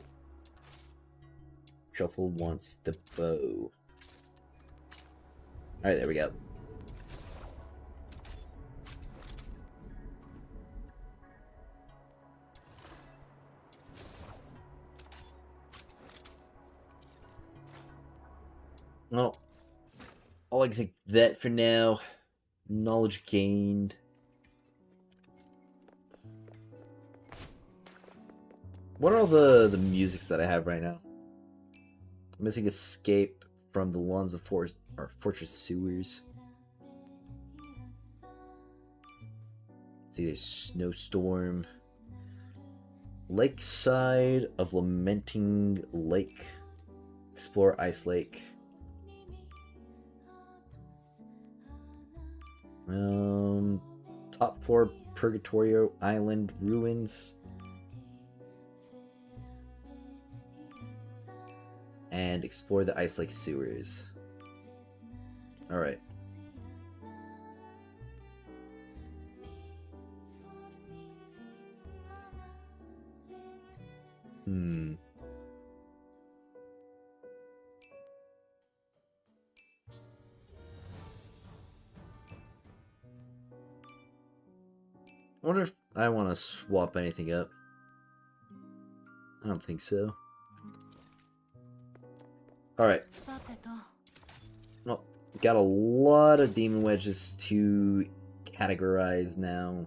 Truffle wants the bow. Alright, there we go. Well, I'll exit that for now. Knowledge gained. What are all the musics that I have right now? Missing Escape from the Lawns of Forest or Fortress Sewers. Let's see, there's Snowstorm. Lakeside of Lamenting Lake. Explore Ice Lake. Top floor Purgatorio Island Ruins. And explore the Ice Lake sewers. Alright. I wonder if I want to swap anything up. I don't think so. Alright. Well, got a lot of demon wedges to categorize now.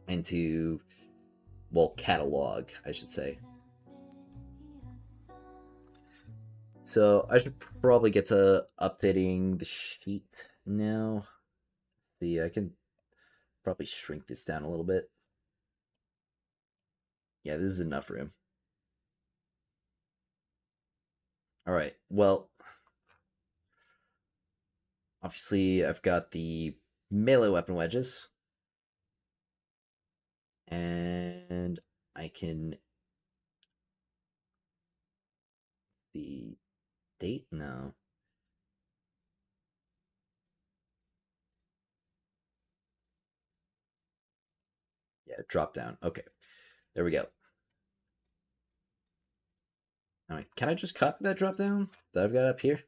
And to, well, catalog, I should say. So I should probably get to updating the sheet now. See, I can probably shrink this down a little bit. Yeah, this is enough room. Alright, well, obviously I've got the melee weapon wedges. And I can... The date? No. Yeah, drop down. Okay, there we go. Alright, can I just copy that drop down that I've got up here?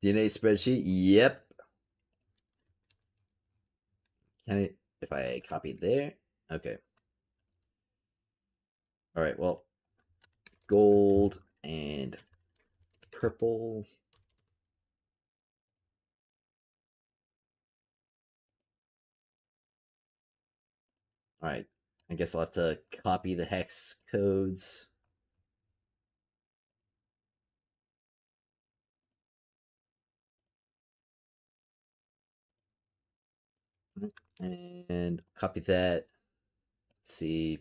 DNA spreadsheet? Yep. Can I, if I copy there? Okay. Alright, well, gold and purple. Alright, I guess I'll have to copy the hex codes. And copy that. Let's see.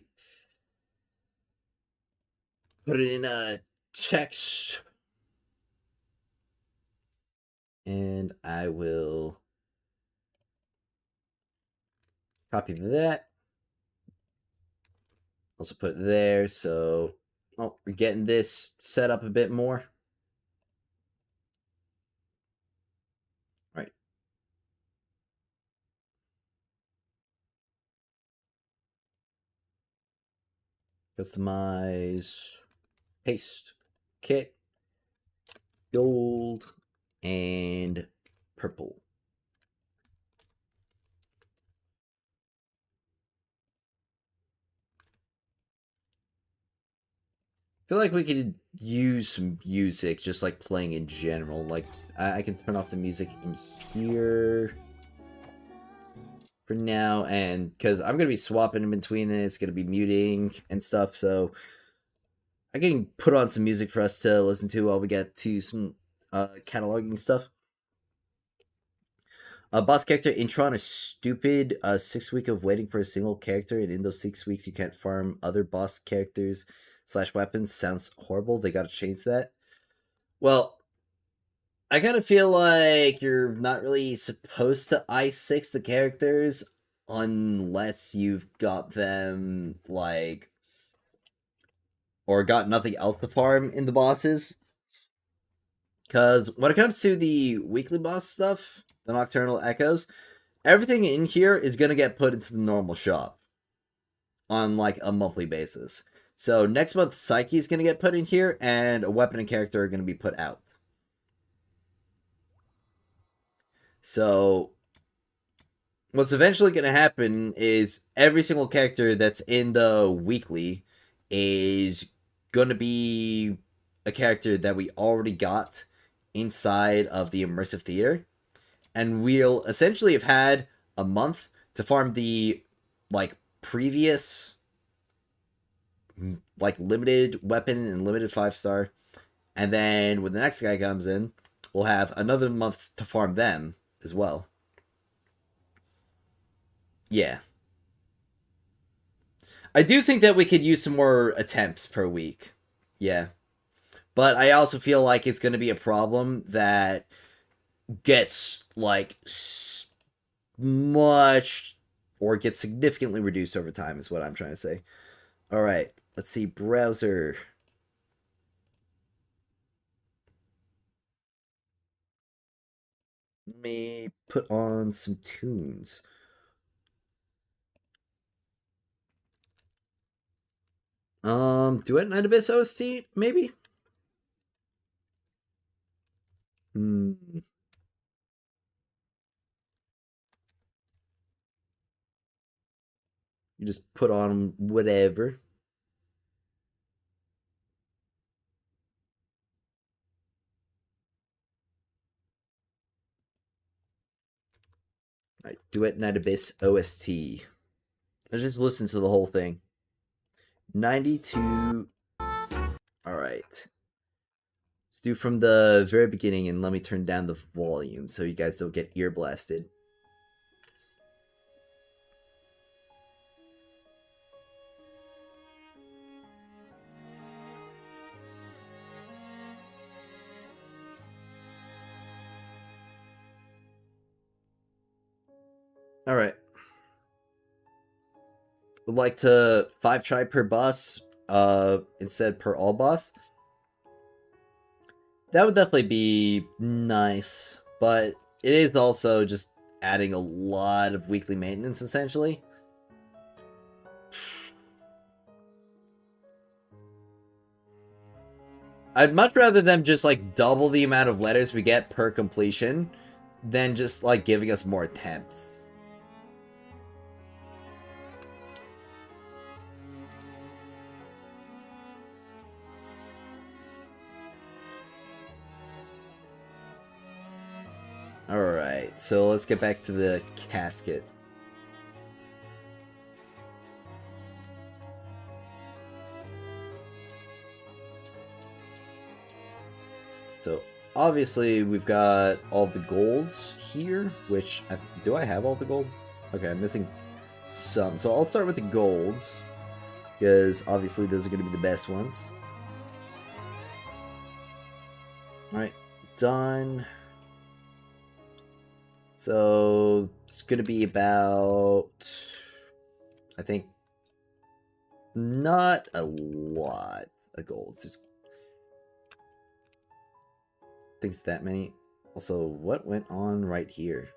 put it in a text. And I will copy that. Also put it there, so we're getting this set up a bit more. Right. Customize, paste, kit, gold, and purple. I feel like we could use some music, just like playing in general. Like, I can turn off the music in here for now, and because I'm going to be swapping in between this, going to be muting and stuff, so I can put on some music for us to listen to while we get to some cataloging stuff. A boss character Intron is stupid. 6 week of waiting for a single character, and in those 6 weeks you can't farm other boss characters / weapons. Sounds horrible. They gotta change that. Well, I kind of feel like you're not really supposed to I6 the characters unless you've got them like or got nothing else to farm in the bosses. Because when it comes to the weekly boss stuff, the Nocturnal Echoes, everything in here is going to get put into the normal shop on like a monthly basis. So next month, Psyche is going to get put in here, and a weapon and character are going to be put out. So what's eventually going to happen is every single character that's in the weekly is going to be a character that we already got inside of the immersive theater, and we'll essentially have had a month to farm the like previous like limited weapon and limited 5-star, and then when the next guy comes in, we'll have another month to farm them as well. Yeah, I do think that we could use some more attempts per week. Yeah, but I also feel like it's going to be a problem that gets like much or gets significantly reduced over time is what I'm trying to say. All right, let's see, browser. Let me put on some tunes. Duet Night Abyss OST, maybe? Hmm. You just put on whatever. All right, Duet Night Abyss OST. Let's just listen to the whole thing. 92. All right. Let's do from the very beginning, and let me turn down the volume so you guys don't get ear blasted. All right. Would like to 5 try per boss instead per all boss. That would definitely be nice, but it is also just adding a lot of weekly maintenance essentially. I'd much rather them just like double the amount of letters we get per completion than just like giving us more attempts. Alright, so let's get back to the casket. So obviously we've got all the golds here, which do I have all the golds? Okay, I'm missing some. So I'll start with the golds because obviously those are going to be the best ones. Alright, done. So it's gonna be about, I think, not a lot of gold. Just I think it's that many. Also, what went on right here?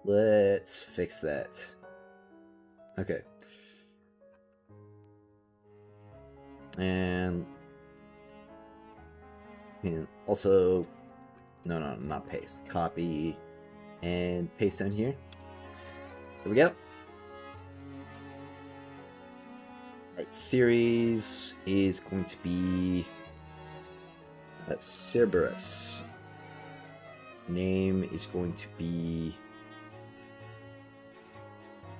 Let's fix that. Okay. And also, no, not paste. Copy and paste down here. There we go. Alright, series is going to be Cerberus. Name is going to be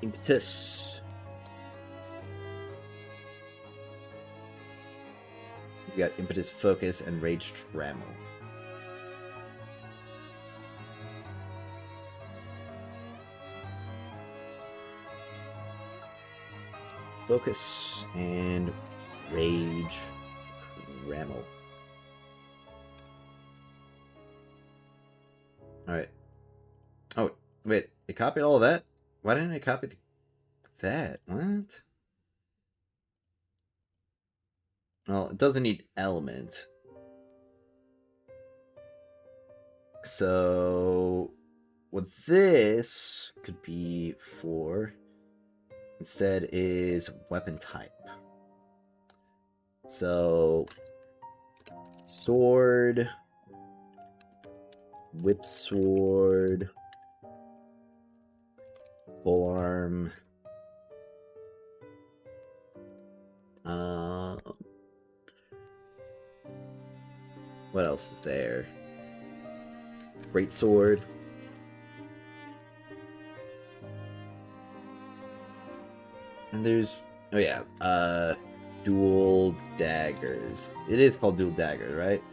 Impetus. We got Impetus, Focus, and Rage Trammel. Focus and Rage Trammel. Alright. Oh, wait. It copied all of that? Why didn't I copy that? What? Well, it doesn't need element. So what this could be for instead is weapon type. So sword, whip sword, forearm, what else is there? Great sword. And there's, oh yeah, dual daggers. It is called dual dagger, right?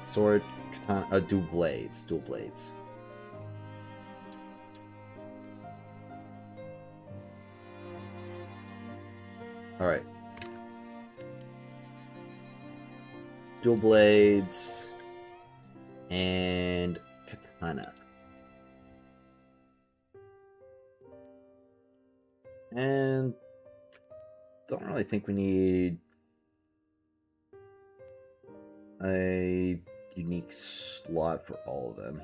Sword, katana, dual blades, Alright. Dual blades and katana. And don't really think we need a unique slot for all of them.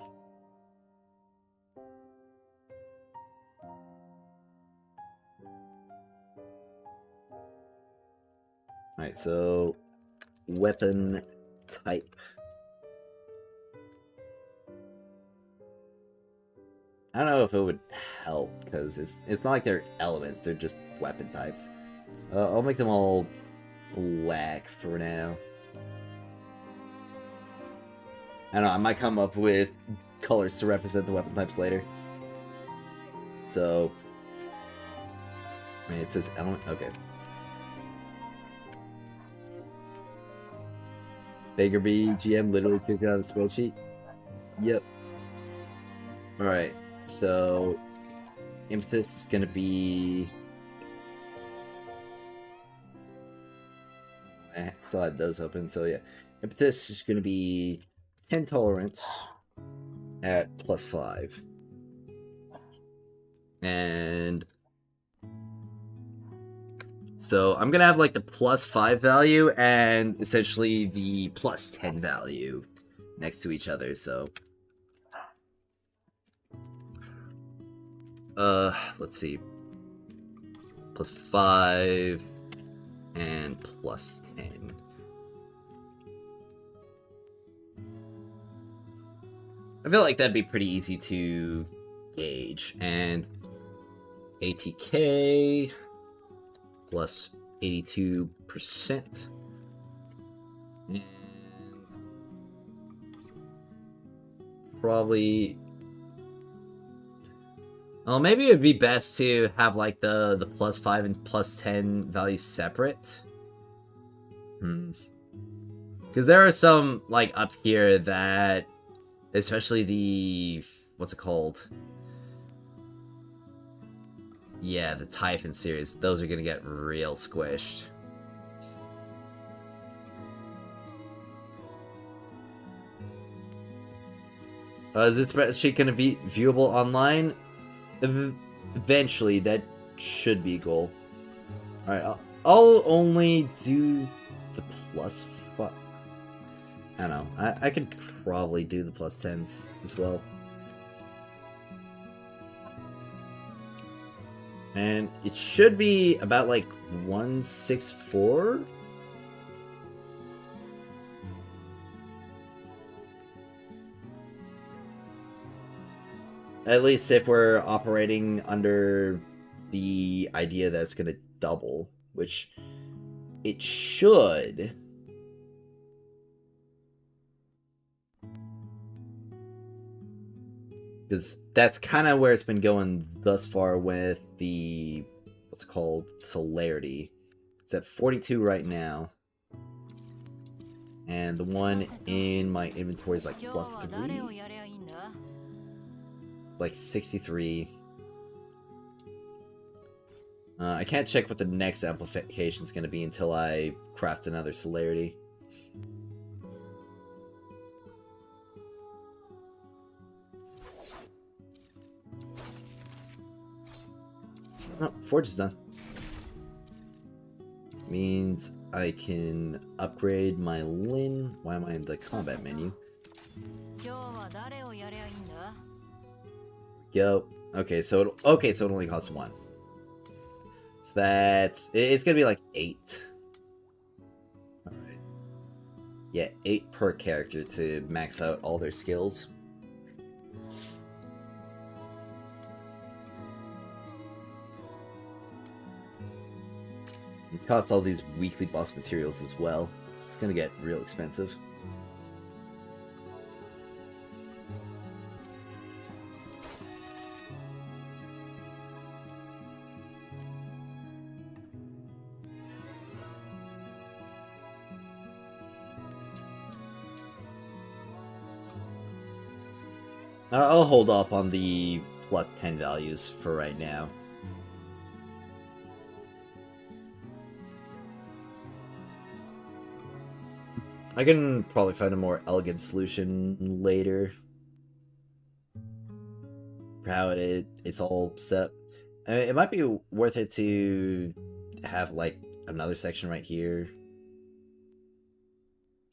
Alright, so weapon type. I don't know if it would help because it's not like they're elements; they're just weapon types. I'll make them all black for now. I don't know. I might come up with colors to represent the weapon types later. So, I mean, it says element. Okay. Baker B, GM literally kicked out of the spreadsheet. Yep. Alright, so Impetus is gonna be, I still had those open, so yeah. Impetus is gonna be 10 tolerance at +5. And so I'm gonna have like the +5 value and essentially the +10 value next to each other, so let's see. +5 and +10. I feel like that'd be pretty easy to gauge. And ATK plus 82%. And probably, well, maybe it would be best to have like the +5 and +10 values separate. Because there are some like up here that, especially the, what's it called? Yeah, the Typhon series, those are gonna get real squished. Is this spreadsheet gonna be viewable online? Eventually, that should be a goal. Alright, I'll only do the plus... I don't know. I could probably do the plus 10s as well. And it should be about like 164? At least if we're operating under the idea that it's going to double, which it should. Because that's kind of where it's been going thus far with the, what's it called, celerity. It's at 42 right now. And the one in my inventory is like plus 3. Like 63. I can't check what the next amplification is going to be until I craft another celerity. Oh, forge is done. Means I can upgrade my Lin. Why am I in the combat menu? Yo. Okay, so it only costs 1. So that's it's gonna be like 8. All right. Yeah, 8 per character to max out all their skills. It costs all these weekly boss materials as well. It's gonna get real expensive. I'll hold off on the plus 10 values for right now. I can probably find a more elegant solution later. For how it's all set. I mean, it might be worth it to have like another section right here.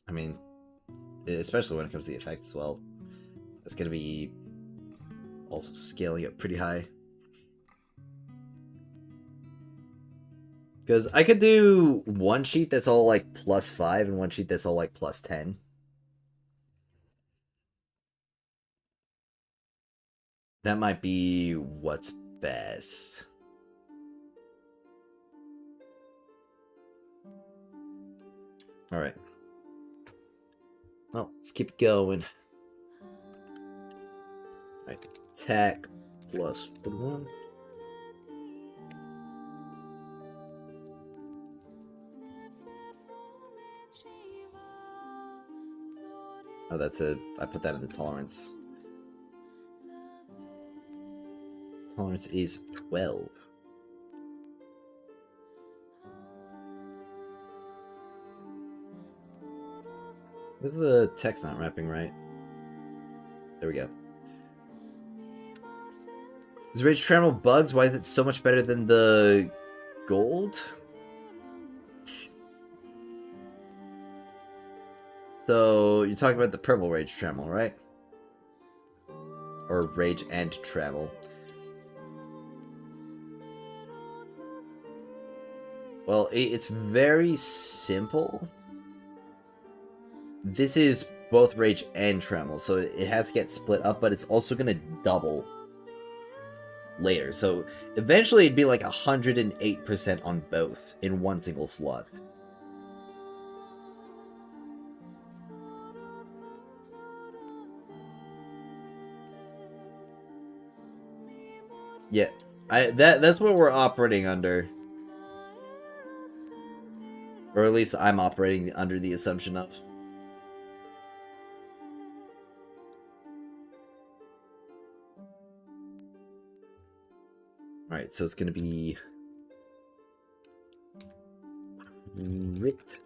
I mean, especially when it comes to the effect as well. It's gonna be also scaling up pretty high. Because I could do one sheet that's all like plus 5 and one sheet that's all like plus 10. That might be what's best. Alright. Well, let's keep going. Right, attack plus 1. Oh, I put that in the tolerance. Tolerance is 12. Where's the text not wrapping right? There we go. Is Rage Trammel bugs? Why is it so much better than the gold? So, you're talking about the purple Rage Trammel, right? Or Rage and Travel. Well, it's very simple. This is both Rage and Trammel, so it has to get split up, but it's also going to double later. So eventually it'd be like 108% on both in one single slot. Yeah, that's what we're operating under. Or at least I'm operating under the assumption of. Alright, so it's gonna be crit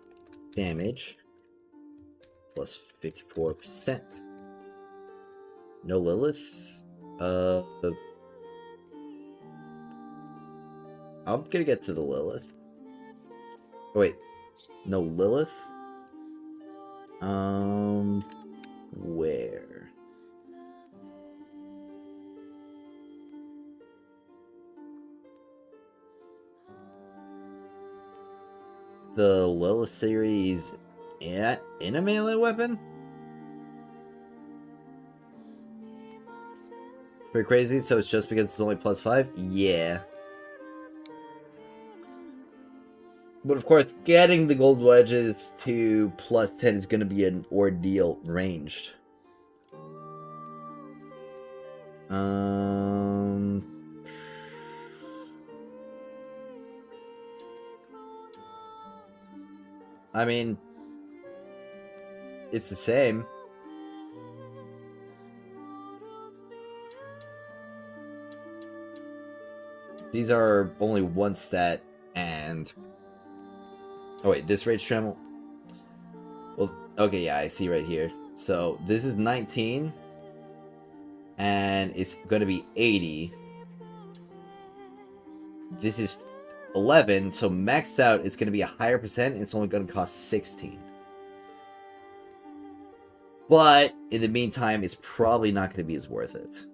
damage plus 54%. No Lilith. I'm gonna get to the Lilith. Oh, wait. No Lilith? Where? The Lilith series in a melee weapon? Pretty crazy, so it's just because it's only +5? Yeah. But of course, getting the gold wedges to +10 is going to be an ordeal ranged. I mean, it's the same. These are only one stat, and... Oh wait, this rage tremble? Well, okay, yeah, I see right here. So, this is 19, and it's gonna be 80. This is 11, so maxed out it's gonna be a higher percent, and it's only gonna cost 16. But, in the meantime, it's probably not gonna be as worth it.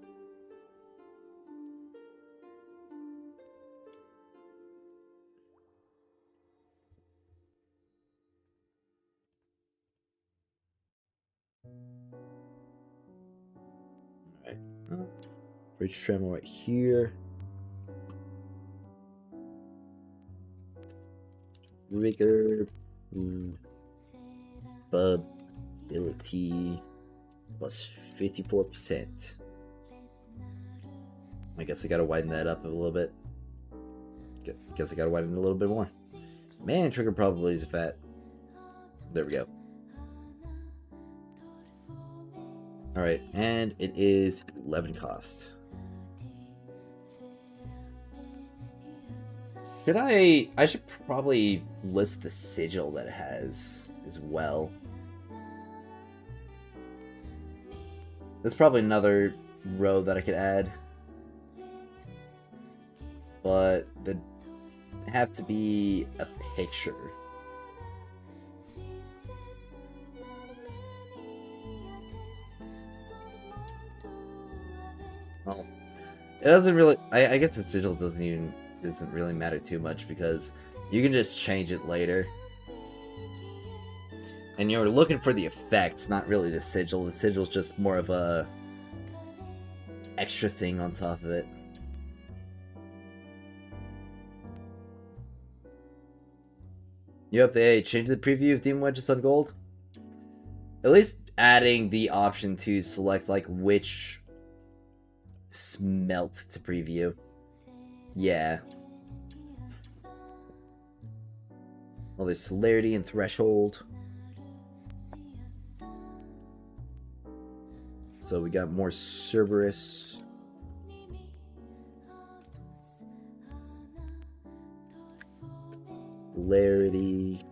Alright. Rage tremble right here. Trigger. Ability. Plus 54%. I guess I gotta widen that up a little bit. Guess I gotta widen it a little bit more. Man, trigger probabilities are fat. There we go. Alright, and it is 11 cost. I should probably list the sigil that it has as well. There's probably another row that I could add. But they have to be a picture. Well, it doesn't really... I guess the sigil doesn't really matter too much because you can just change it later. And you're looking for the effects, not really the sigil. The sigil's just more of a extra thing on top of it. You up there? Change the preview of Demon Wedges on gold? At least adding the option to select like which smelt to preview. Yeah. Well, there's celerity and threshold. So we got more Cerberus. Celerity.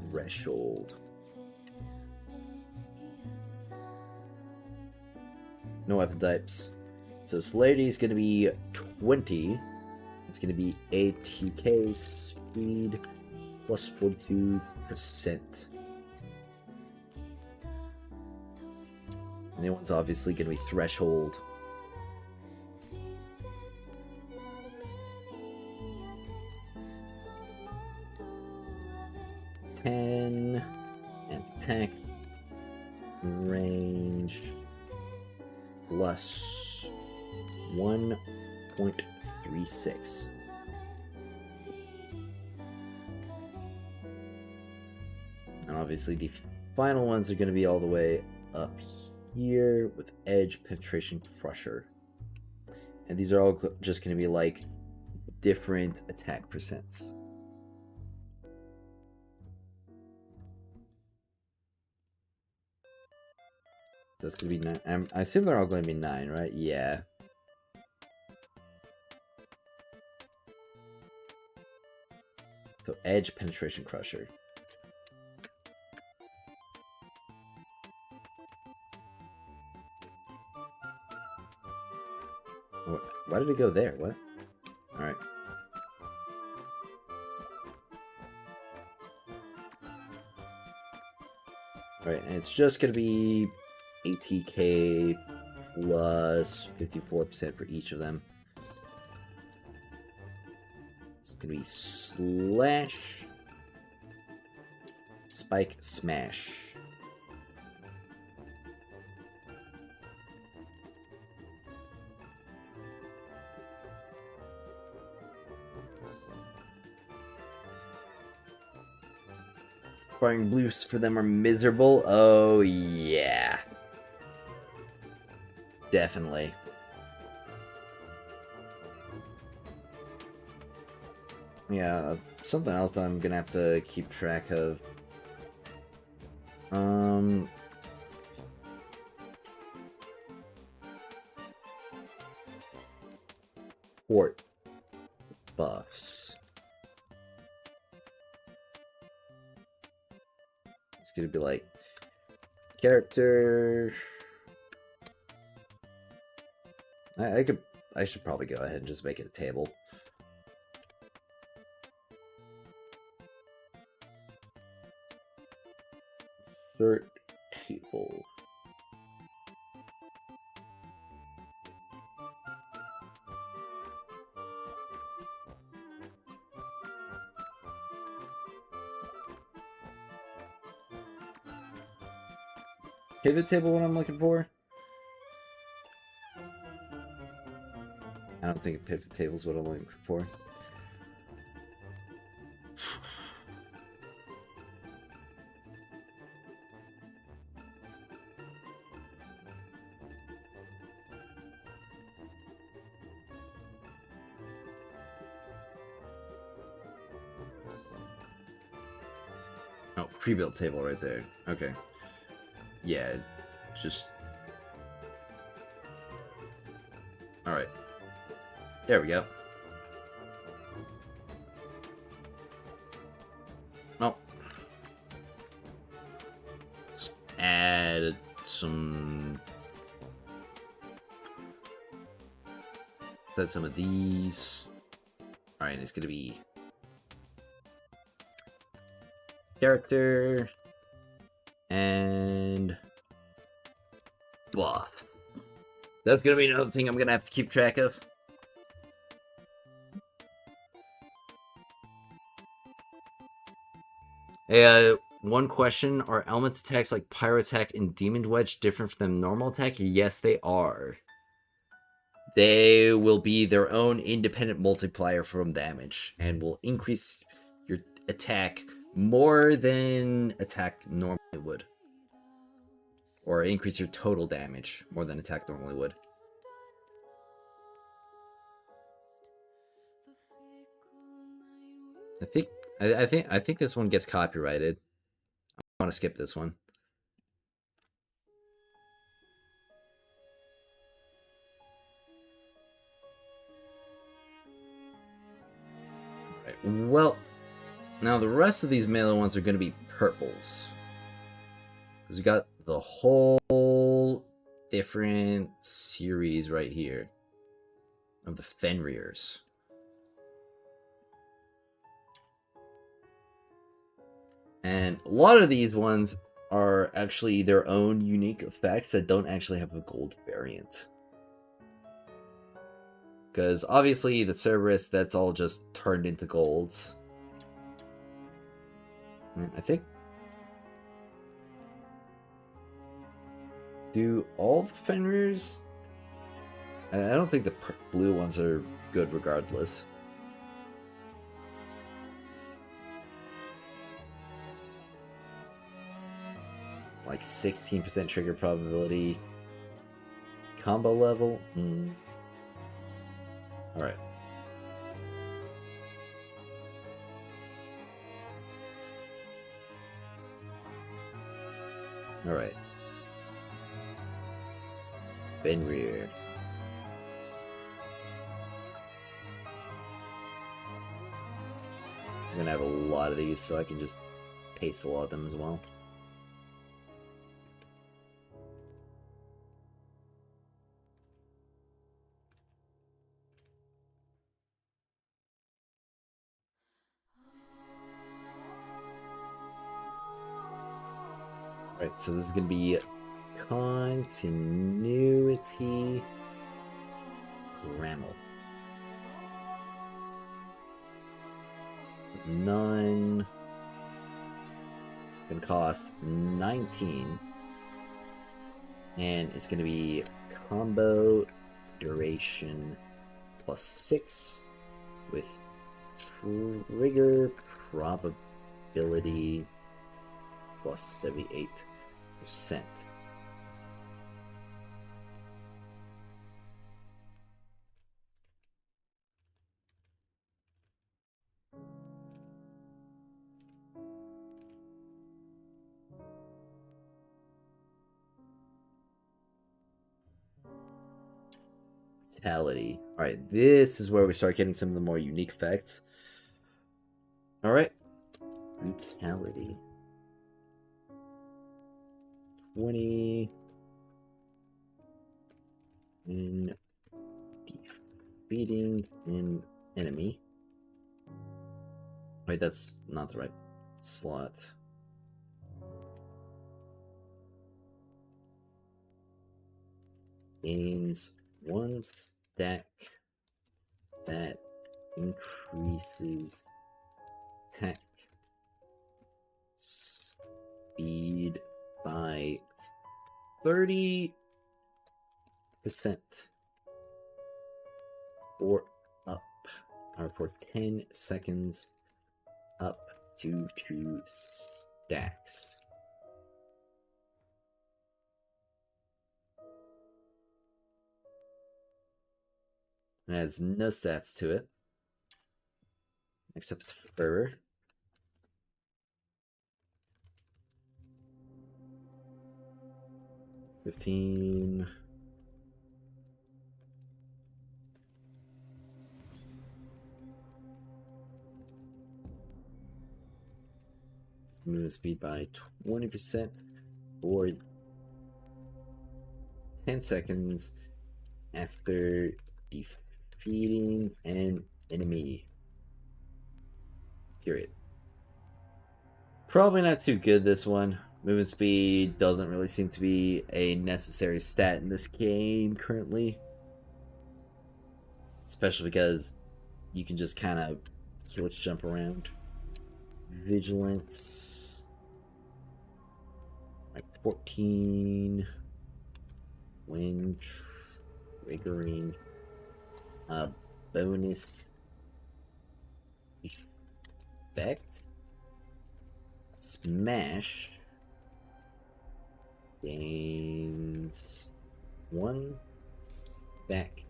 Threshold. No weapon types. So celerity is going to be 20. It's going to be ATK speed plus 42%. And the one's obviously going to be threshold. And attack range plus 1.36. And obviously the final ones are going to be all the way up here with edge, penetration, crusher. And these are all just going to be like different attack percents. That's going to be 9. I assume they're all going to be 9, right? Yeah. Edge Penetration Crusher. Why did it go there? What? Alright. Alright, and it's just gonna be ATK plus 54% for each of them. It's gonna be Slash, Spike, Smash. Firing blues for them are miserable. Oh, yeah. Definitely. Yeah, something else that I'm gonna have to keep track of. Fort buffs. It's gonna be like character. I should probably go ahead and just make it a table. Insert table. Pivot table, what I'm looking for? I don't think a pivot table is what I'm looking for. Oh, pre-built table right there. Okay. Yeah, just... Alright. There we go. Oh. Let's add some... Set some of these. Alright, it's gonna be... Character... And... Buff. That's gonna be another thing I'm gonna have to keep track of. Hey, one question. Are element attacks like Pyro Attack and Demon Wedge different from normal attack? Yes, they are. They will be their own independent multiplier from damage and will increase your attack more than attack normally would. Or increase your total damage more than attack normally would. I think this one gets copyrighted. I want to skip this one. Right. Well, now the rest of these melee ones are going to be purples. Because we got the whole different series right here of the Fenrir's. And a lot of these ones are actually their own unique effects that don't actually have a gold variant. Because obviously the Cerberus, that's all just turned into golds. I think... Do all the Fenrir's? I don't think the blue ones are good regardless. Like 16% trigger probability. Combo level? Alright. Alright. Fenrir. I'm gonna have a lot of these, so I can just paste a lot of them as well. Alright, so this is gonna be continuity grammar. 9 gonna cost 19, and it's gonna be combo duration plus 6 with trigger probability plus 78%. Brutality. Alright, this is where we start getting some of the more unique effects. Alright. Brutality. 20 in defeating an enemy. Wait, that's not the right slot. Gains 1 stack that increases attack speed by 30% or up, or for 10 seconds up to 2 stacks. It has no stats to it, except fur. $15. Movement speed by 20% for 10 seconds after defeating an enemy. Period. Probably not too good, this one. Movement speed doesn't really seem to be a necessary stat in this game currently. Especially because you can just kind of glitch jump around. Vigilance. Like 14. When triggering a bonus effect. Smash gains 1 stack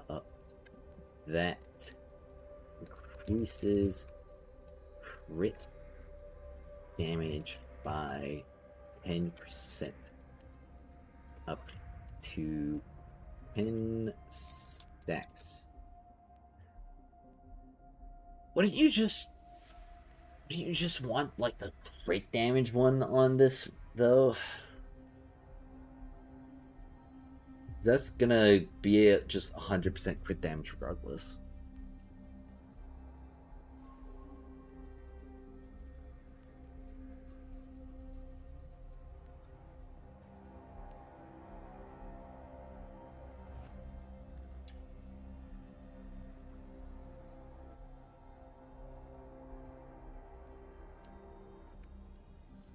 up. That increases crit damage by 10% up to 10 stacks. Wouldn't you just want like the crit damage one on this though? That's gonna be just 100% crit damage regardless.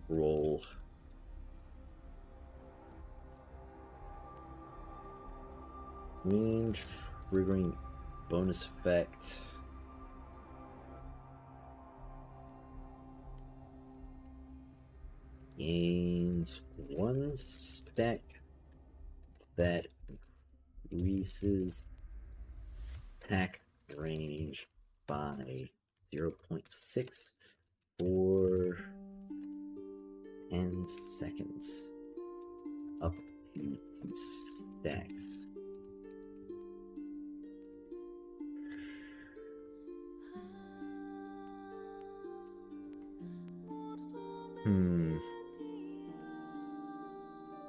Roll. Mean triggering bonus effect. Gains 1 stack that increases attack range by 0.6 for 10 seconds up to 2 stacks.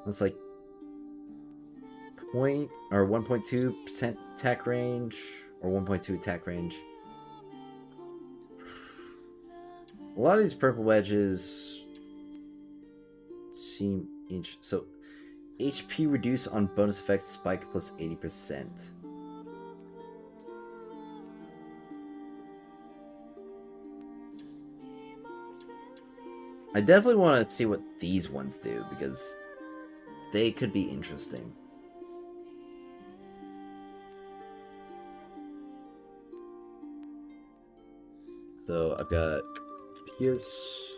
It's like 1.2% attack range or 1.2 attack range. A lot of these purple wedges seem so HP reduce on bonus effect spike plus 80%. I definitely want to see what these ones do because they could be interesting. So I've got Pierce,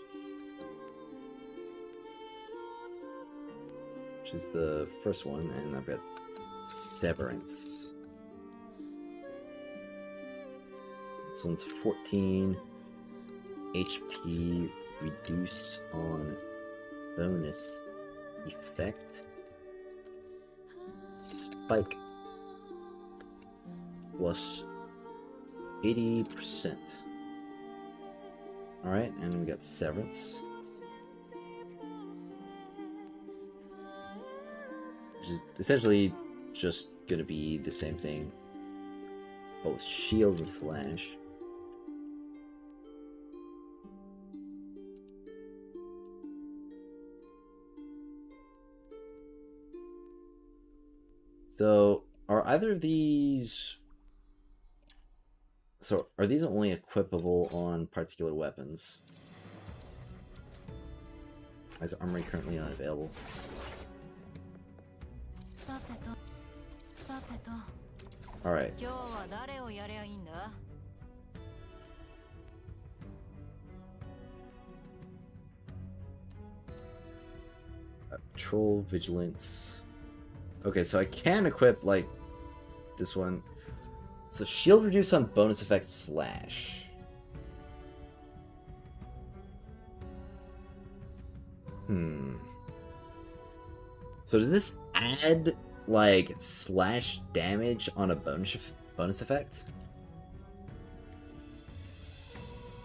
which is the first one, and I've got Severance. This one's 14 HP reduce on bonus effect spike plus 80%. Alright, and we got Severance, which is essentially just gonna be the same thing, but with shield and slash. So, are either of these... So, are these only equipable on particular weapons? Is armory currently unavailable? Alright. Patrol, Vigilance. Okay, so I can equip, like, this one. So shield reduce on bonus effect slash. So does this add, like, slash damage on a bonus effect?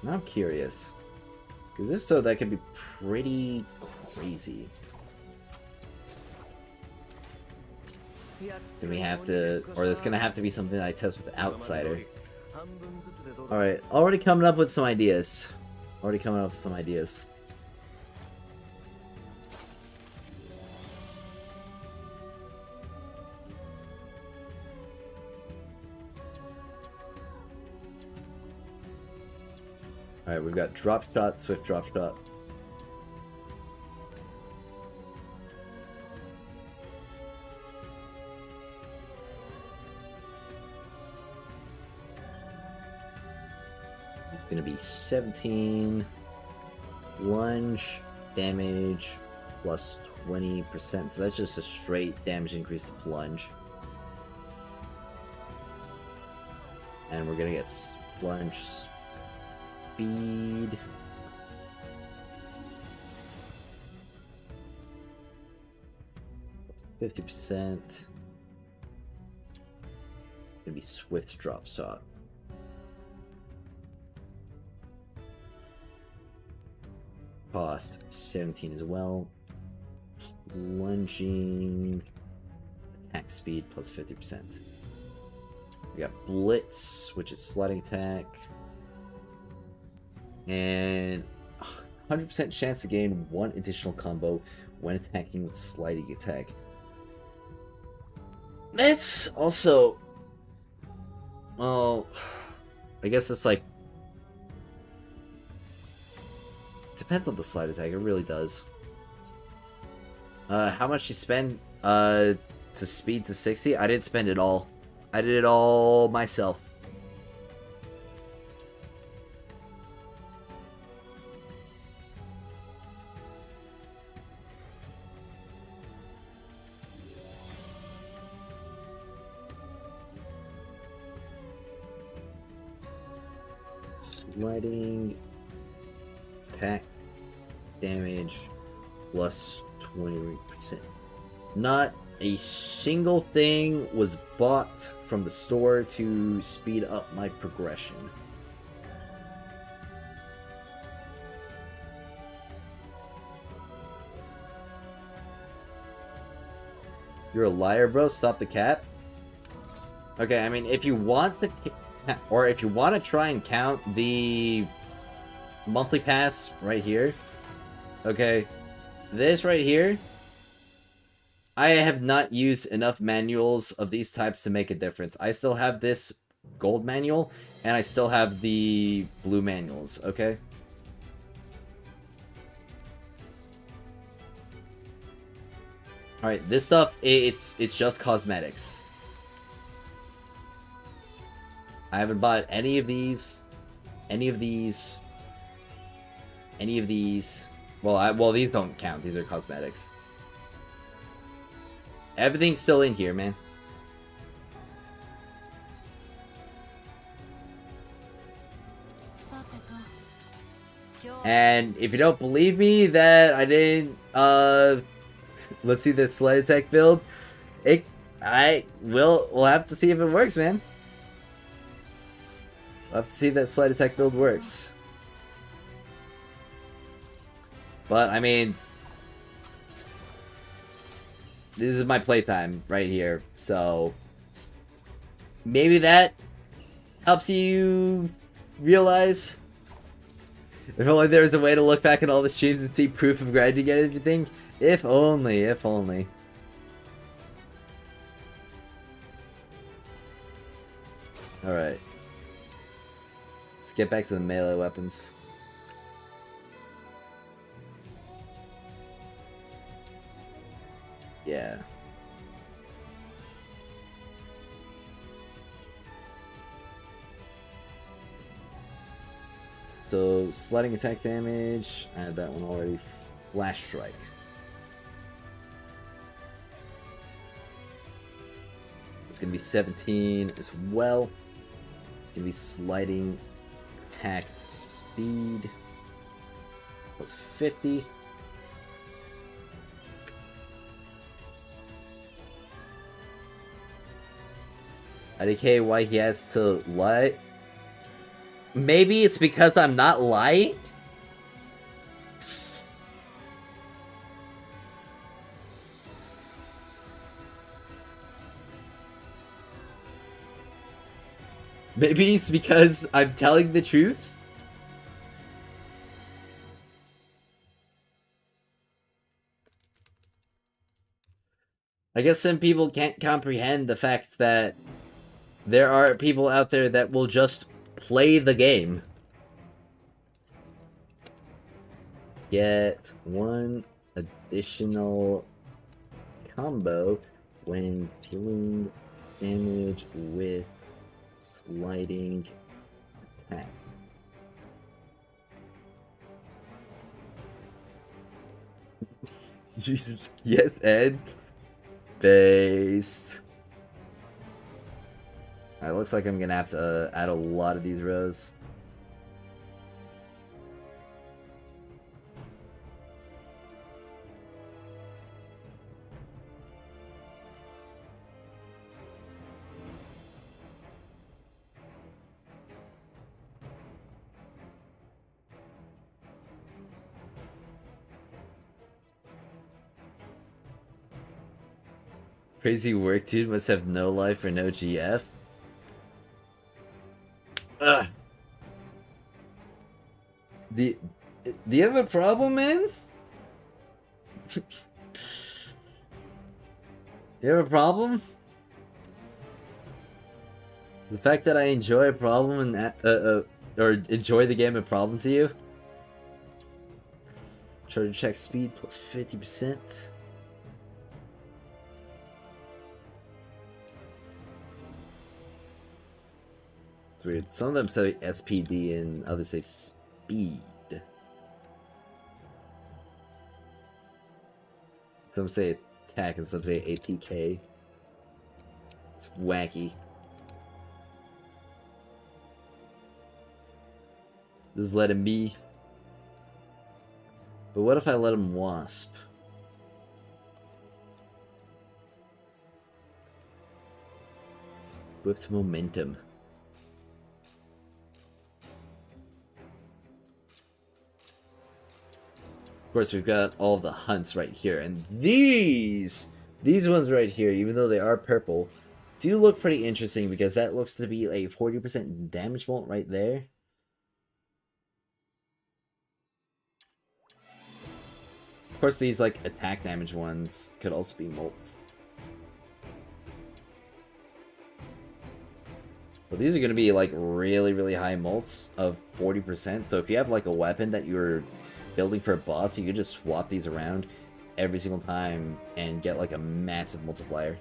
Now I'm curious. Because if so, that could be pretty crazy. Do we have to, or that's gonna have to be something I test with the outsider. Alright, already coming up with some ideas. Alright, we've got drop shot, swift drop shot. Gonna be 17 lunge damage plus 20%, so that's just a straight damage increase to plunge. And we're gonna get plunge speed. That's 50%. It's gonna be swift drop shot. Cost 17 as well. Lunging attack speed plus 50%. We got Blitz, which is sliding attack, and 100% chance to gain one additional combo when attacking with sliding attack. That's also, well, I guess it's like, depends on the slide attack, it really does. How much you spend to speed to 60? I didn't spend it all. I did it all myself. Sliding attack damage plus 20%. Not a single thing was bought from the store to speed up my progression. You're a liar, bro. Stop the cap. Okay, I mean, if you want the... Or if you want to try and count the monthly pass right here. Okay, this right here, I have not used enough manuals of these types to make a difference. I still have this gold manual, and I still have the blue manuals, okay? Alright, this stuff, it's just cosmetics. I haven't bought any of these. Any of these. Any of these. Well, these don't count. These are cosmetics. Everything's still in here, man. And if you don't believe me that I didn't, let's see that slide attack build. We'll have to see if it works, man. We'll have to see if that slide attack build works. But, I mean, this is my playtime right here, so maybe that helps you realize. If only there was a way to look back at all the streams and see proof of grinding and everything. If only, if only. Alright. Let's get back to the melee weapons. Yeah. So, sliding attack damage, I have that one already. Flash Strike. It's going to be 17 as well. It's going to be sliding attack speed. Plus 50. IDK, why he has to lie? Maybe it's because I'm not lying? Maybe it's because I'm telling the truth? I guess some people can't comprehend the fact that there are people out there that will just play the game. Get one additional combo when dealing damage with sliding attack. Jesus. Yes, Ed. Based. Alright, looks like I'm gonna have to add a lot of these rows. Crazy work, dude. Must have no life or no GF. Ugh. Do you have a problem, man? You have a problem? The fact that I enjoy a problem and or enjoy the game a problem to you? Charge check speed plus 50%. It's weird. Some of them say SPD and others say speed. Some say attack and some say ATK. It's wacky. Just let him be. But what if I let him wasp? With momentum. Of course, we've got all the hunts right here, and these These ones right here, even though they are purple, do look pretty interesting because that looks to be a 40% damage volt right there. Of course, these like attack damage ones could also be molts. But these are going to be like really, really high molts of 40%. So if you have like a weapon that you're building for a boss, you could just swap these around every single time and get like a massive multiplier.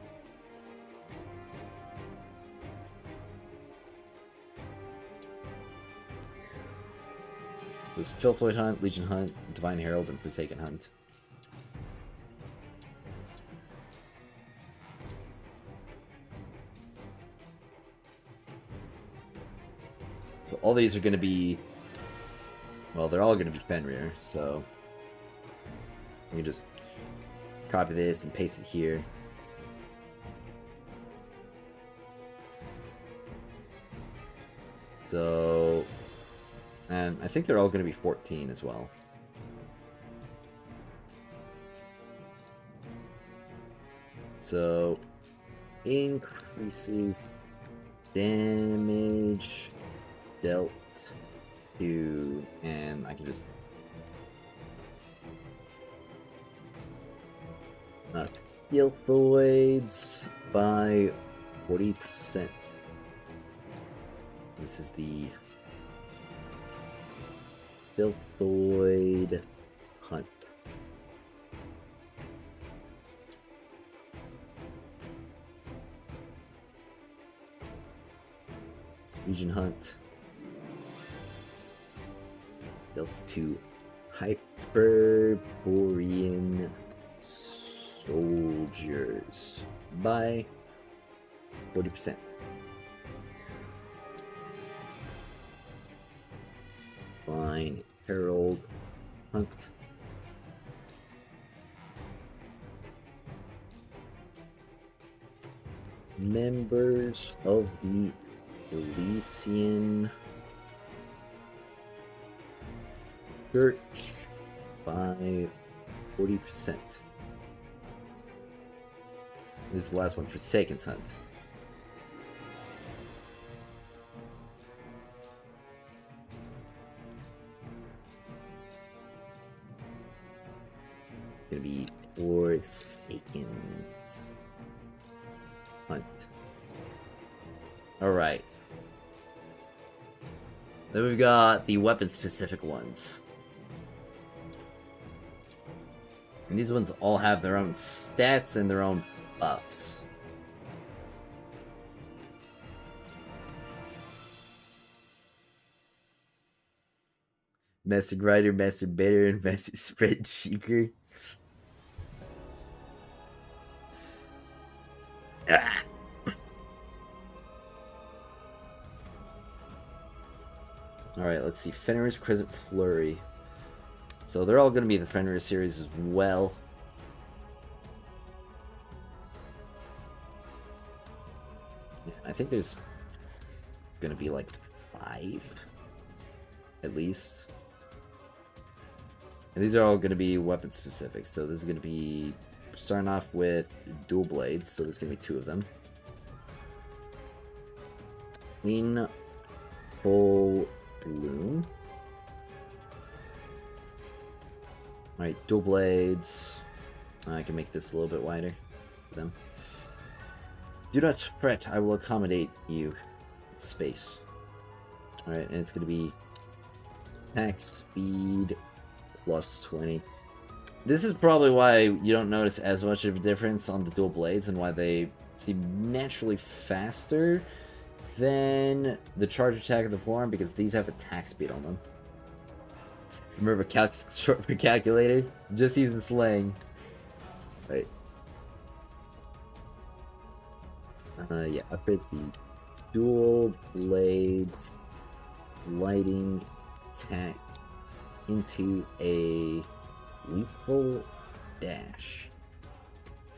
There's Filthvoid Hunt, Legion Hunt, Divine Herald, and Forsaken Hunt. So all these are going to be, well, they're all going to be Fenrir, so you can just copy this and paste it here. So, and I think they're all going to be 14 as well. So, increases damage dealt to, and I can just Filthoids by 40%. This is the Filthoid Hunt. Legion Hunt. Built to Hyperborean Soldiers by 40%. Fine. Herald Hunt. Members of the Elysian Church by 40%. This is the last one, Forsaken Hunt. Gonna be Forsaken Hunt. Alright. Then we've got the weapon-specific ones. And these ones all have their own stats and their own buffs. Master Grinder, Master Baiter, and Master Spread Cheeker. Ah. Alright, let's see. Fenrir's Crescent Flurry. So they're all going to be the Fenrir series as well. Yeah, I think there's going to be like 5 at least. And these are all going to be weapon specific. So this is going to be starting off with dual blades. So there's going to be 2 of them. Queen Full Bloom. Alright, dual blades. I can make this a little bit wider for them. Do not fret, I will accommodate you. Space. Alright, and it's going to be attack speed plus 20. This is probably why you don't notice as much of a difference on the dual blades and why they seem naturally faster than the charge attack of the forearm, because these have attack speed on them. Remember short for calculator? Just using slang. Right. Yeah, upgrades the dual blades sliding attack into a lethal dash.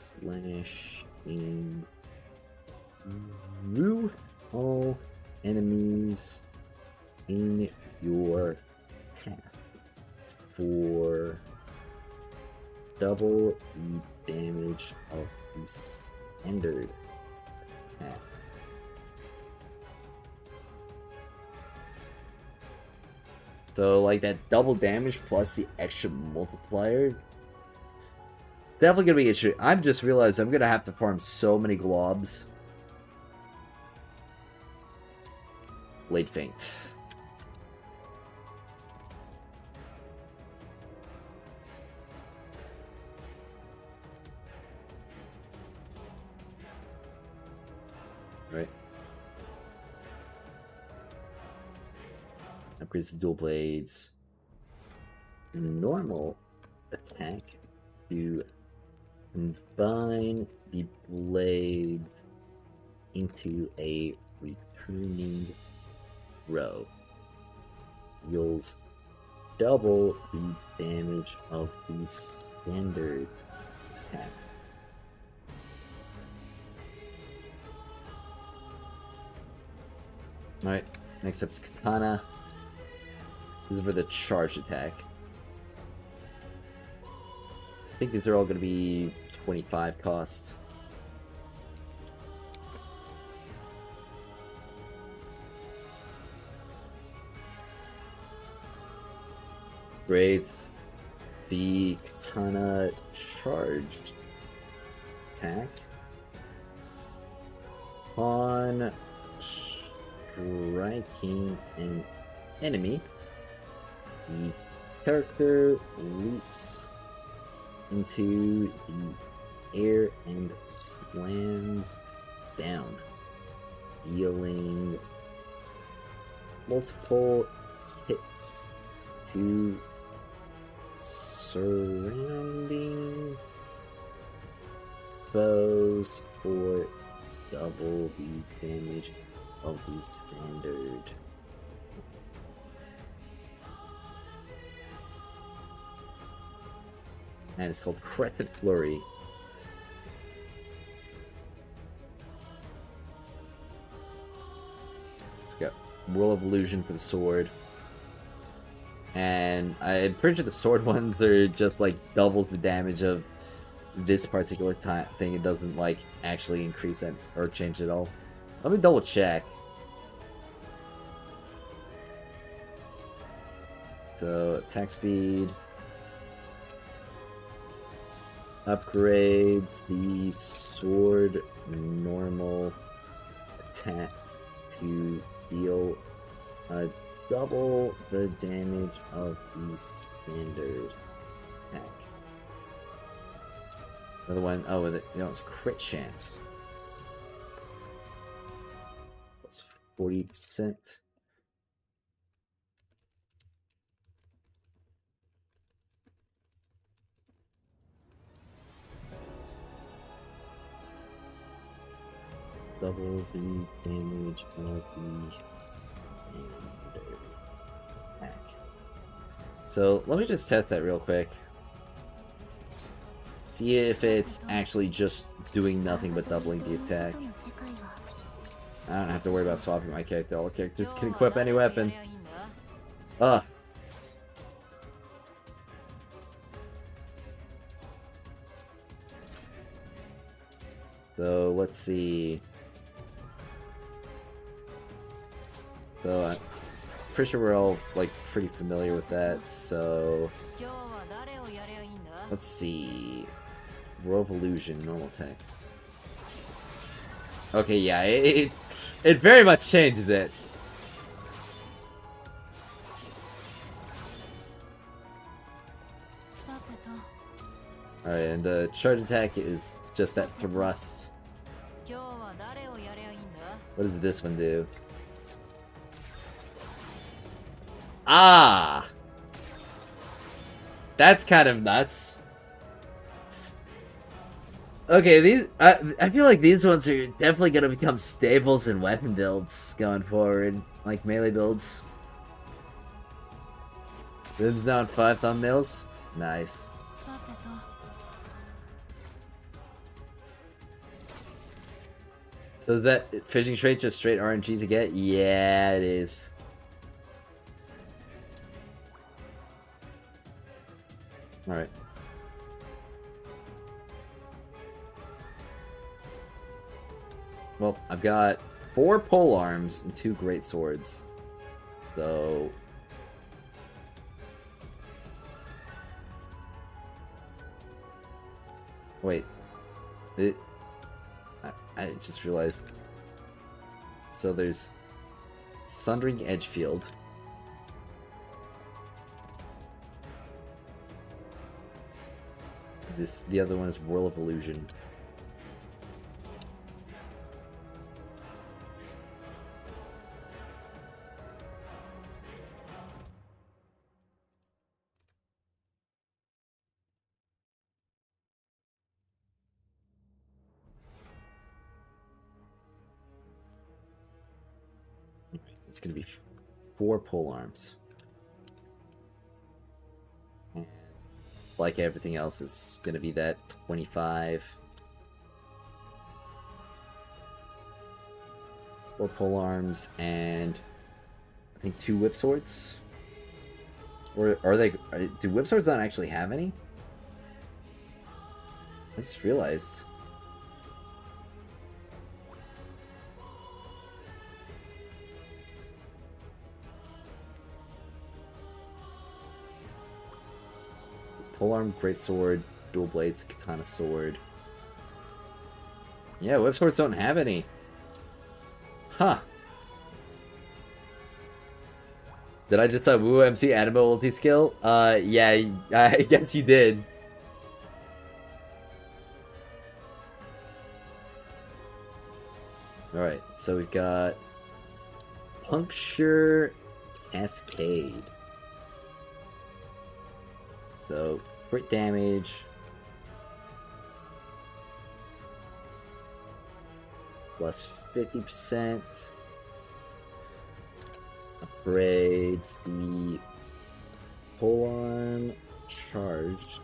Slash in through all enemies in your path for double the damage of the standard attack. So like that double damage plus the extra multiplier. It's definitely gonna be an issue. I'm just realized I'm gonna have to farm so many globs. Late Faint. Right. Upgrades the dual blades. Normal attack to combine the blades into a returning row. Deals double the damage of the standard attack. Alright, next up is Katana. This is for the charge attack. I think these are all going to be 25 costs. Grades. The Katana charged attack. On striking an enemy, the character leaps into the air and slams down, dealing multiple hits to surrounding foes for double the damage of the standard. And it's called Crested Flurry. Got Whirl of Illusion for the sword. And I'm pretty sure the sword ones are just like doubles the damage of this particular thing. It doesn't like actually increase it or change it at all. Let me double check. So attack speed upgrades the sword normal attack to deal double the damage of the standard attack. Another one, oh, it's crit chance. That's 40%. Double the damage of the standard attack. So let me just test that real quick. See if it's actually just doing nothing but doubling the attack. I don't have to worry about swapping my character. All characters can equip any weapon. Ugh. So let's see. So I'm pretty sure we're all like pretty familiar with that. So let's see. Whirl of Illusion, normal attack. Okay, yeah, it very much changes it. Alright, and the charge attack is just that thrust. What does this one do? Ah! That's kind of nuts. Okay, these I feel like these ones are definitely gonna become staples in weapon builds going forward, like melee builds. Lives down 5 thumbnails. Nice. So is that fishing trait just straight RNG to get? Yeah, it is. Alright. Well, I've got 4 pole arms and 2 great swords. So wait. I just realized. So there's Sundering Edgefield. The other one is Whirl of Illusion. It's gonna be 4 pole arms. And like everything else, it's gonna be that 25. 4 pole arms and I think 2 whip swords. Or do whip swords not actually have any? I just realized. Polearm, greatsword, dual blades, katana sword. Yeah, whip swords don't have any. Huh. Did I just woo MC animal ulti skill? Yeah, I guess you did. Alright, so we've got Puncture Cascade. So, crit damage. Plus 50%. Upgrades the polearm charged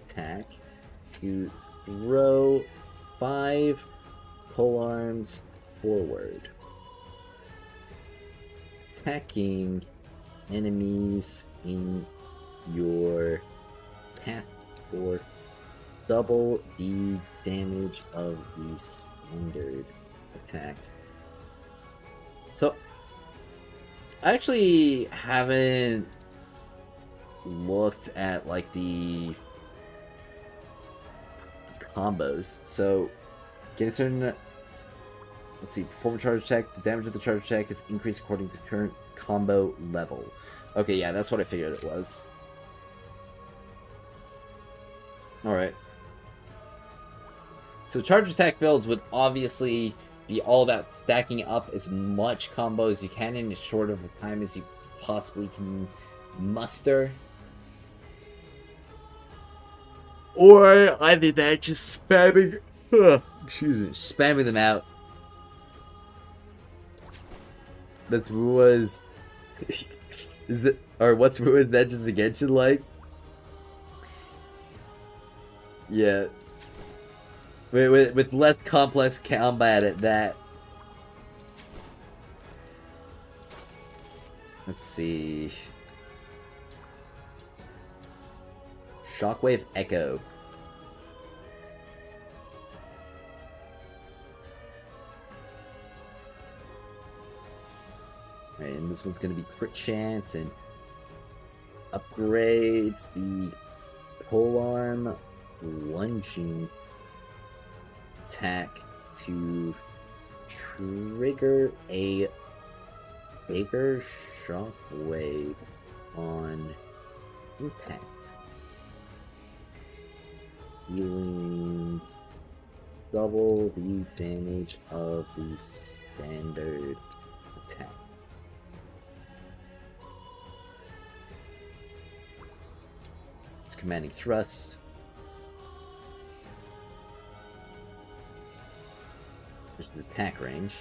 attack to throw 5 polearms forward, attacking enemies in your path for double the damage of the standard attack. So I actually haven't looked at like the combos. So get a certain, let's see, perform a charge attack. The damage of the charge attack is increased according to current combo level. Okay, yeah, that's what I figured it was. Alright. So charge attack builds would obviously be all about stacking up as much combo as you can in as short of a time as you possibly can muster. Or either that, just spamming, excuse me, spamming them out. That's was is that, or what's is that just the Genshin like? Yeah. With less complex combat at that. Let's see. Shockwave Echo. Right, and this one's gonna be crit chance and upgrades the polearm lunging attack to trigger a bigger shockwave on impact, dealing double the damage of the standard attack. It's commanding thrust. The attack range.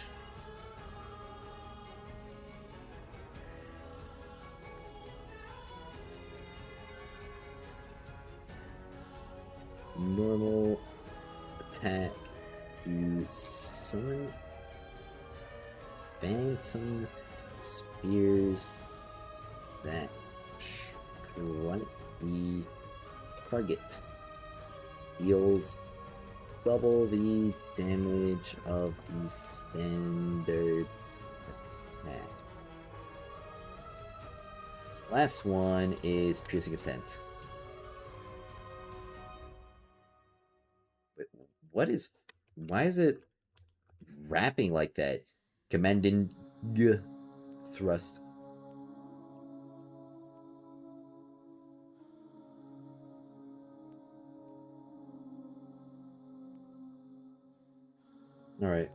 Normal attack. You summon phantom spears that strike the target. Deals double the damage of the standard attack. Last one is Piercing Ascent. Wait, what is... Why is it rapping like that? Commanding thrust. Alright.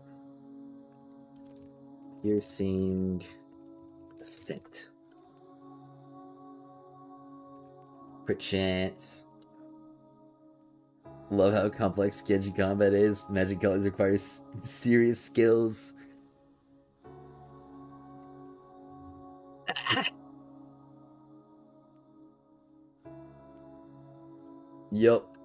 Piercing Ascent. Crit chance. Love how complex Genji combat is. Magic colors require serious skills. Yup.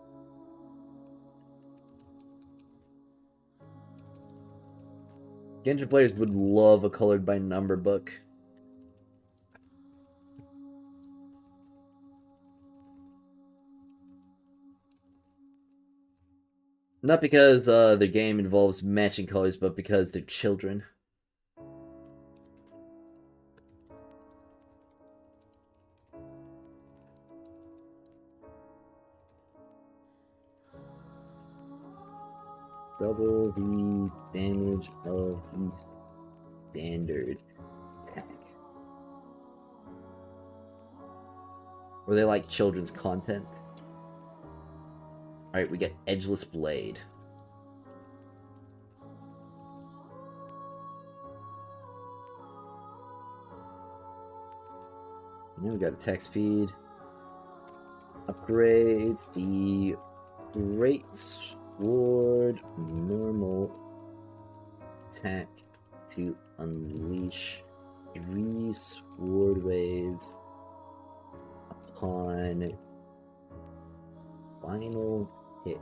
Genji players would love a colored by number book. Not because the game involves matching colors, but because they're children. Double the damage of the standard attack. Or they like children's content? Alright, we get Edgeless Blade. Now we got attack speed. Upgrades the Great Sword normal attack to unleash 3 sword waves upon final hit,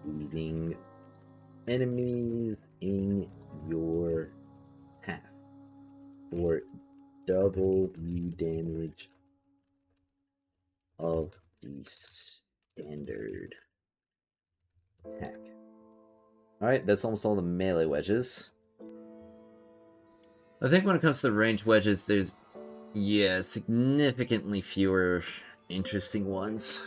leaving enemies in your path for double the damage of the standard attack. Alright, that's almost all the melee wedges. I think when it comes to the ranged wedges, there's, yeah, significantly fewer interesting ones.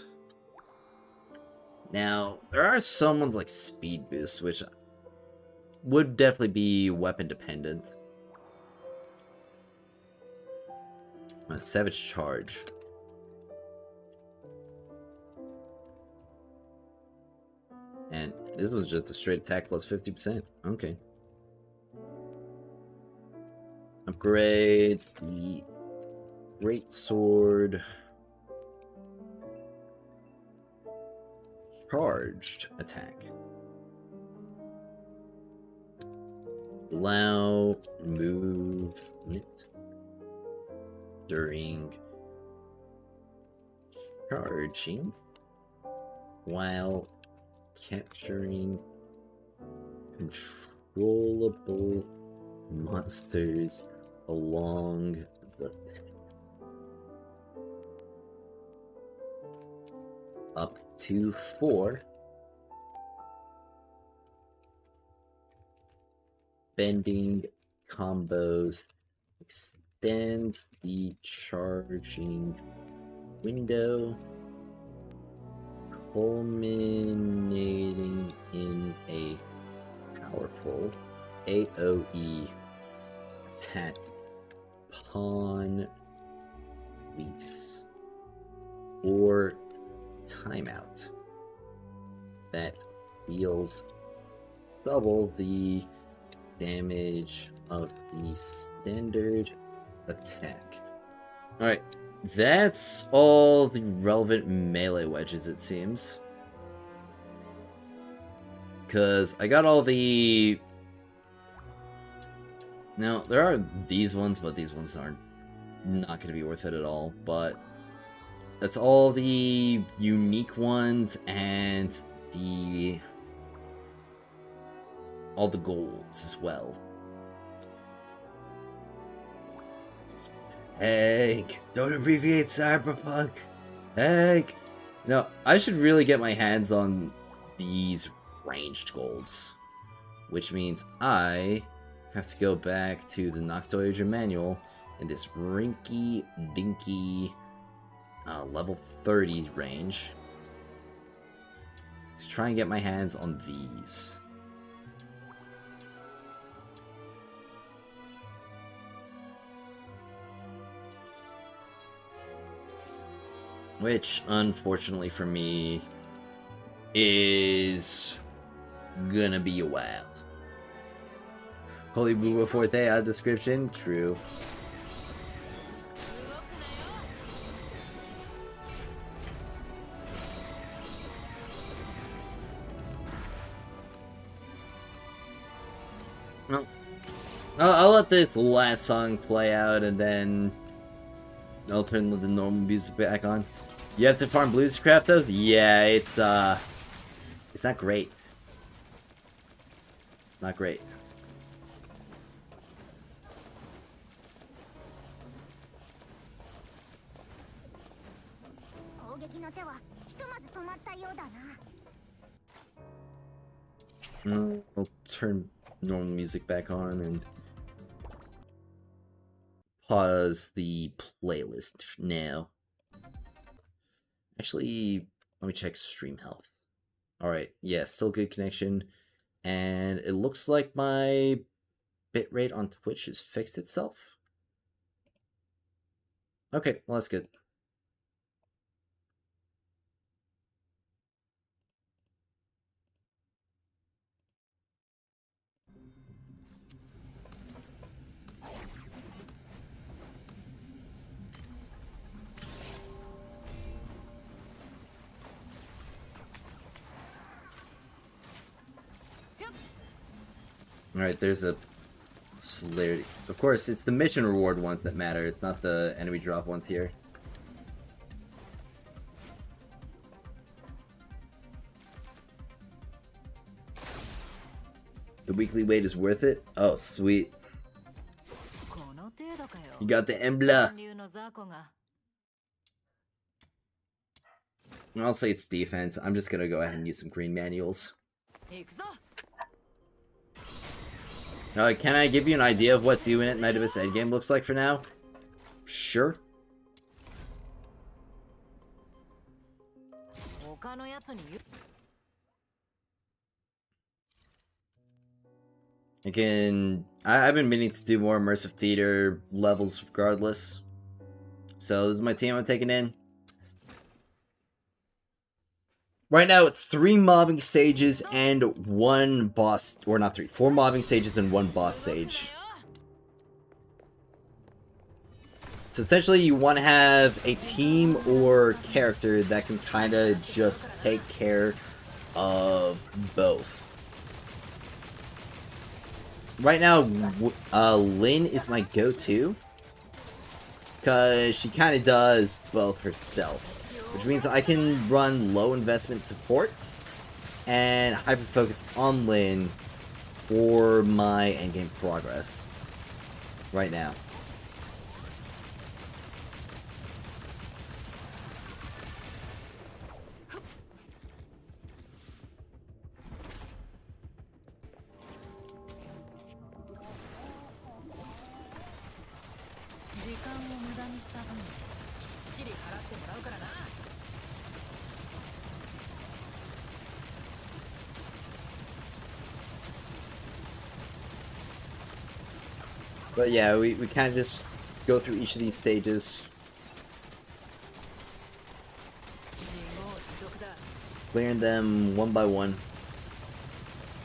Now, there are some ones like Speed Boost, which would definitely be weapon dependent. Savage Charge. And this was just a straight attack plus 50%. Okay. Upgrades the Great Sword. Charged attack. Allow movement during charging while capturing controllable monsters along the up to 4. Bending combos extends the charging window, culminating in a powerful AoE attack upon release or timeout that deals double the damage of the standard attack. Alright, that's all the relevant melee wedges, it seems. Because I got all the... Now, there are these ones, but these ones aren't not going to be worth it at all. But that's all the unique ones and the... all the golds as well. Hank, don't abbreviate Cyberpunk. Hank. No, I should really get my hands on these ranged golds. Which means I have to go back to the Noctoyage manual in this rinky-dinky level 30 range to try and get my hands on these. Which, unfortunately for me, is gonna be a while. Holy Booba Forte out description? True. Well, I'll let this last song play out and then I'll turn the normal music back on. You have to farm blues to craft those? Yeah, it's not great. It's not great. I'll turn normal music back on and pause the playlist now. Actually, let me check stream health. Alright, yeah, still good connection. And it looks like my bitrate on Twitch has fixed itself. Okay, well that's good. Alright, there's a celerity. Of course, it's the mission reward ones that matter. It's not the enemy drop ones here. The weekly wait is worth it? Oh, sweet. You got the Embla. I'll say it's defense. I'm just gonna go ahead and use some green manuals. Can I give you an idea of what Duet Night Abyss endgame looks like for now? Sure. I've been meaning to do more immersive theater levels regardless. So this is my team I'm taking in. Right now it's 3 mobbing stages and 1 boss, or not 3, 4 mobbing stages and 1 boss stage. So essentially you want to have a team or character that can kind of just take care of both. Right now, Lyn is my go-to, because she kind of does both herself. Which means I can run low investment supports and hyper focus on Lyn for my endgame progress right now. But yeah, we kind of just go through each of these stages. Clearing them one by one.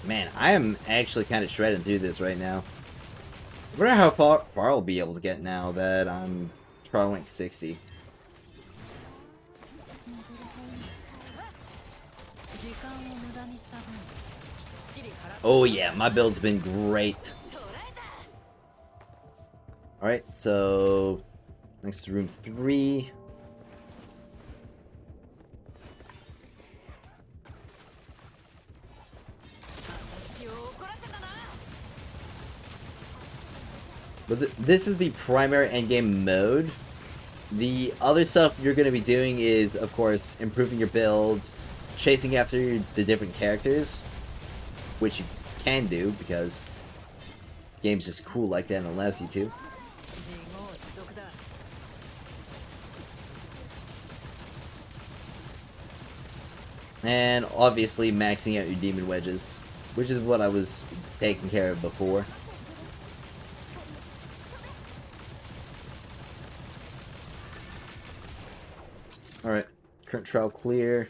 Man, I am actually kind of shredding through this right now. I wonder how far I'll be able to get now that I'm trial rank 60. Oh yeah, my build's been great. Alright, so next to room 3. But this is the primary endgame mode. The other stuff you're going to be doing is, of course, improving your builds, chasing after the different characters, which you can do because the game's just cool like that and allows you to. And obviously maxing out your demon wedges, which is what I was taking care of before. Alright, current trial clear.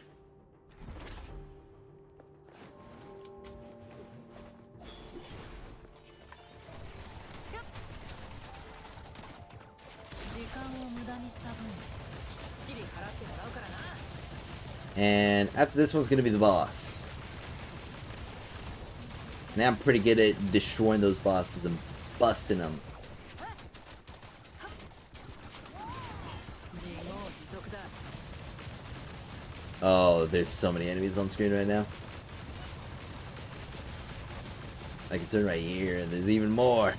And after this one's gonna be the boss. Now I'm pretty good at destroying those bosses and busting them. Oh, there's so many enemies on screen right now. I can turn right here and there's even more.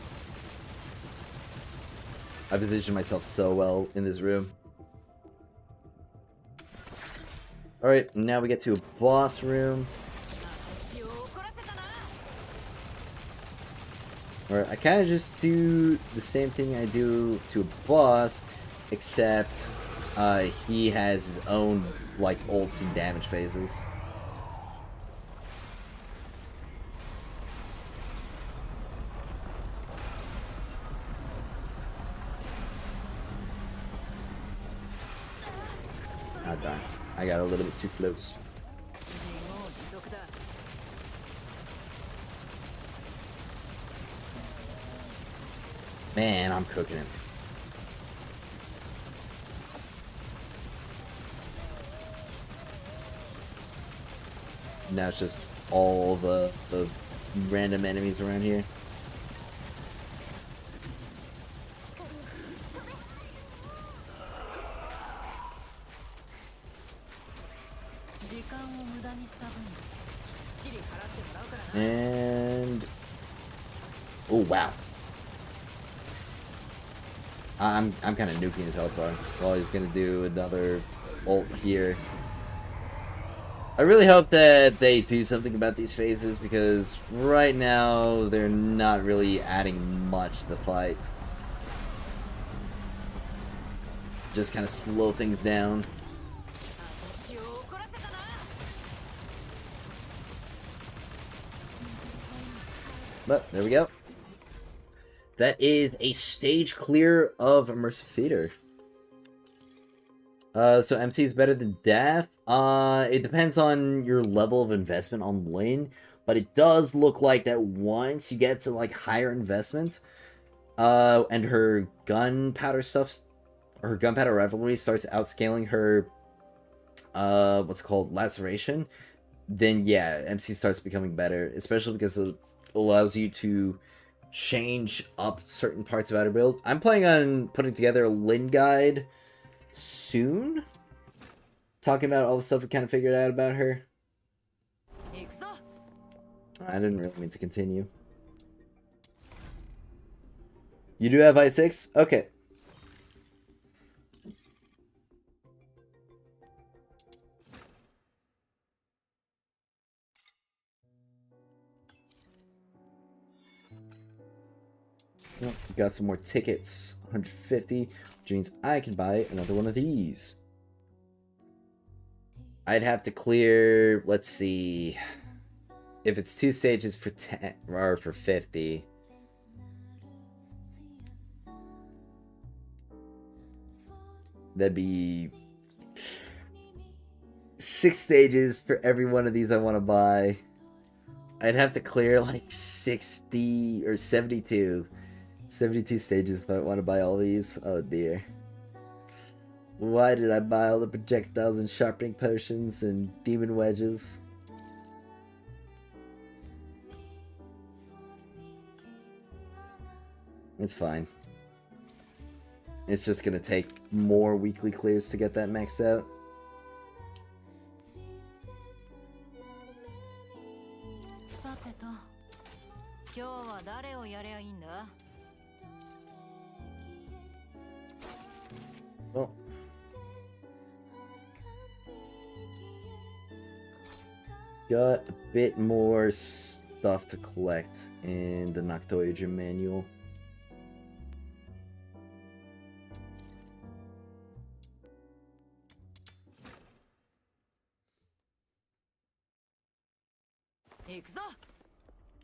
I positioned myself so well in this room. Alright, now we get to a boss room. Alright, I kind of just do the same thing I do to a boss, except he has his own, like, ults and damage phases. Ah, darn. I got a little bit too close. Man, I'm cooking it. Now it's just all the random enemies around here. And oh wow, I'm kind of nuking his health bar. Well, he's gonna do another ult here. I really hope that they do something about these phases because right now they're not really adding much to the fight. Just kind of slow things down. But there we go. That is a stage clear of Immersive Theater. So MC is better than Death. It depends on your level of investment on Lyn, but it does look like that once you get to like higher investment, and her gunpowder stuff, her gunpowder rivalry starts outscaling her, what's it called, laceration, then yeah, MC starts becoming better, especially because it allows you to change up certain parts of outer build. I'm planning on putting together a Lyn guide soon, talking about all the stuff we kind of figured out about her. I didn't really mean to continue. You do have I6? Okay. Well, got some more tickets. 150, which means I can buy another one of these. I'd have to clear, let's see, if it's 2 stages for 10 or for 50. That'd be 6 stages for every one of these I want to buy. I'd have to clear like 60 or 72. 72 stages if I want to buy all these. Oh dear. Why did I buy all the projectiles and sharpening potions and demon wedges? It's fine. It's just gonna take more weekly clears to get that maxed out. Well, got a bit more stuff to collect in the Noctoyage manual.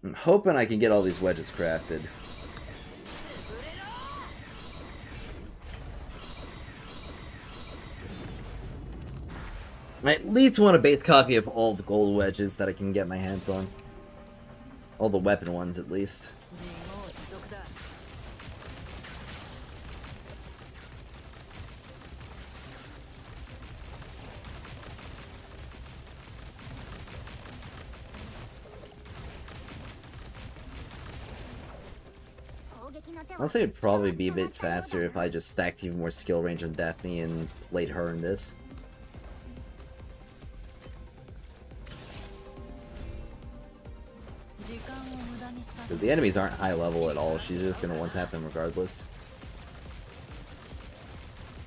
I'm hoping I can get all these wedges crafted. I at least want a base copy of all the gold wedges that I can get my hands on. All the weapon ones, at least. Honestly, it'd probably be a bit faster if I just stacked even more skill range on Daphne and played her in this. Because the enemies aren't high level at all, she's just gonna one-tap them regardless.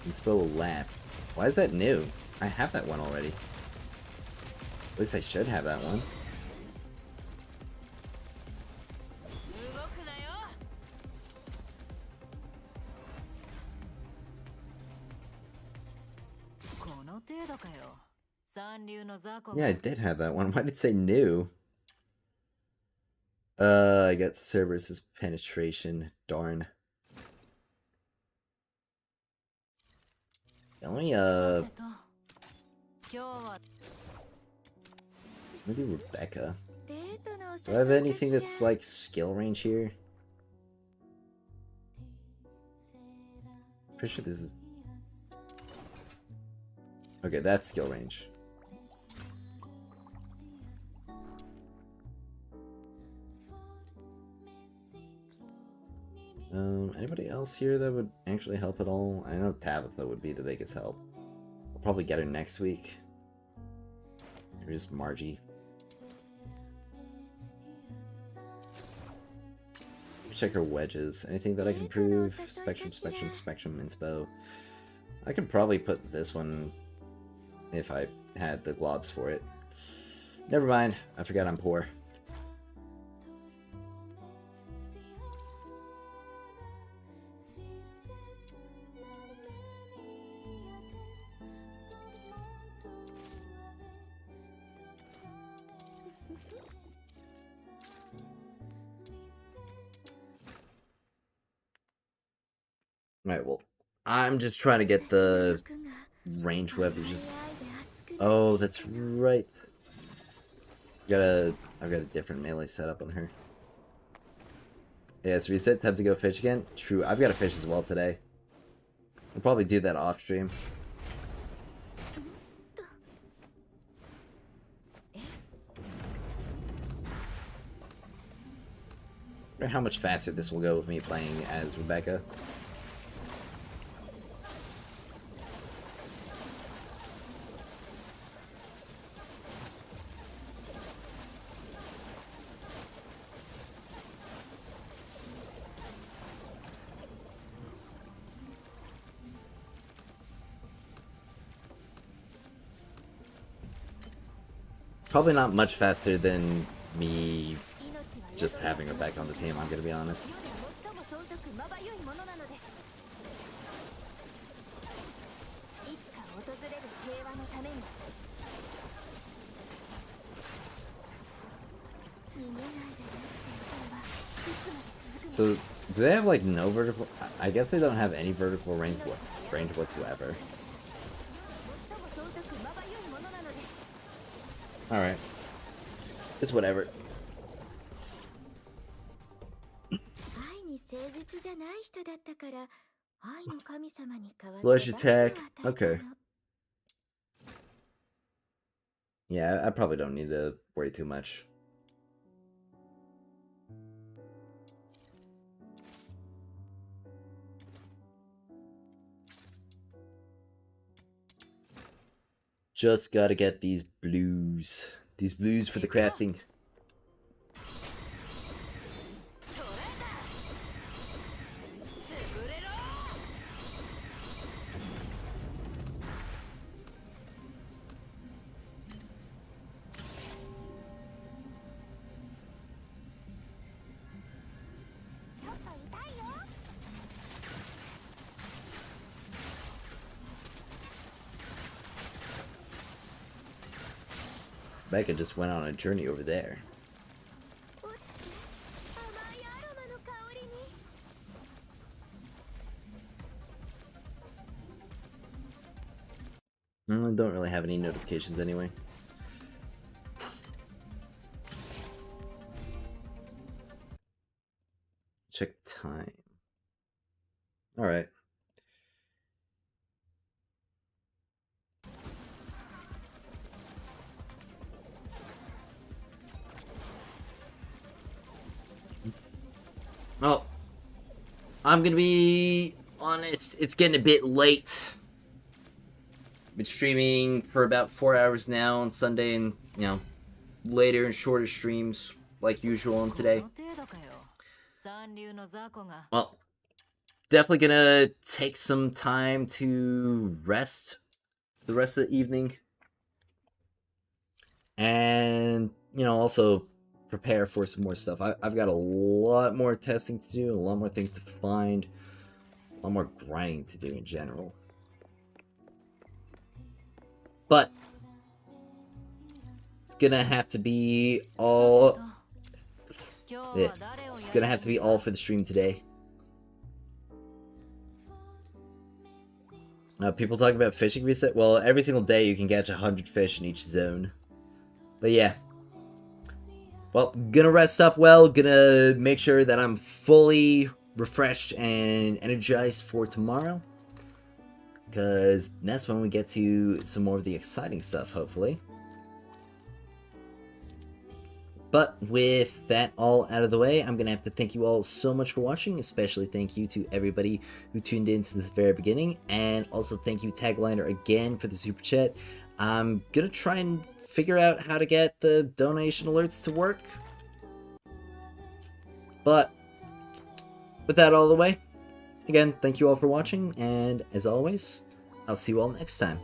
Inspo Lapse. Why is that new? I have that one already. At least I should have that one. Yeah, I did have that one. Why did it say new? I got Cerberus's penetration. Darn. Let me do Rebecca. Do I have anything that's like skill range here? Pretty sure this is... Okay, that's skill range. Anybody else here that would actually help at all? I know Tabitha would be the biggest help. I'll probably get her next week. Or just Margie. Check her wedges. Anything that I can improve? Spectrum, inspo. I could probably put this one if I had the globs for it. Never mind. I forgot I'm poor. Alright, well, I'm just trying to get the range wedges. Oh, that's right. I've got a different melee setup on her. Yeah, it's reset. Time to go fish again. True, I've got to fish as well today. I'll probably do that off stream. I wonder how much faster this will go with me playing as Rebecca. Probably not much faster than me just having her back on the team, I'm gonna be honest. So, do they have like no vertical? I guess they don't have any vertical range whatsoever. Alright. It's whatever. Flush attack. Okay. Yeah, I probably don't need to worry too much. Just gotta get these blues. These blues for the crafting. Becca just went on a journey over there. I don't really have any notifications anyway. Check time. Alright. Well, I'm gonna be honest, it's getting a bit late. Been streaming for about 4 hours now on Sunday, and later and shorter streams like usual on today. Well, definitely gonna take some time to rest the rest of the evening, and also prepare for some more stuff. I've got a lot more testing to do, a lot more things to find, a lot more grinding to do in general. But it's gonna have to be all. Yeah, it's gonna have to be all for the stream today. People talk about fishing reset. Well, every single day you can catch 100 fish in each zone. But yeah. Well, gonna rest up well. Gonna make sure that I'm fully refreshed and energized for tomorrow. Because that's when we get to some more of the exciting stuff, hopefully. But with that all out of the way, I'm going to have to thank you all so much for watching. Especially thank you to everybody who tuned in since the very beginning. And also thank you, Tagliner, again for the super chat. I'm going to try and figure out how to get the donation alerts to work. But with that all the way, again, thank you all for watching. And as always, I'll see you all next time.